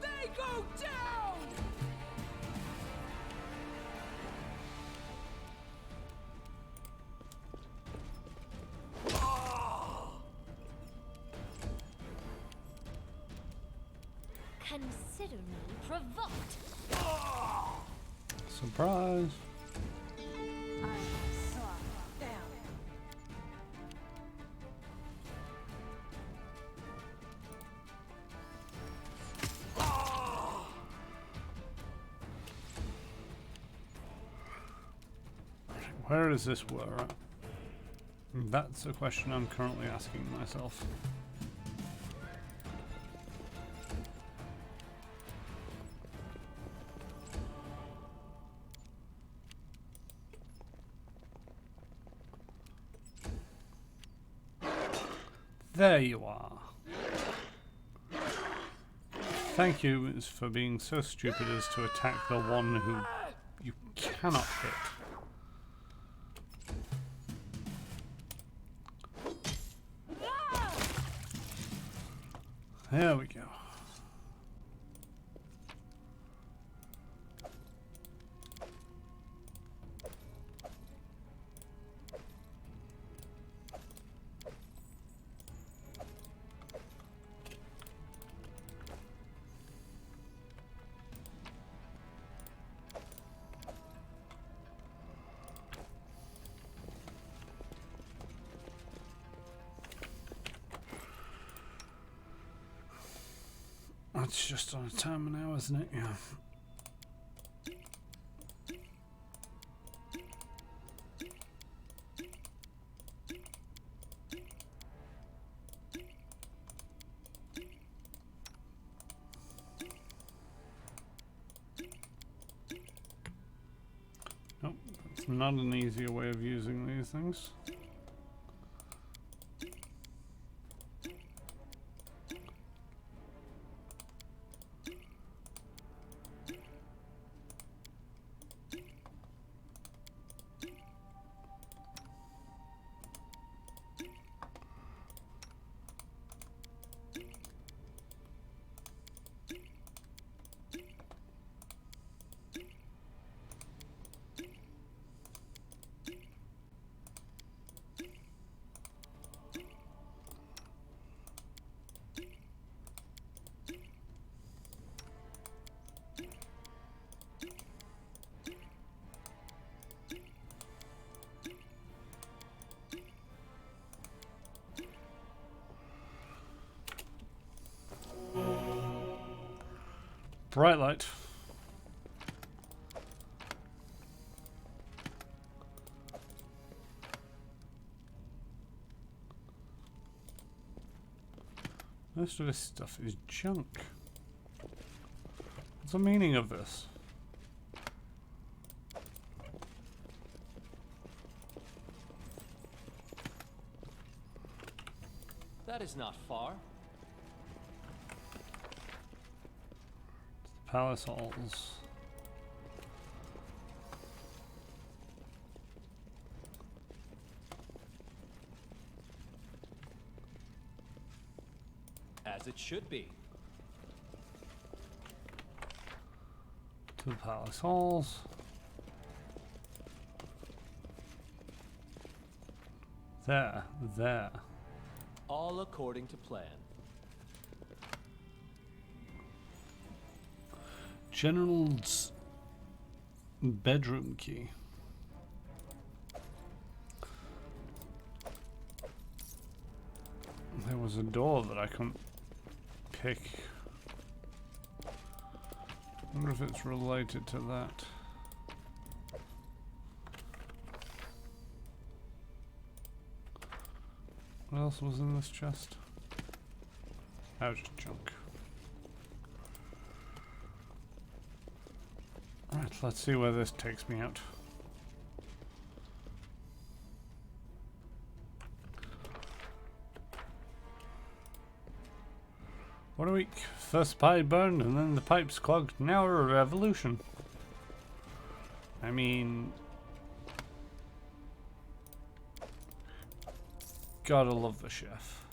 They go down! Consider me provoked. Surprise. I saw them. Where is this were at? That's a question I'm currently asking myself. There you are. Thank you for being so stupid as to attack the one who you cannot hit. There we go. It's just on a timer now, isn't it? Yeah. Nope, that's not an easier way of using these things. Bright light. Most of this stuff is junk. What's the meaning of this? That is not far. Palace halls. As it should be. To the palace halls. There. All according to plan. General's bedroom key. There was a door that I couldn't pick. I wonder if it's related to that. What else was in this chest? That was just junk. Right, let's see where this takes me out. What a week. First pipe burned and then the pipes clogged. Now a revolution. I mean... gotta love the chef.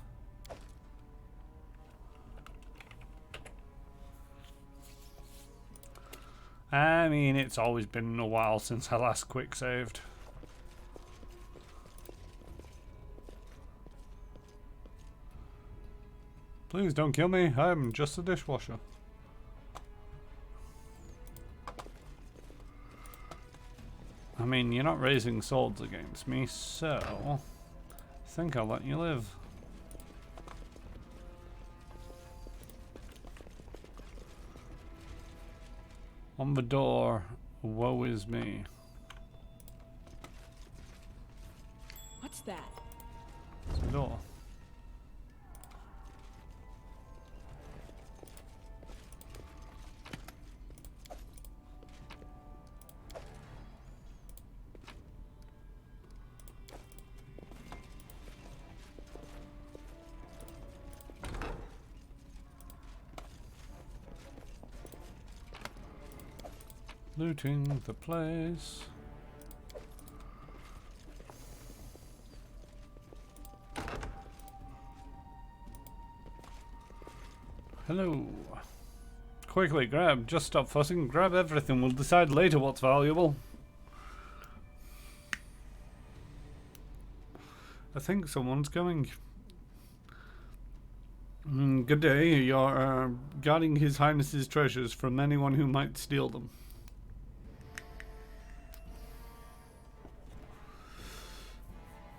I mean, it's always been a while since I last quick saved. Please don't kill me, I'm just a dishwasher. I mean, you're not raising swords against me, so I think I'll let you live. On the door, woe is me. What's that? It's a door. Looting the place. Hello. Quickly, grab. Just stop fussing. Grab everything. We'll decide later what's valuable. I think someone's coming. Good day. You're guarding His Highness's treasures from anyone who might steal them.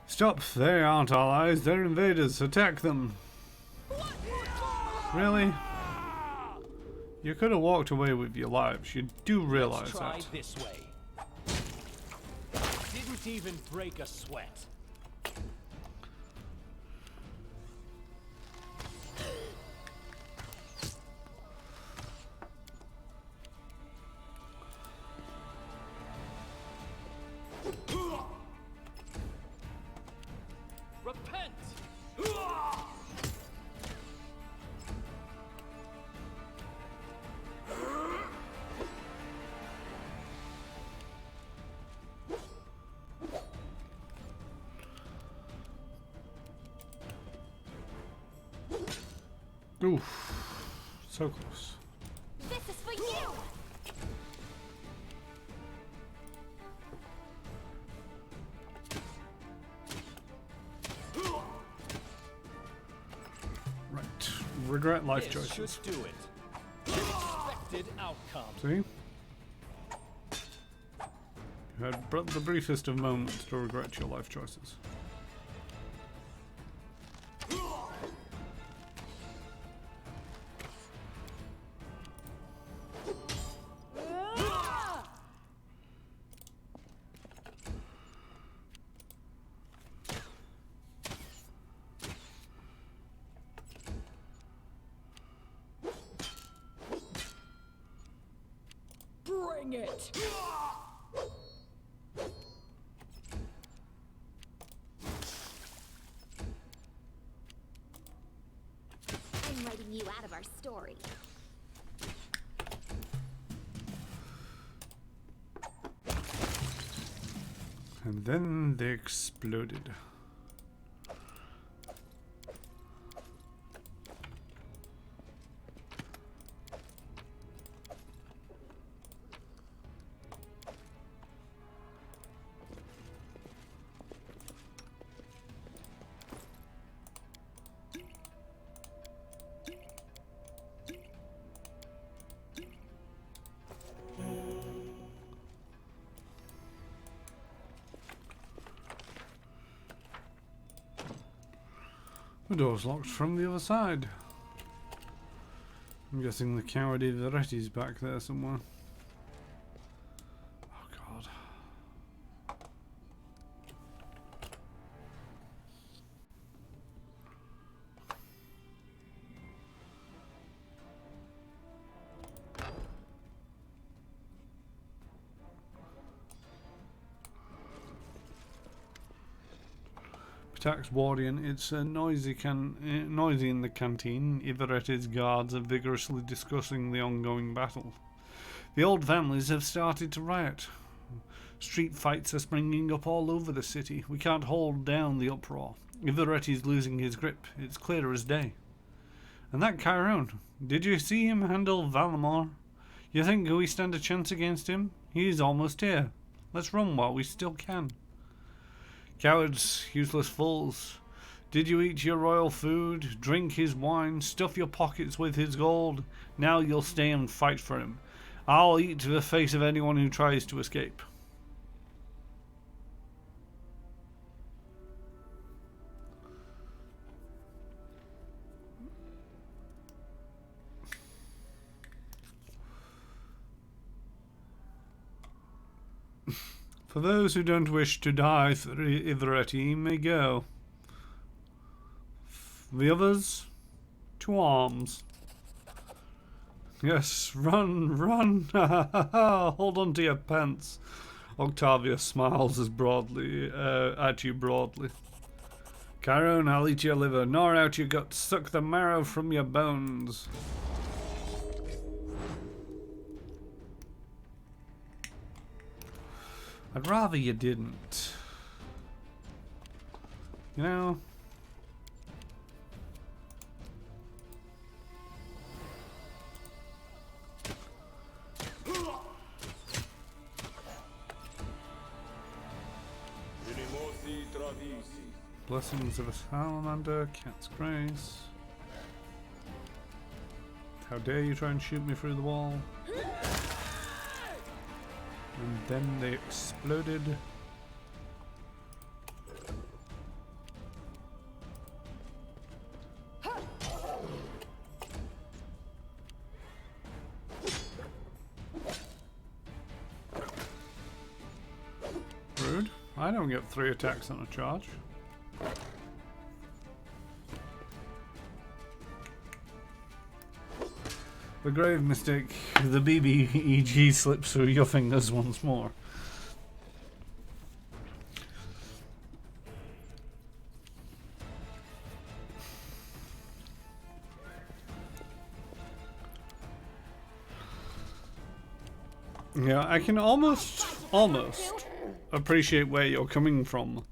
Stop. They aren't allies. They're invaders. Attack them. Really? You could have walked away with your lives. You do realize Let's try that. this way. Didn't even break a sweat. Repent! Oof. So close. This is for you! Right. Regret life This choices. should do it. Expected outcome. See? You had the briefest of moments to regret your life choices. Bring it! I'm writing you out of our story. And then they exploded. The door's locked from the other side. I'm guessing the cowardly Veretti's back there somewhere. Oh god. Tax Wardian, it's noisy in the canteen. Iveretti's guards are vigorously discussing the ongoing battle. The old families have started to riot. Street fights are springing up all over the city. We can't hold down the uproar. Iveretti's losing his grip. It's clear as day. And that Chiron, did you see him handle Valamor? You think we stand a chance against him? He's almost here. Let's run while we still can. Cowards, useless fools. Did you eat your royal food, drink his wine, stuff your pockets with his gold? Now you'll stay and fight for him. I'll eat the face of anyone who tries to escape. For those who don't wish to die, Iveretti may go. The others, to arms. Yes, run, run! Hold on to your pants. Octavia smiles as broadly at you broadly. Chiron, I'll eat your liver, gnaw out your guts, suck the marrow from your bones. I'd rather you didn't. You know? Blessings of a salamander, cat's grace. How dare you try and shoot me through the wall? And then they exploded. Rude. I don't get 3 attacks on a charge. The grave mistake. The BBEG slips through your fingers once more. Yeah, I can almost appreciate where you're coming from.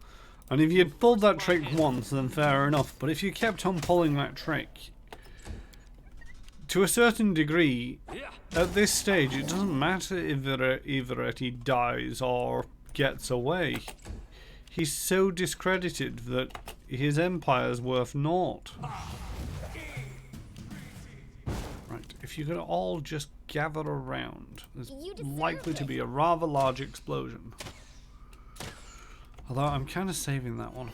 And if you'd pulled that trick once, then fair enough. But if you kept on pulling that trick, to a certain degree, at this stage, it doesn't matter if he dies or gets away. He's so discredited that his empire's worth naught. Right, if you could all just gather around, there's likely to be a rather large explosion. Although I'm kind of saving that one.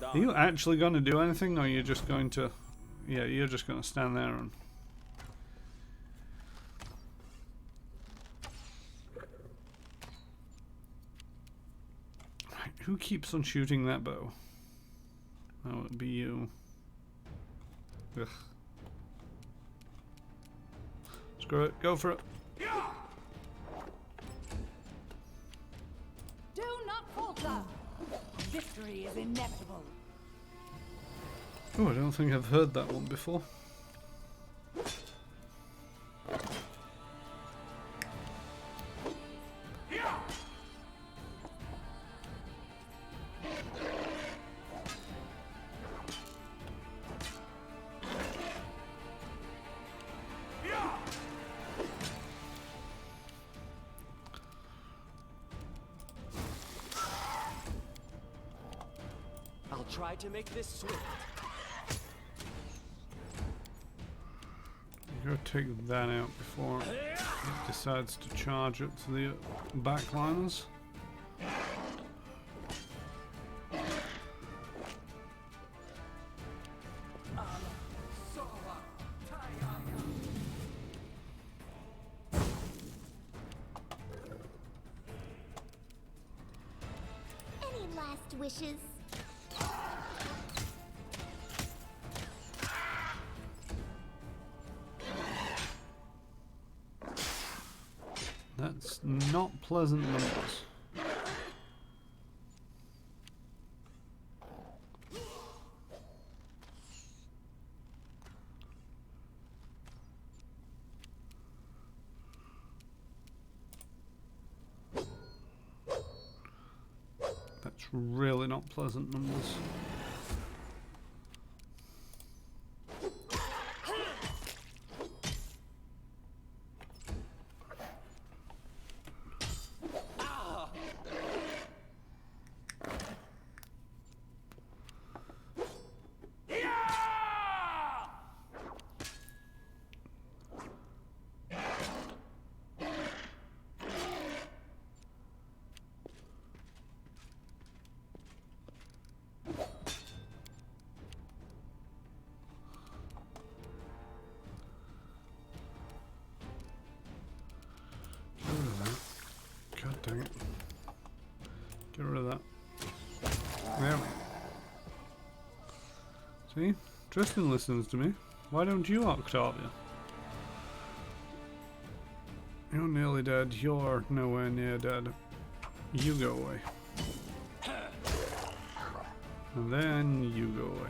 Are you actually going to do anything, or are you just going to... Yeah, you're just going to stand there and... Right, who keeps on shooting that bow? Oh, it'd be you. Ugh. Screw it, go for it. Do not falter. Victory is inevitable. Oh, I don't think I've heard that one before. I'll try to make this swift. Go take that out before it decides to charge up to the backliners. Any last wishes? That's not pleasant numbers. That's really not pleasant numbers. God dang it. Get rid of that. There. See? Tristan listens to me. Why don't you, Octavia? You're nearly dead. You're nowhere near dead. You go away. And then you go away.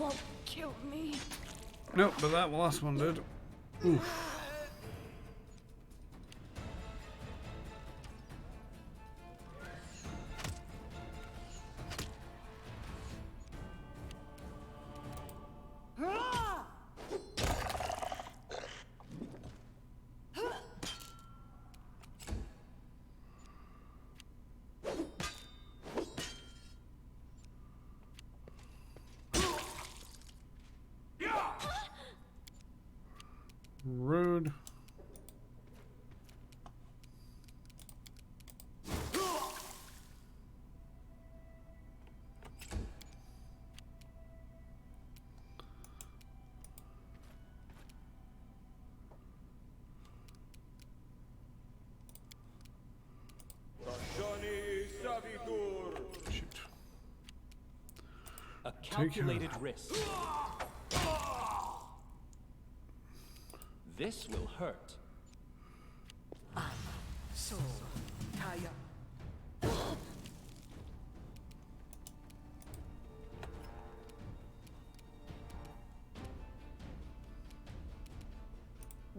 won't kill me. Nope, but that last one did. Oof. Rude. Shoot. A calculated risk. This will hurt. So, Kaya.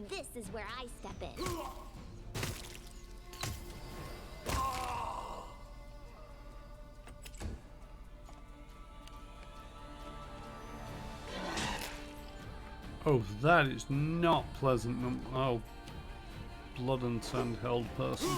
This is where I step in. Oh, that is not pleasant. Oh, blood and sand held person.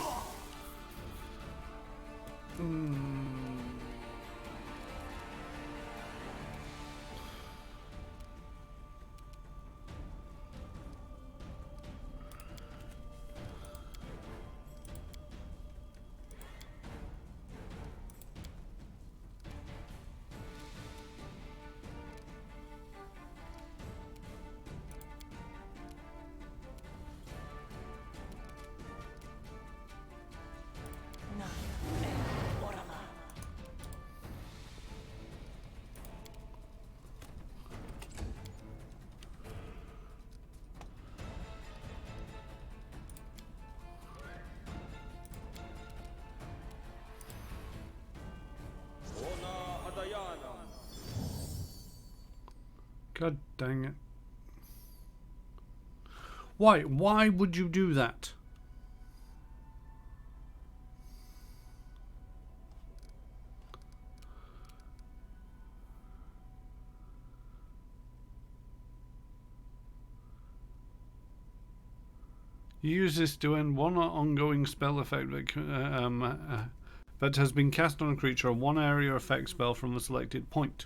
God dang it. Why? Why would you do that? You use this to end one ongoing spell effect that has been cast on a creature, one area effect spell from a selected point.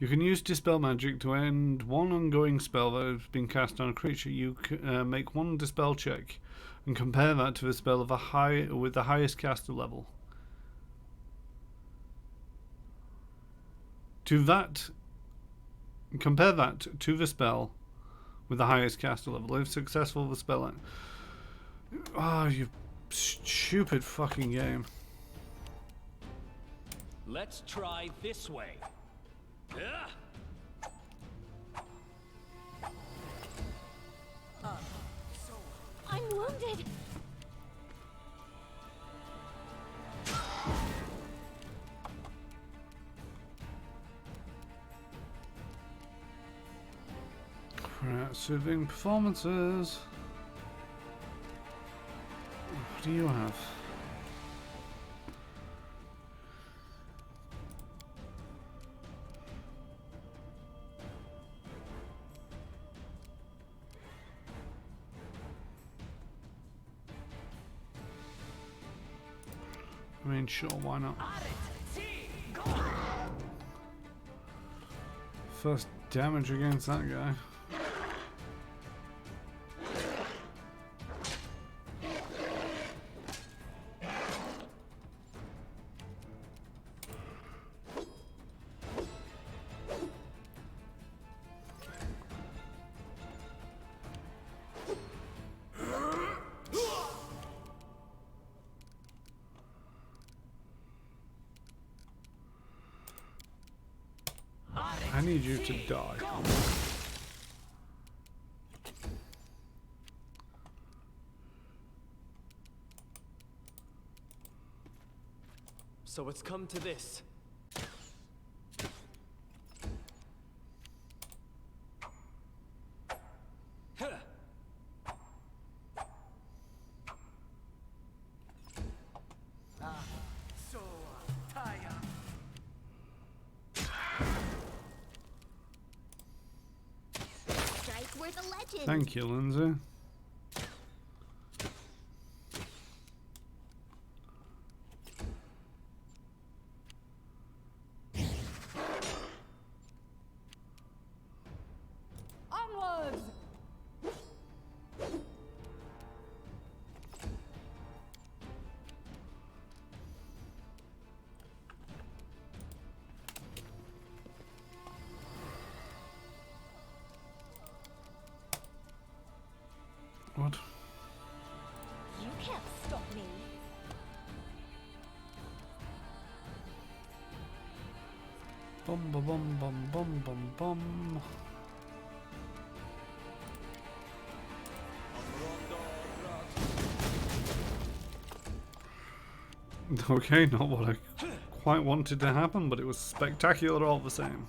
You can use Dispel Magic to end one ongoing spell that has been cast on a creature. You make one Dispel check and compare that to the spell of with the highest caster level. Compare that to the spell with the highest caster level. If successful, the spell. Oh, you stupid fucking game. Let's try this way. I'm wounded. Right, soothing performances. What do you have? I mean, sure, why not? First damage against that guy. I need you to die. So it's come to this. Strike's worth a legend. Thank you, Lindsay. Onwards! What? You can't stop me. Bum bum bum bum bum bum bum. Okay, not what I quite wanted to happen, but it was spectacular all the same.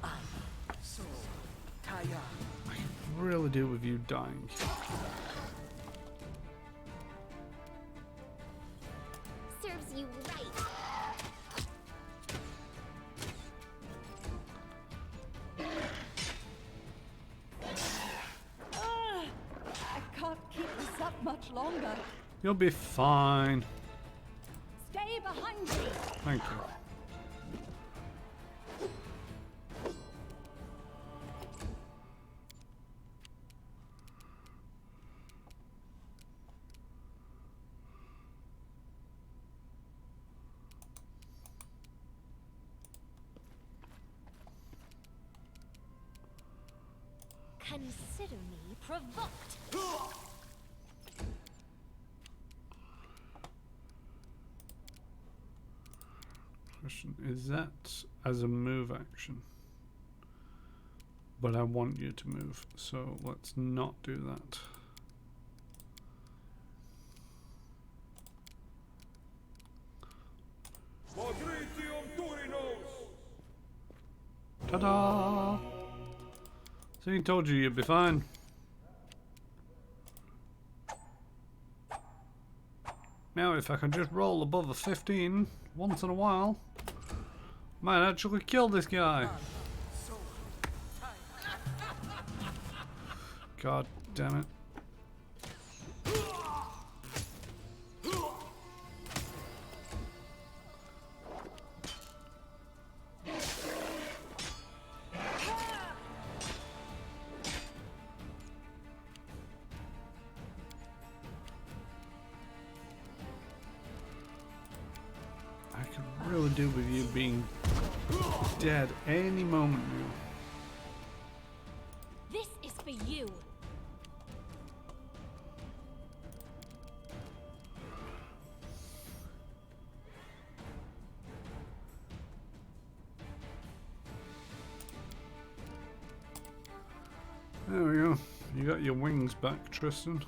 I could really do with you dying. Serves you right. I can't keep this up much longer. You'll be fine. Stay behind me. Thank you. Consider me provoked. Question, is that as a move action? But I want you to move, so let's not do that. Ta-da! See, told you you'd be fine. Now, if I can just roll above a 15 once in a while, might actually kill this guy. God damn it. I could really do with you being dead any moment now. This is for you. There we go. You got your wings back, Tristan.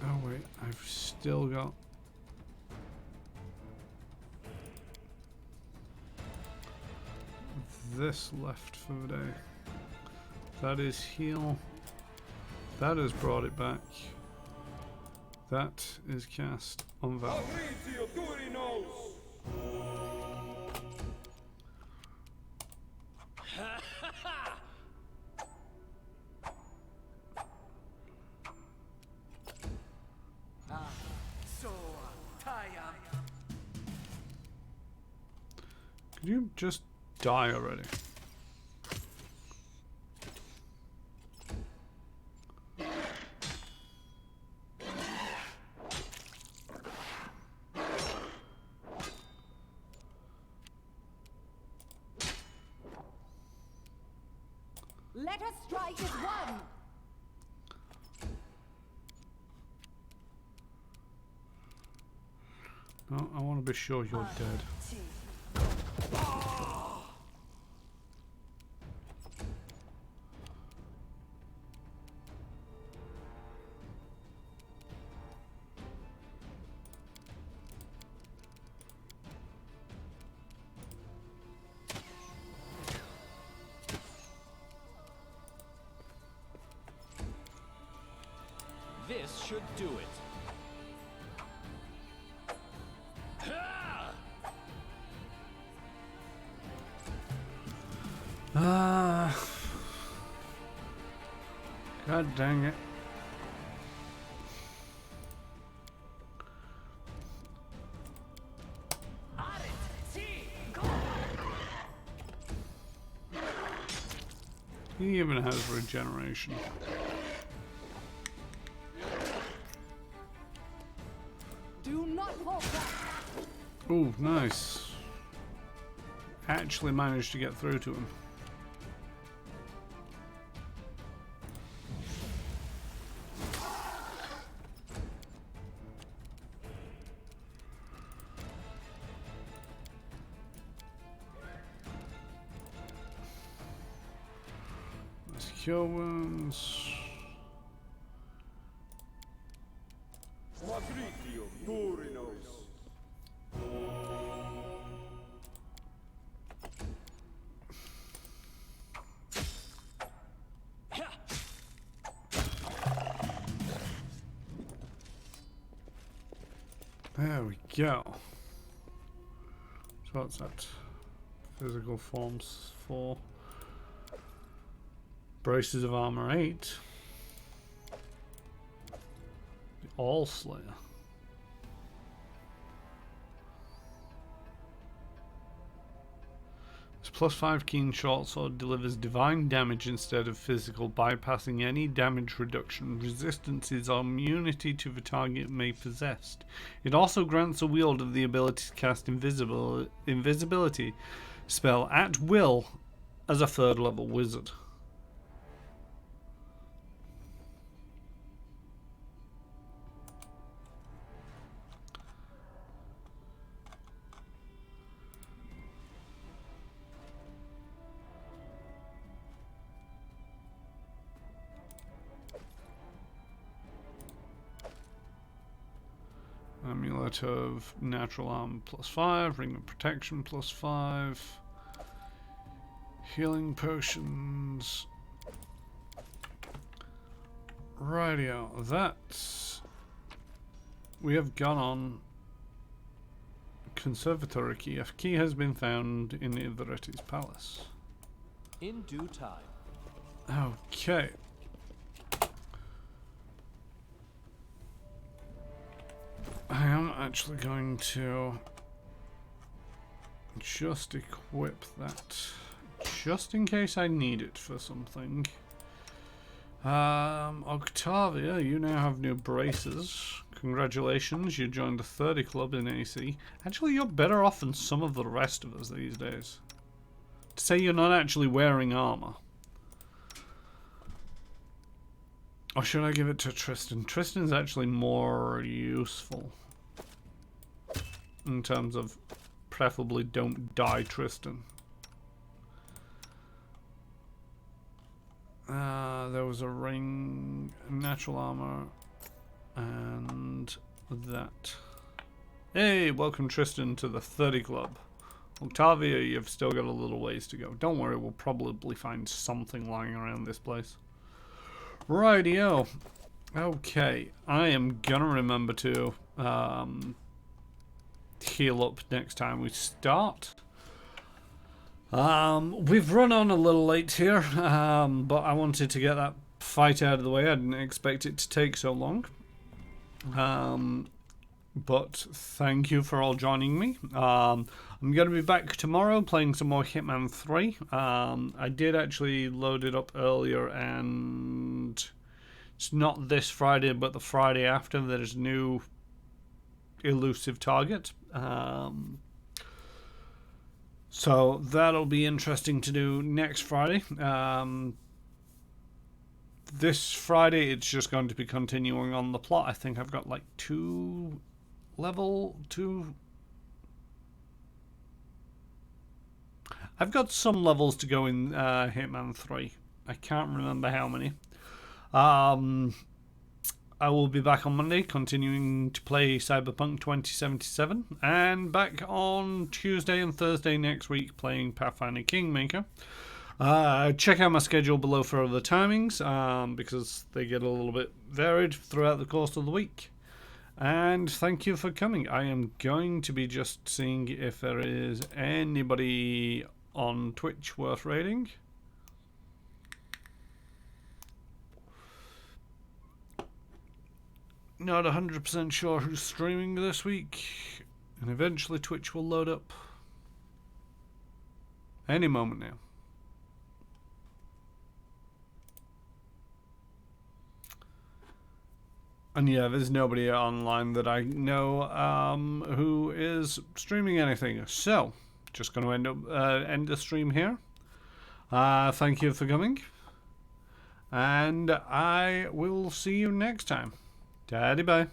Oh wait, I've still got this left for the day. That is heal. That has brought it back. That is cast on Val. Could you just die already? Let us strike as one. No, I want to be sure you're dead. This should do it. God dang it. He even has regeneration. Do not fall back. Oh, nice. Actually managed to get through to him. Let's kill wounds. There we go. So what's that? Physical forms 4. Braces of armor 8. The All Slayer. This +5 keen short sword delivers divine damage instead of physical, bypassing any damage reduction, resistances, or immunity to the target may possess. It also grants a wielder the ability to cast invisibility spell at will as a 3rd level wizard. Amulet of natural armor +5, ring of protection +5, healing potions. Rightio, that's. We have gone on. Conservatory key. A key has been found in Ivaretti's palace. In due time. Okay. I am actually going to just equip that, just in case I need it for something. Octavia, you now have new braces. Congratulations, you joined the 30 club in AC. Actually, you're better off than some of the rest of us these days. To say you're not actually wearing armor. Or should I give it to Tristan? Tristan's actually more useful. In terms of preferably don't die Tristan. There was a ring, natural armor, and that. Hey, welcome Tristan to the 30 club. Octavia, you've still got a little ways to go. Don't worry, we'll probably find something lying around this place. Rightio. Okay, I am gonna remember to heal up next time we start. We've run on a little late here, but I wanted to get that fight out of the way. I didn't expect it to take so long. But thank you for all joining me. I'm going to be back tomorrow playing some more Hitman 3. I did actually load it up earlier, and it's not this Friday, but the Friday after. There's a new elusive target. So that'll be interesting to do next Friday. This Friday, it's just going to be continuing on the plot. I think I've got like 2 level 2. I've got some levels to go in Hitman 3. I can't remember how many. I will be back on Monday continuing to play Cyberpunk 2077, and back on Tuesday and Thursday next week playing Pathfinder Kingmaker. Check out my schedule below for other timings, because they get a little bit varied throughout the course of the week. And thank you for coming. I am going to be just seeing if there is anybody on Twitch worth raiding. Not 100% sure who's streaming this week, and eventually Twitch will load up any moment now. And yeah, there's nobody online that I know who is streaming anything. So, just going to end the stream here. Thank you for coming, and I will see you next time. Daddy bye.